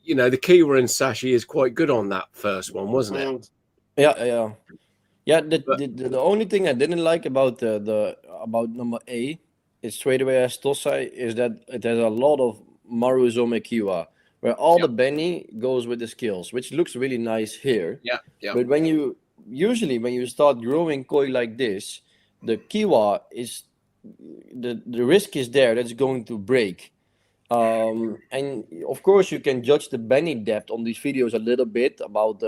you know, the Kiwa and Sashi is quite good on that first one, wasn't it? Yeah. The only thing I didn't like about about number A is straight away as Tosai is that it has a lot of Maruzome Kiwa, where all the Benny goes with the scales, which looks really nice here. Yeah. But when you start growing koi like this, the Kiwa is the risk is there that it's going to break. And of course you can judge the Benny depth on these videos a little bit about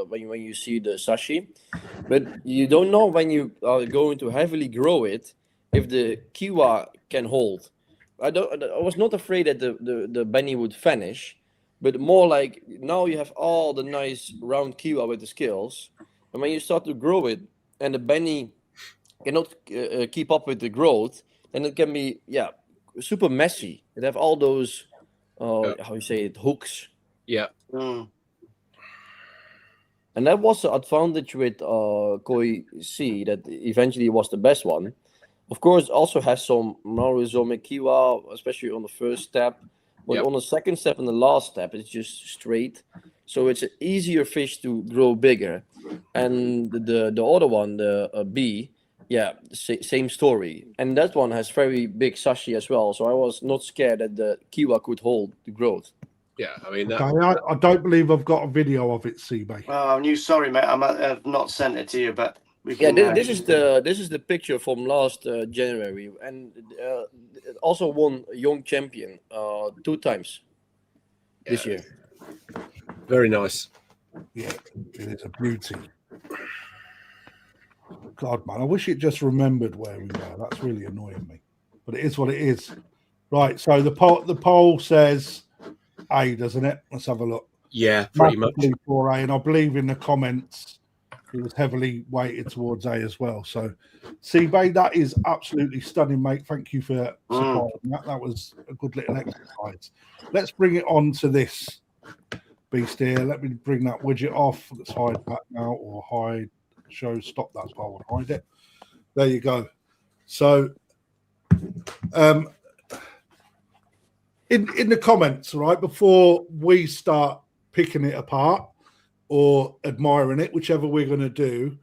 when you see the sashi, but you don't know when you are going to heavily grow it if the Kiwa can hold. I was not afraid that the Benny would vanish, but more like now you have all the nice round Kiwa with the scales, and when you start to grow it and the Benny cannot keep up with the growth, then it can be super messy. It have all those how you say it, hooks. Yeah. And that was the advantage with Koi C, that eventually was the best one. Of course, also has some Maruzome Kiwa, especially on the first step. But on the second step and the last step, it's just straight. So it's an easier fish to grow bigger. And the other one, the B, same story. And that one has very big sashi as well. So I was not scared that the Kiwa could hold the growth. Yeah, I mean, I don't believe I've got a video of it, Siebe. Oh, I'm sorry, mate. I've not sent it to you, but we can. This is the picture from last January, and also won young champion 2 times this year. Very nice. Yeah, it is a beauty. God, man, I wish it just remembered where we were. That's really annoying me. But it is what it is. Right, so the poll says A, doesn't it? Let's have a look. Yeah, pretty much. For A, and I believe in the comments it was heavily weighted towards A as well. So, Siebe, that is absolutely stunning, mate. Thank you for supporting that. That was a good little exercise. Let's bring it on to this beast here. Let me bring that widget off. Let's hide that now, or hide. Show stop. That's why I want to hide it. There you go. So in the comments, right before we start picking it apart or admiring it, whichever we're going to do,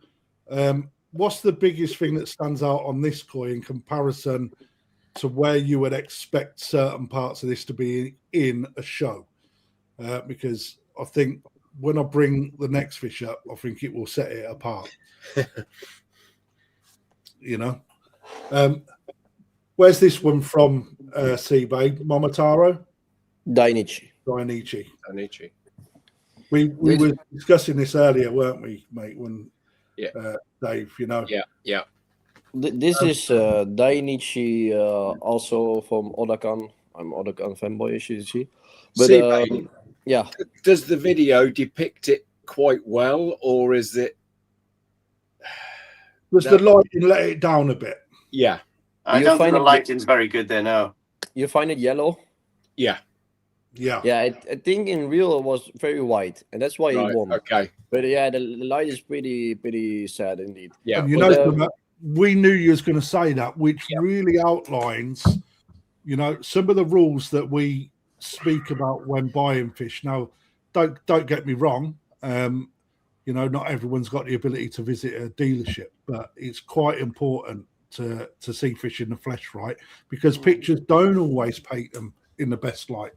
what's the biggest thing that stands out on this koi in comparison to where you would expect certain parts of this to be in a show? Because I think when I bring the next fish up, I think it will set it apart. You know, where's this one from, Siebe? Momotaro? Dainichi. We were discussing this earlier, weren't we, mate? When Dave, you know. Yeah. This is Dainichi, also from Odakan. I'm Odakan fanboy, as you see. But Siebe, yeah. Does the video depict it quite well, or is it? Was the lighting let it down a bit? Yeah. I don't think the lighting's very good there now. You find it yellow? Yeah. I think in real it was very white, and that's why he won. Okay. But yeah, the light is pretty sad indeed. Yeah. And you know, we knew you was going to say that, which really outlines, you know, some of the rules that we speak about when buying fish. Now, don't get me wrong. You know, not everyone's got the ability to visit a dealership, but it's quite important to see fish in the flesh, right? Because pictures don't always paint them in the best light,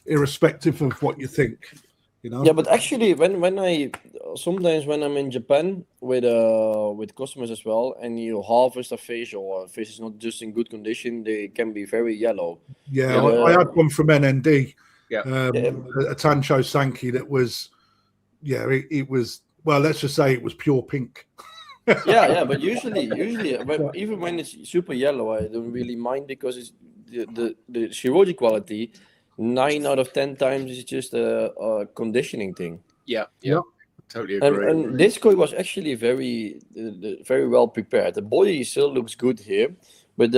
irrespective of what you think. You know? Yeah, but actually, when I'm in Japan with customers as well, and you harvest a fish or a fish is not just in good condition, they can be very yellow. Yeah, I had one from NND, a Tancho Sankey that was, it was, well, let's just say it was pure pink. But usually, even when it's super yellow, I don't really mind because it's the chirurgy quality. 9 out of 10 times is just a conditioning thing. Yeah. Totally agree. And this koi was actually very well prepared. The body still looks good here, but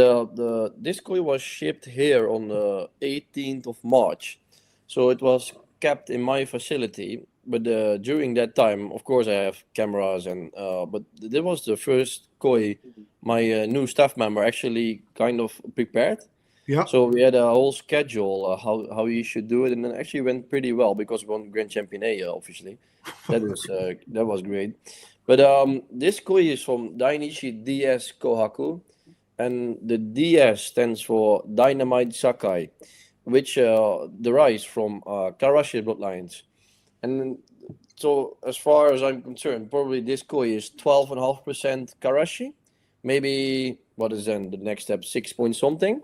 this koi was shipped here on the 18th of March, so it was kept in my facility. But during that time, of course, I have cameras, and but this was the first koi my new staff member actually kind of prepared. Yeah. So we had a whole schedule how you should do it, and it actually went pretty well because we won Grand Champion obviously. That was great. But this koi is from Dainichi DS Kohaku, and the DS stands for Dynamite Sakai, which derives from Karashi bloodlines. And so, as far as I'm concerned, probably this koi is 12.5% Karashi. Maybe what is then the next step, 6 point something.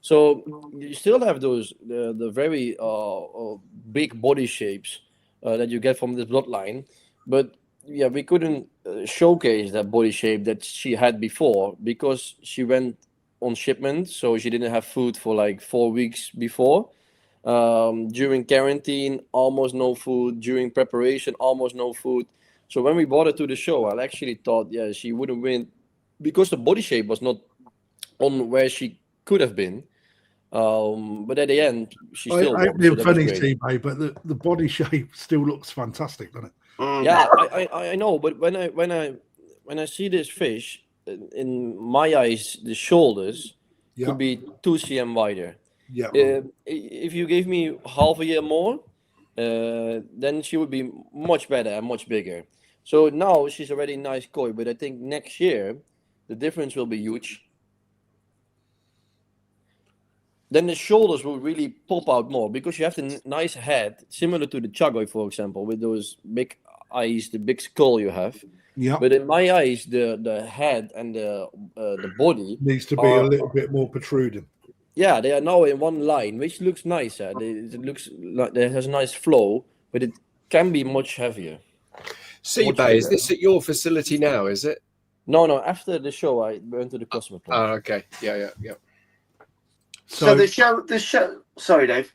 So you still have those the very big body shapes that you get from this bloodline, but yeah, we couldn't showcase that body shape that she had before because she went on shipment, so she didn't have food for like 4 weeks before. During quarantine, almost no food. During preparation, almost no food. So when we brought her to the show, I actually thought, she wouldn't win because the body shape was not on where she could have been. But at the end, she still won. So funny, Siebe, but the body shape still looks fantastic, doesn't it? Yeah, I know. But when I see this fish, in my eyes, the shoulders could be 2 cm wider. Yeah. If you gave me half a year more, then she would be much better and much bigger. So now she's already nice koi, but I think next year the difference will be huge. Then the shoulders will really pop out more because you have the nice head, similar to the chagoi, for example, with those big eyes, the big skull you have. Yeah. But in my eyes, the head and the body needs to be a little bit more protruding. Yeah, they are now in one line, which looks nice. It looks like it has a nice flow, but it can be much heavier. Siebe, is this at your facility now, is it? No. After the show, I went to the customer plant. Oh, okay. Yeah. So the show. Sorry, Dave.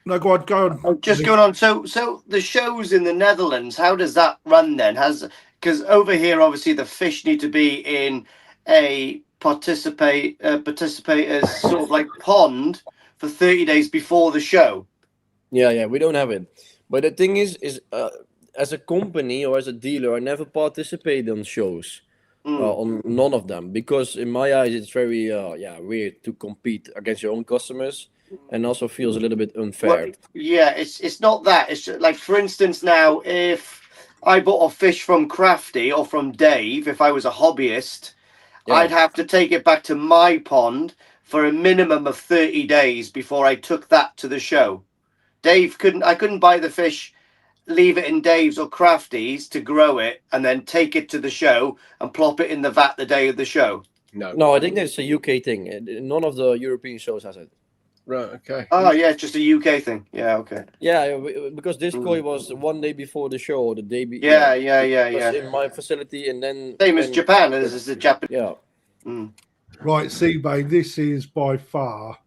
No, go on. Oh, just going on. So the shows in the Netherlands, how does that run then? Because over here, obviously, the fish need to be in a participators sort of like pond for 30 days before the show. Yeah, we don't have it. But the thing is as a company or as a dealer, I never participate on shows. On none of them, because in my eyes it's very weird to compete against your own customers, and also feels a little bit unfair. Well, it's not that. It's like, for instance, now if I bought a fish from Krafty or from Dave, if I was a hobbyist, I'd have to take it back to my pond for a minimum of 30 days before I took that to the show. I couldn't buy the fish, leave it in Dave's or Krafty's to grow it, and then take it to the show and plop it in the vat the day of the show. No, I think that's a UK thing. None of the European shows has it. Right. Okay. Oh yeah, it's just a UK thing. Yeah, okay. Yeah, because this koi was one day before the show, the day before. Yeah. It was in my facility, and then Same as Japan, as the Japanese. Yeah. Right, Siebe, this is by far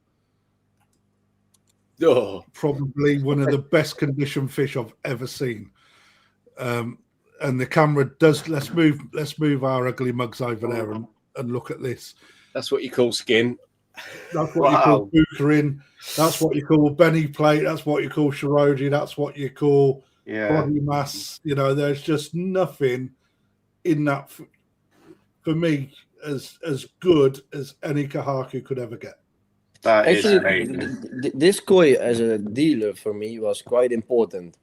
probably one of the best conditioned fish I've ever seen. And the camera does. Let's move our ugly mugs over there and look at this. That's what you call skin. That's what you call bukkering. That's what you call Benny plate. That's what you call shiroji. That's what you call body mass. You know, there's just nothing in that for me as good as any kahaku could ever get. That Actually, is this koi as a dealer for me was quite important,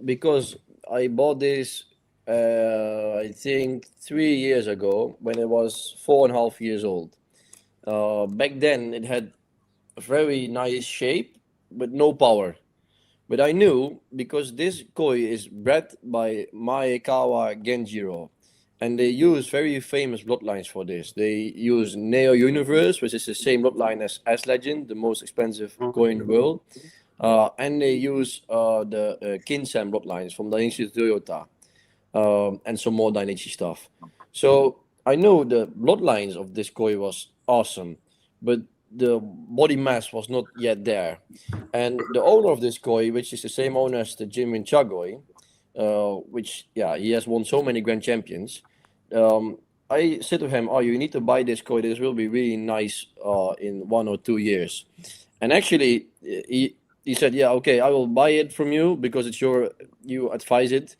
because I bought this I think 3 years ago when it was 4.5 years old. Back then it had a very nice shape but no power. But I knew, because this koi is bred by Maekawa Genjiro, and they use very famous bloodlines for this. They use Neo Universe, which is the same bloodline as Legend, the most expensive koi in the world. And they use the Kinsen bloodlines from Dainichi Toyota, and some more Dainichi stuff. So I know the bloodlines of this koi was awesome, but the body mass was not yet there. And the owner of this koi, which is the same owner as the Jimin Chagoi, which, he has won so many grand champions. I said to him, "Oh, you need to buy this koi. This will be really nice in 1 or 2 years." And actually, he said, "Yeah, okay, I will buy it from you because it's you advise it."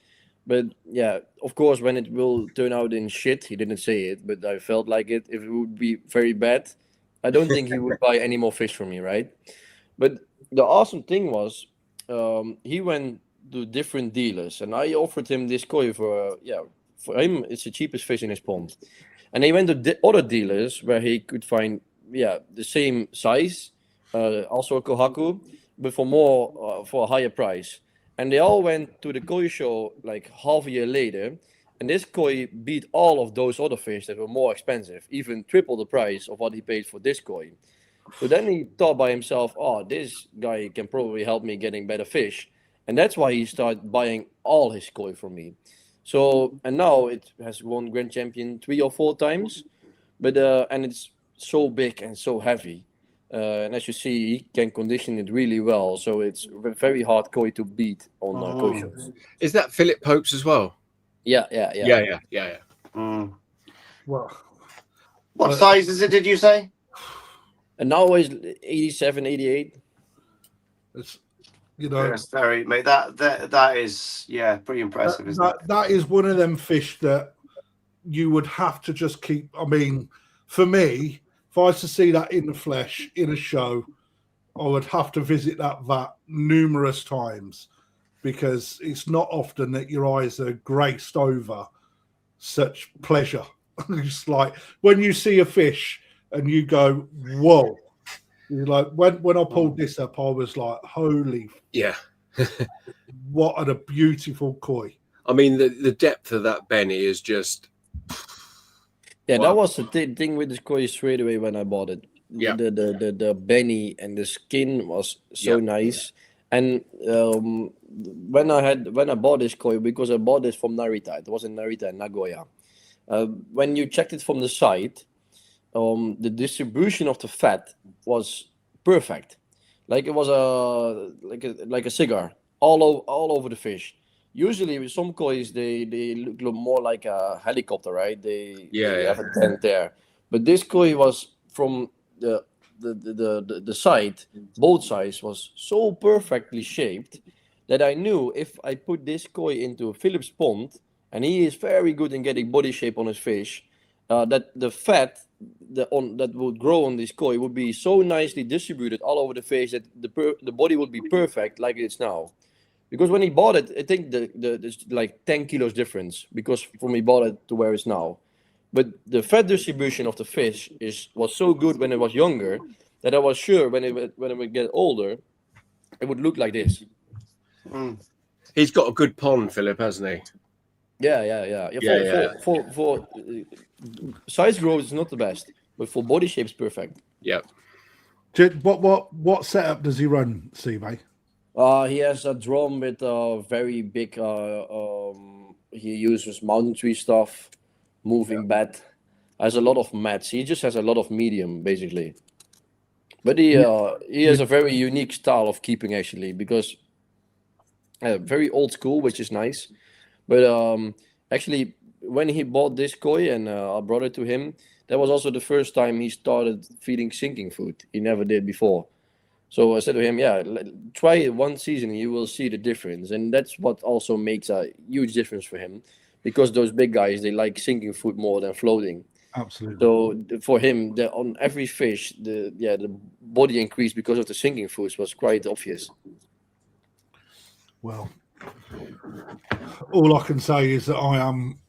But yeah, of course, when it will turn out in shit, he didn't say it, but I felt like it. If it would be very bad, I don't think he would buy any more fish from me, right? But the awesome thing was, he went to different dealers, and I offered him this koi for him, it's the cheapest fish in his pond. And he went to other dealers where he could find the same size, also a kohaku, but for a higher price. And they all went to the koi show like half a year later, and this koi beat all of those other fish that were more expensive, even triple the price of what he paid for this koi. So then he thought by himself, "Oh, this guy can probably help me getting better fish." And that's why he started buying all his koi from me. So, and now it has won grand champion 3 or 4 times, but and it's so big and so heavy. And as you see, he can condition it really well. So it's very hard koi to beat on koi shows. Is that Philip Pope's as well? Yeah. Well, what size is it? Did you say? And now he's 87, 88. It's, you know, yes, very, mate. That is pretty impressive. That is one of them fish that you would have to just keep. I mean, for me, if I was to see that in the flesh in a show, I would have to visit that vat numerous times, because it's not often that your eyes are graced over such pleasure. It's like when you see a fish and you go, "Whoa!" You're like, when I pulled this up, I was like, "Holy, what a beautiful koi!" I mean, the depth of that Benny is just. Yeah, that was the thing with this koi straight away when I bought it. Yeah. The Benny and the skin was so nice. And when I bought this koi, because I bought this from Narita, it was in Narita and Nagoya. When you checked it from the side, the distribution of the fat was perfect. Like it was like a cigar all over the fish. Usually with some kois they look more like a helicopter, right? They have a tent there. But this koi was from the side, both sides was so perfectly shaped that I knew if I put this koi into Philip's pond, and he is very good in getting body shape on his fish, that the fat that would grow on this koi would be so nicely distributed all over the fish that the body would be perfect like it's now. Because when he bought it, I think there's like 10 kilos difference, because from he bought it to where it's now. But the fat distribution of the fish was so good when it was younger that I was sure when it would get older, it would look like this. He's got a good pond, Philip, hasn't he? Yeah. For size growth is not the best, but for body shape is perfect. Yeah. What setup does he run, Siebe? He has a drum with a very big. He uses mountain tree stuff, moving bed. Has a lot of mats. He just has a lot of medium, basically. But he has a very unique style of keeping, actually, because very old school, which is nice. But actually, when he bought this koi and I brought it to him, that was also the first time he started feeding sinking food. He never did before. So I said to him, yeah, try it one season and you will see the difference. And that's what also makes a huge difference for him, because those big guys, they like sinking food more than floating. Absolutely. So for him, on every fish, the body increase because of the sinking foods was quite obvious. Well, all I can say is that I am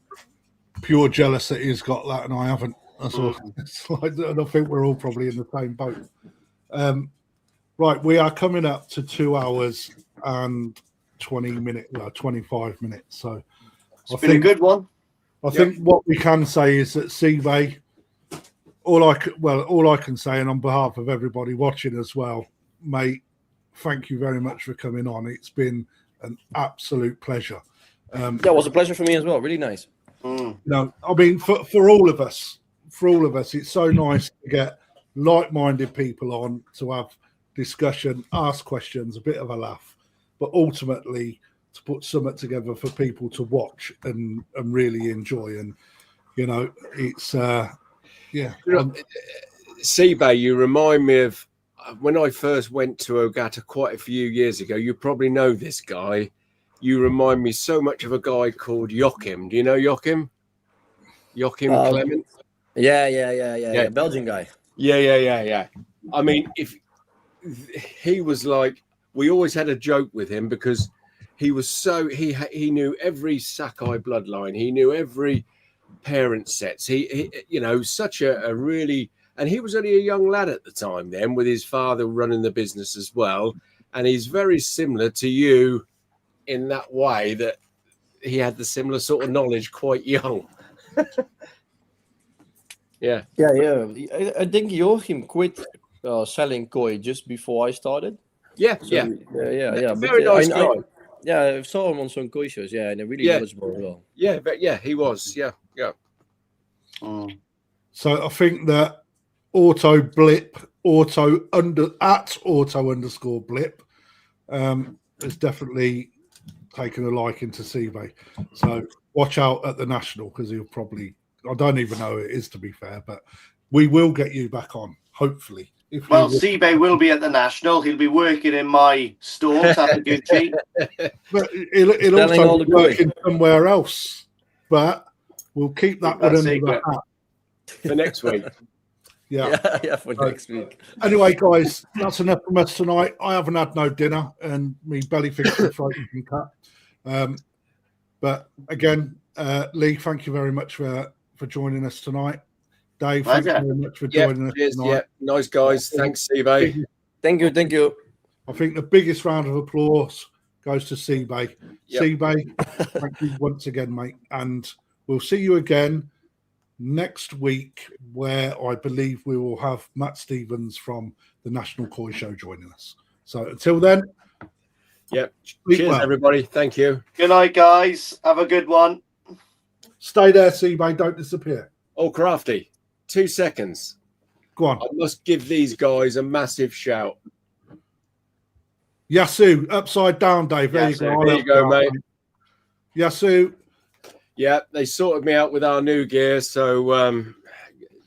pure jealous that he's got that and I haven't. That's all. It's like, and I think we're all probably in the same boat. Right, we are coming up to 2 hours and 25 minutes. So It's been a good one. I think what we can say is that Siebe, all I can say, and on behalf of everybody watching as well, mate, thank you very much for coming on. It's been an absolute pleasure. It was a pleasure for me as well. Really nice. No, I mean for all of us, it's so nice to get like-minded people on to have discussion, ask questions, a bit of a laugh, but ultimately to put something together for people to watch and really enjoy. And it's Siebe, you remind me of when I first went to Ogata quite a few years ago. You probably know this guy. You remind me so much of a guy called Joachim. Do you know Joachim? Joachim Clement? Yeah. Belgian guy. Yeah. I mean, if he was like, we always had a joke with him because he was he knew every Sakai bloodline. He knew every parent sets. He such a really, and he was only a young lad at the time then, with his father running the business as well. And he's very similar to you in that way, that he had the similar sort of knowledge quite young. Yeah. I think Joachim quit selling koi just before I started. Yeah. Very nice guy. I saw him on some koi shows. Yeah, and they're really knowledgeable as well. Yeah, but he was. Yeah. So I think that auto underscore blip has definitely taken a liking to Siebe. So watch out at the national, because he'll probably, I don't even know who it is, to be fair, but we will get you back on, hopefully. Siebe will be at the national. He'll be working in my store, Tapaguchi. But he'll also be working somewhere else. But we'll keep that one under the hat for next week. For next week. Anyway, guys, that's enough from us tonight. I haven't had no dinner, and me belly thinks the throat can cut. But again, Lee, thank you very much for joining us tonight. Dave, thank you very much for joining us tonight. Yeah, nice guys. Thanks, Siebe. Thank you. I think the biggest round of applause goes to Siebe. Siebe, thank you once again, mate. And we'll see you again next week, where I believe we will have Matt Stevens from the National Koi Show joining us. So until then. Yep. Cheers, everybody. Thank you. Good night, guys. Have a good one. Stay there, Siebe. Don't disappear. Oh, Krafty. 2 seconds. Go on. I must give these guys a massive shout. Yasu, upside down, Dave. There you go, mate. Yasu. Yeah, they sorted me out with our new gear, so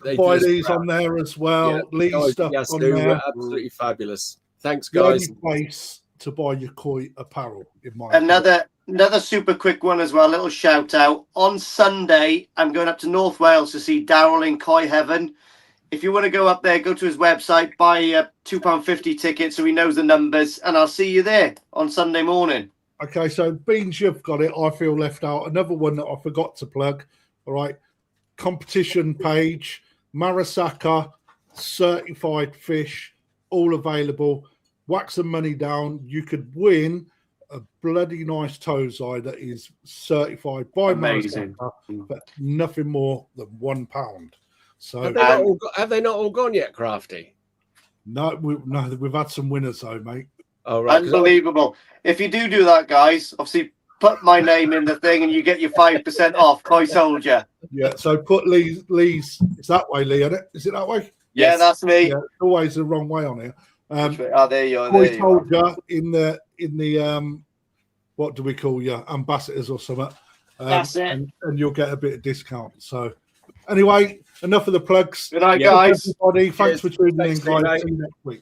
they buy these on there as well. Yeah, Lee's stuff on there. Absolutely fabulous. Thanks, guys. The only place to buy your koi apparel, in my Another super quick one as well, a little shout out. On Sunday, I'm going up to North Wales to see Daryl in Koi Heaven. If you want to go up there, go to his website, buy a £2.50 ticket so he knows the numbers, and I'll see you there on Sunday morning. Okay, so Beans, you've got it. I feel left out. Another one that I forgot to plug. All right. Competition page, Marasaka, certified fish, all available. Whack some money down. You could win a bloody nice tozai that is certified by Marasaka for nothing more than £1. So have they not all gone yet, Krafty? No, we've had some winners though, mate. Oh, right. 'Cause Unbelievable. If you do that, guys, obviously put my name in the thing and you get your 5% off. Koi Soldier. Yeah, so put Lee's. It's that way, Lee, isn't it? Is it that way? Yeah, Yes. that's me. Yeah, it's always the wrong way on here. Which way? Oh, there you are. Koi There you are. Soldier in the what do we call you? Ambassadors or something. That's it. And you'll get a bit of discount. So anyway, enough of the plugs. Good night, Yeah. guys. Everybody, thanks Cheers. for tuning in, Thanks, guys. mate. See you next week.